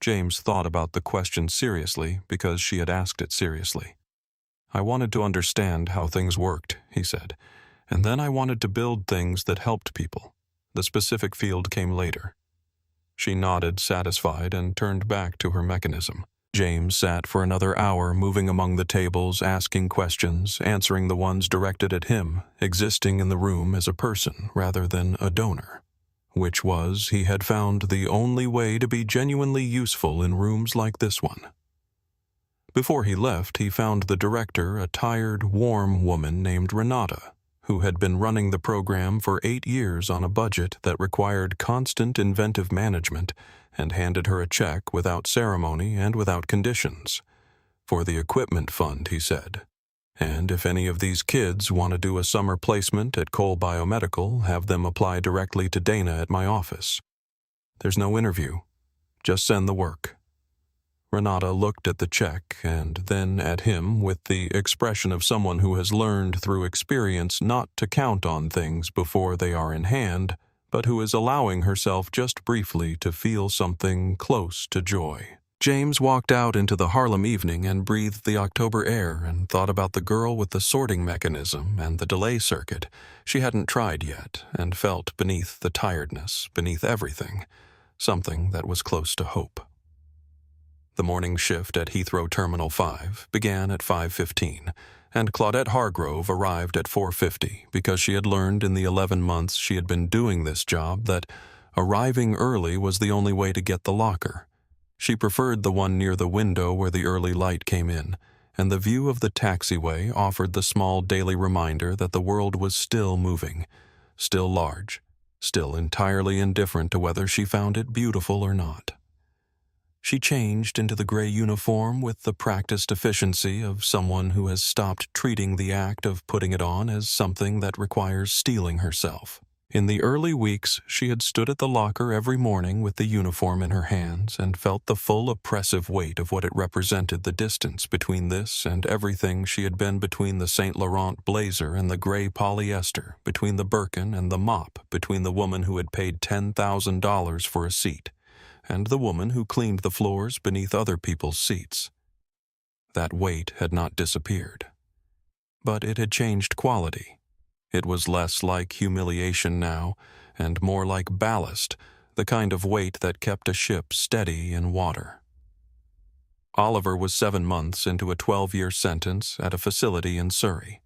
James thought about the question seriously because she had asked it seriously. I wanted to understand how things worked, he said, and then I wanted to build things that helped people. The specific field came later. She nodded, satisfied, and turned back to her mechanism. James sat for another hour, moving among the tables, asking questions, answering the ones directed at him, existing in the room as a person rather than a donor, which was, he had found, the only way to be genuinely useful in rooms like this one. Before he left, he found the director, a tired, warm woman named Renata, who had been running the program for 8 years on a budget that required constant inventive management, and handed her a check without ceremony and without conditions. For the equipment fund, he said. And if any of these kids want to do a summer placement at Cole Biomedical, have them apply directly to Dana at my office. There's no interview. Just send the work. Renata looked at the check and then at him with the expression of someone who has learned through experience not to count on things before they are in hand, but who is allowing herself just briefly to feel something close to joy. James walked out into the Harlem evening and breathed the October air and thought about the girl with the sorting mechanism and the delay circuit. She hadn't tried yet and felt beneath the tiredness, beneath everything, something that was close to hope. The morning shift at Heathrow Terminal 5 began at 5:15, and Claudette Hargrove arrived at 4:50 because she had learned in the 11 months she had been doing this job that arriving early was the only way to get the locker. She preferred the one near the window where the early light came in, and the view of the taxiway offered the small daily reminder that the world was still moving, still large, still entirely indifferent to whether she found it beautiful or not. She changed into the gray uniform with the practiced efficiency of someone who has stopped treating the act of putting it on as something that requires steeling herself. In the early weeks, she had stood at the locker every morning with the uniform in her hands and felt the full oppressive weight of what it represented, the distance between this and everything she had been, between the Saint Laurent blazer and the gray polyester, between the Birkin and the mop, between the woman who had paid $10,000 for a seat and the woman who cleaned the floors beneath other people's seats. That weight had not disappeared, but it had changed quality. It was less like humiliation now, and more like ballast, the kind of weight that kept a ship steady in water. Oliver was 7 months into a 12-year sentence at a facility in Surrey.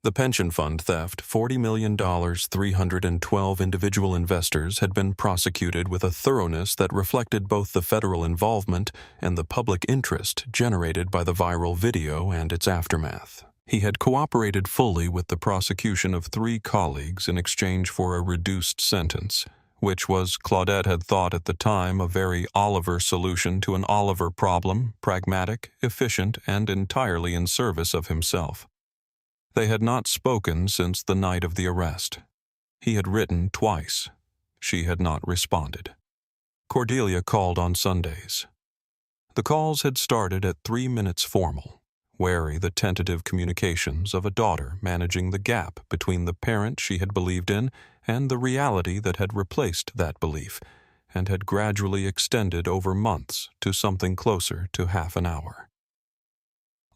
The pension fund theft, $40 million, 312 individual investors had been prosecuted with a thoroughness that reflected both the federal involvement and the public interest generated by the viral video and its aftermath. He had cooperated fully with the prosecution of 3 colleagues in exchange for a reduced sentence, which was, Claudette had thought at the time, a very Oliver solution to an Oliver problem, pragmatic, efficient, and entirely in service of himself. They had not spoken since the night of the arrest. He had written twice. She had not responded. Cordelia called on Sundays. The calls had started at 3 minutes formal, wary the tentative communications of a daughter managing the gap between the parent she had believed in and the reality that had replaced that belief and had gradually extended over months to something closer to half an hour.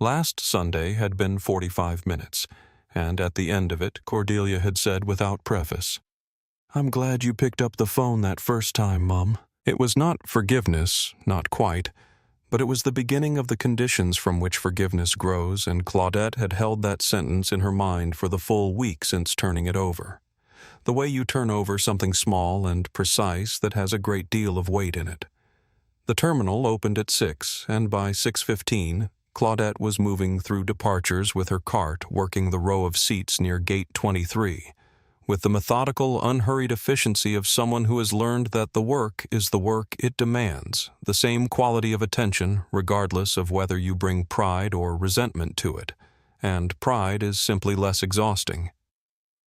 Last Sunday had been 45 minutes, and at the end of it, Cordelia had said without preface, "I'm glad you picked up the phone that first time, Mom." It was not forgiveness, not quite, but it was the beginning of the conditions from which forgiveness grows, and Claudette had held that sentence in her mind for the full week since turning it over. The way you turn over something small and precise that has a great deal of weight in it. The terminal opened at 6, and by 6:15, Claudette was moving through departures with her cart, working the row of seats near Gate 23, with the methodical, unhurried efficiency of someone who has learned that the work is the work it demands, the same quality of attention regardless of whether you bring pride or resentment to it, and pride is simply less exhausting.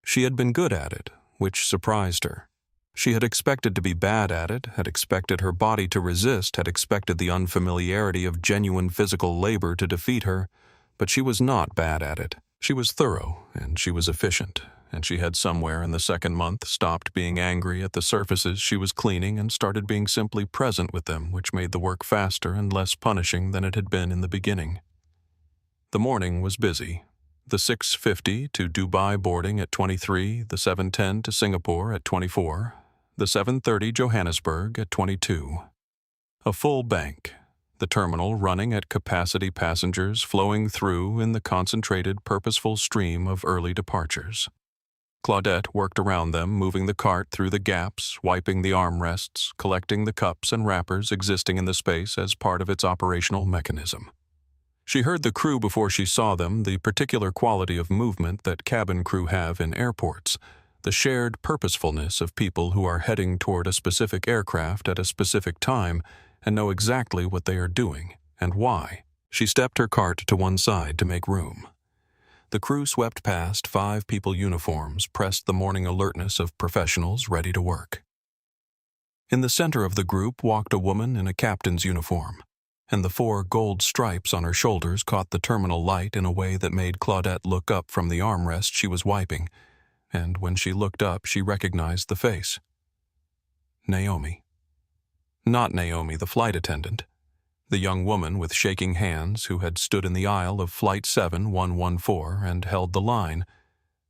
She had been good at it, which surprised her. She had expected to be bad at it, had expected her body to resist, had expected the unfamiliarity of genuine physical labor to defeat her, but she was not bad at it. She was thorough, and she was efficient, and she had somewhere in the second month stopped being angry at the surfaces she was cleaning and started being simply present with them, which made the work faster and less punishing than it had been in the beginning. The morning was busy. The 6:50 to Dubai boarding at 23, the 7:10 to Singapore at 24, the 7:30 Johannesburg at 22. A full bank, the terminal running at capacity, passengers flowing through in the concentrated, purposeful stream of early departures. Claudette worked around them, moving the cart through the gaps, wiping the armrests, collecting the cups and wrappers existing in the space as part of its operational mechanism. She heard the crew before she saw them, the particular quality of movement that cabin crew have in airports, the shared purposefulness of people who are heading toward a specific aircraft at a specific time and know exactly what they are doing and why. She stepped her cart to one side to make room. The crew swept past 5 people uniforms, pressed the morning alertness of professionals ready to work. In the center of the group walked a woman in a captain's uniform, and the 4 gold stripes on her shoulders caught the terminal light in a way that made Claudette look up from the armrest she was wiping, and when she looked up she recognized the face. Naomi. Not Naomi, the flight attendant. The young woman with shaking hands who had stood in the aisle of Flight 7114 and held the line,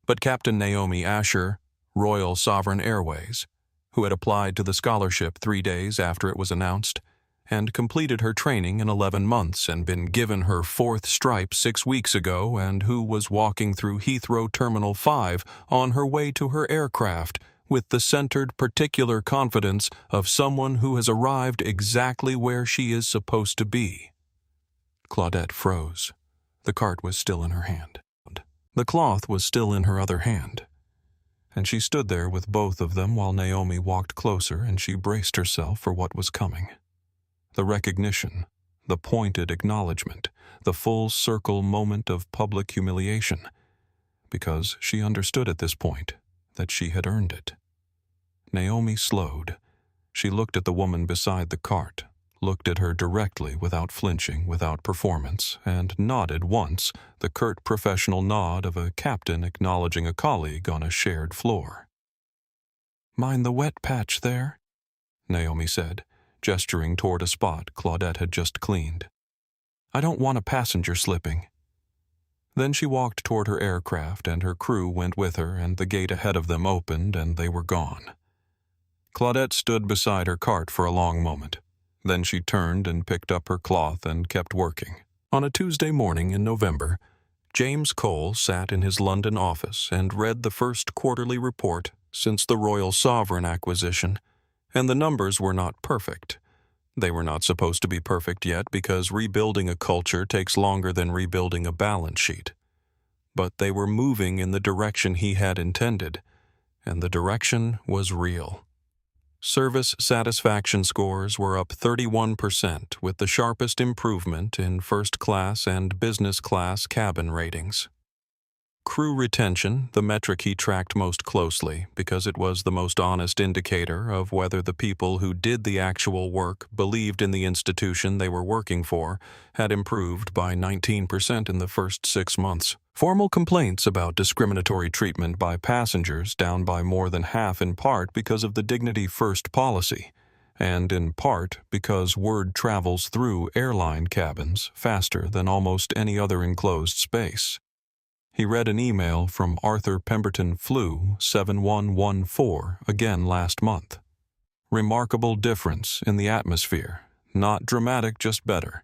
but Captain Naomi Asher, Royal Sovereign Airways, who had applied to the scholarship 3 days after it was announced, and completed her training in 11 months and been given her 4th stripe 6 weeks ago, and who was walking through Heathrow Terminal 5 on her way to her aircraft with the centered, particular confidence of someone who has arrived exactly where she is supposed to be. Claudette froze. The cart was still in her hand. The cloth was still in her other hand. And she stood there with both of them while Naomi walked closer, and she braced herself for what was coming. The recognition, the pointed acknowledgement, the full-circle moment of public humiliation, because she understood at this point that she had earned it. Naomi slowed. She looked at the woman beside the cart, looked at her directly without flinching, without performance, and nodded once, the curt professional nod of a captain acknowledging a colleague on a shared floor. "Mind the wet patch there?" Naomi said, gesturing toward a spot Claudette had just cleaned. "I don't want a passenger slipping." Then she walked toward her aircraft, and her crew went with her, and the gate ahead of them opened, and they were gone. Claudette stood beside her cart for a long moment. Then she turned and picked up her cloth and kept working. On a Tuesday morning in November, James Cole sat in his London office and read the first quarterly report since the Royal Sovereign acquisition, and the numbers were not perfect. They were not supposed to be perfect yet because rebuilding a culture takes longer than rebuilding a balance sheet. But they were moving in the direction he had intended, and the direction was real. Service satisfaction scores were up 31%, with the sharpest improvement in first-class and business-class cabin ratings. Crew retention, the metric he tracked most closely because it was the most honest indicator of whether the people who did the actual work believed in the institution they were working for, had improved by 19% in the first 6 months. Formal complaints about discriminatory treatment by passengers down by more than half, in part because of the Dignity First policy, and in part because word travels through airline cabins faster than almost any other enclosed space. He read an email from Arthur Pemberton Flew 7114 again last month. Remarkable difference in the atmosphere. Not dramatic, just better.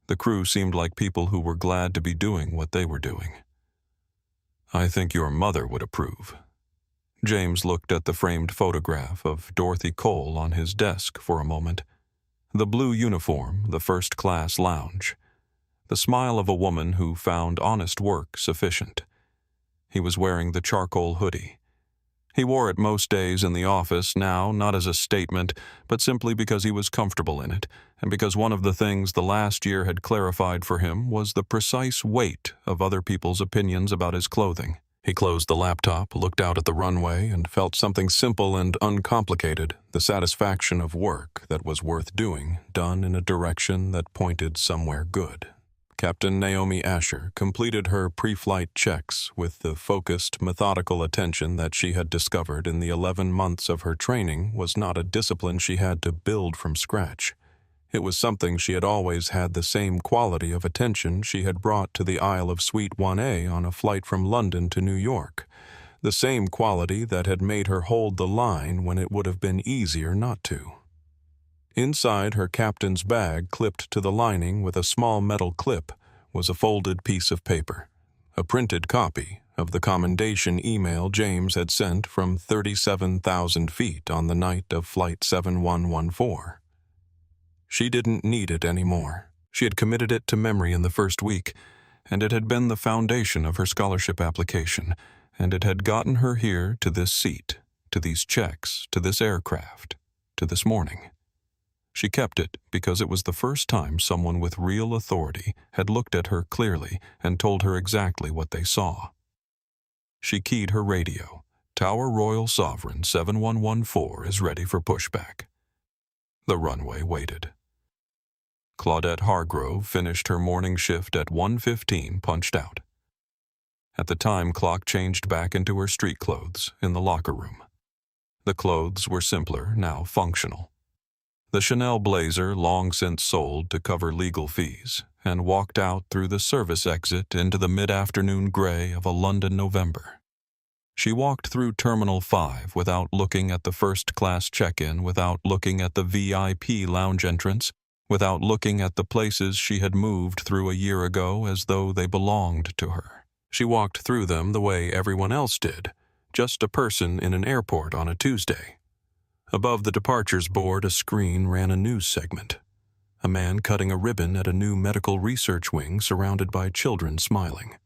The crew seemed like people who were glad to be doing what they were doing. "I think your mother would approve." James looked at the framed photograph of Dorothy Cole on his desk for a moment. The blue uniform, the first-class lounge. The smile of a woman who found honest work sufficient. He was wearing the charcoal hoodie. He wore it most days in the office now, not as a statement, but simply because he was comfortable in it, and because one of the things the last year had clarified for him was the precise weight of other people's opinions about his clothing. He closed the laptop, looked out at the runway, and felt something simple and uncomplicated, the satisfaction of work that was worth doing, done in a direction that pointed somewhere good. Captain Naomi Asher completed her pre-flight checks with the focused, methodical attention that she had discovered in the 11 months of her training was not a discipline she had to build from scratch. It was something she had always had the same quality of attention she had brought to the aisle of Suite 1A on a flight from London to New York, the same quality that had made her hold the line when it would have been easier not to. Inside her captain's bag, clipped to the lining with a small metal clip, was a folded piece of paper, a printed copy of the commendation email James had sent from 37,000 feet on the night of Flight 7114. She didn't need it anymore. She had committed it to memory in the first week, and it had been the foundation of her scholarship application, and it had gotten her here to this seat, to these checks, to this aircraft, to this morning. She kept it because it was the first time someone with real authority had looked at her clearly and told her exactly what they saw. She keyed her radio. Tower Royal Sovereign 7114 is ready for pushback. The runway waited. Claudette Hargrove finished her morning shift at 1:15, punched out. At the time clock changed back into her street clothes in the locker room. The clothes were simpler, now functional. The Chanel blazer long since sold to cover legal fees, and walked out through the service exit into the mid-afternoon gray of a London November. She walked through Terminal 5 without looking at the first-class check-in, without looking at the VIP lounge entrance, without looking at the places she had moved through a year ago as though they belonged to her. She walked through them the way everyone else did, just a person in an airport on a Tuesday. Above the departures board, a screen ran a news segment. A man cutting a ribbon at a new medical research wing surrounded by children smiling.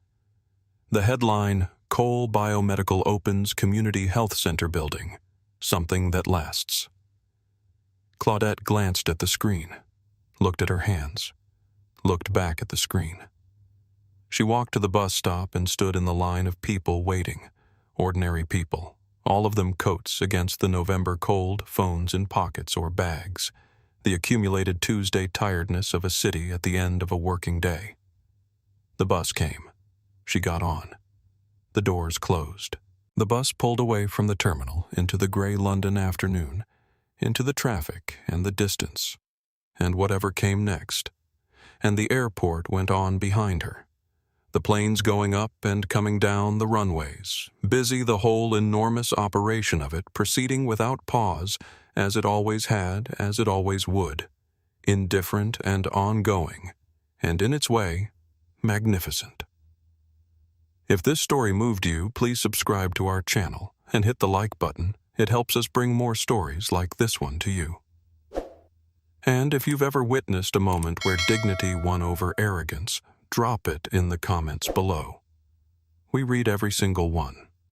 The headline, Cole Biomedical opens Community Health Center building, something that lasts. Claudette glanced at the screen, looked at her hands, looked back at the screen. She walked to the bus stop and stood in the line of people waiting, ordinary people, all of them coats against the November cold, phones in pockets or bags, the accumulated Tuesday tiredness of a city at the end of a working day. The bus came. She got on. The doors closed. The bus pulled away from the terminal into the gray London afternoon, into the traffic and the distance, and whatever came next, and the airport went on behind her. The planes going up and coming down the runways, busy the whole enormous operation of it, proceeding without pause, as it always had, as it always would, indifferent and ongoing, and in its way, magnificent. If this story moved you, please subscribe to our channel and hit the like button. It helps us bring more stories like this one to you. And if you've ever witnessed a moment where dignity won over arrogance, drop it in the comments below. We read every single one.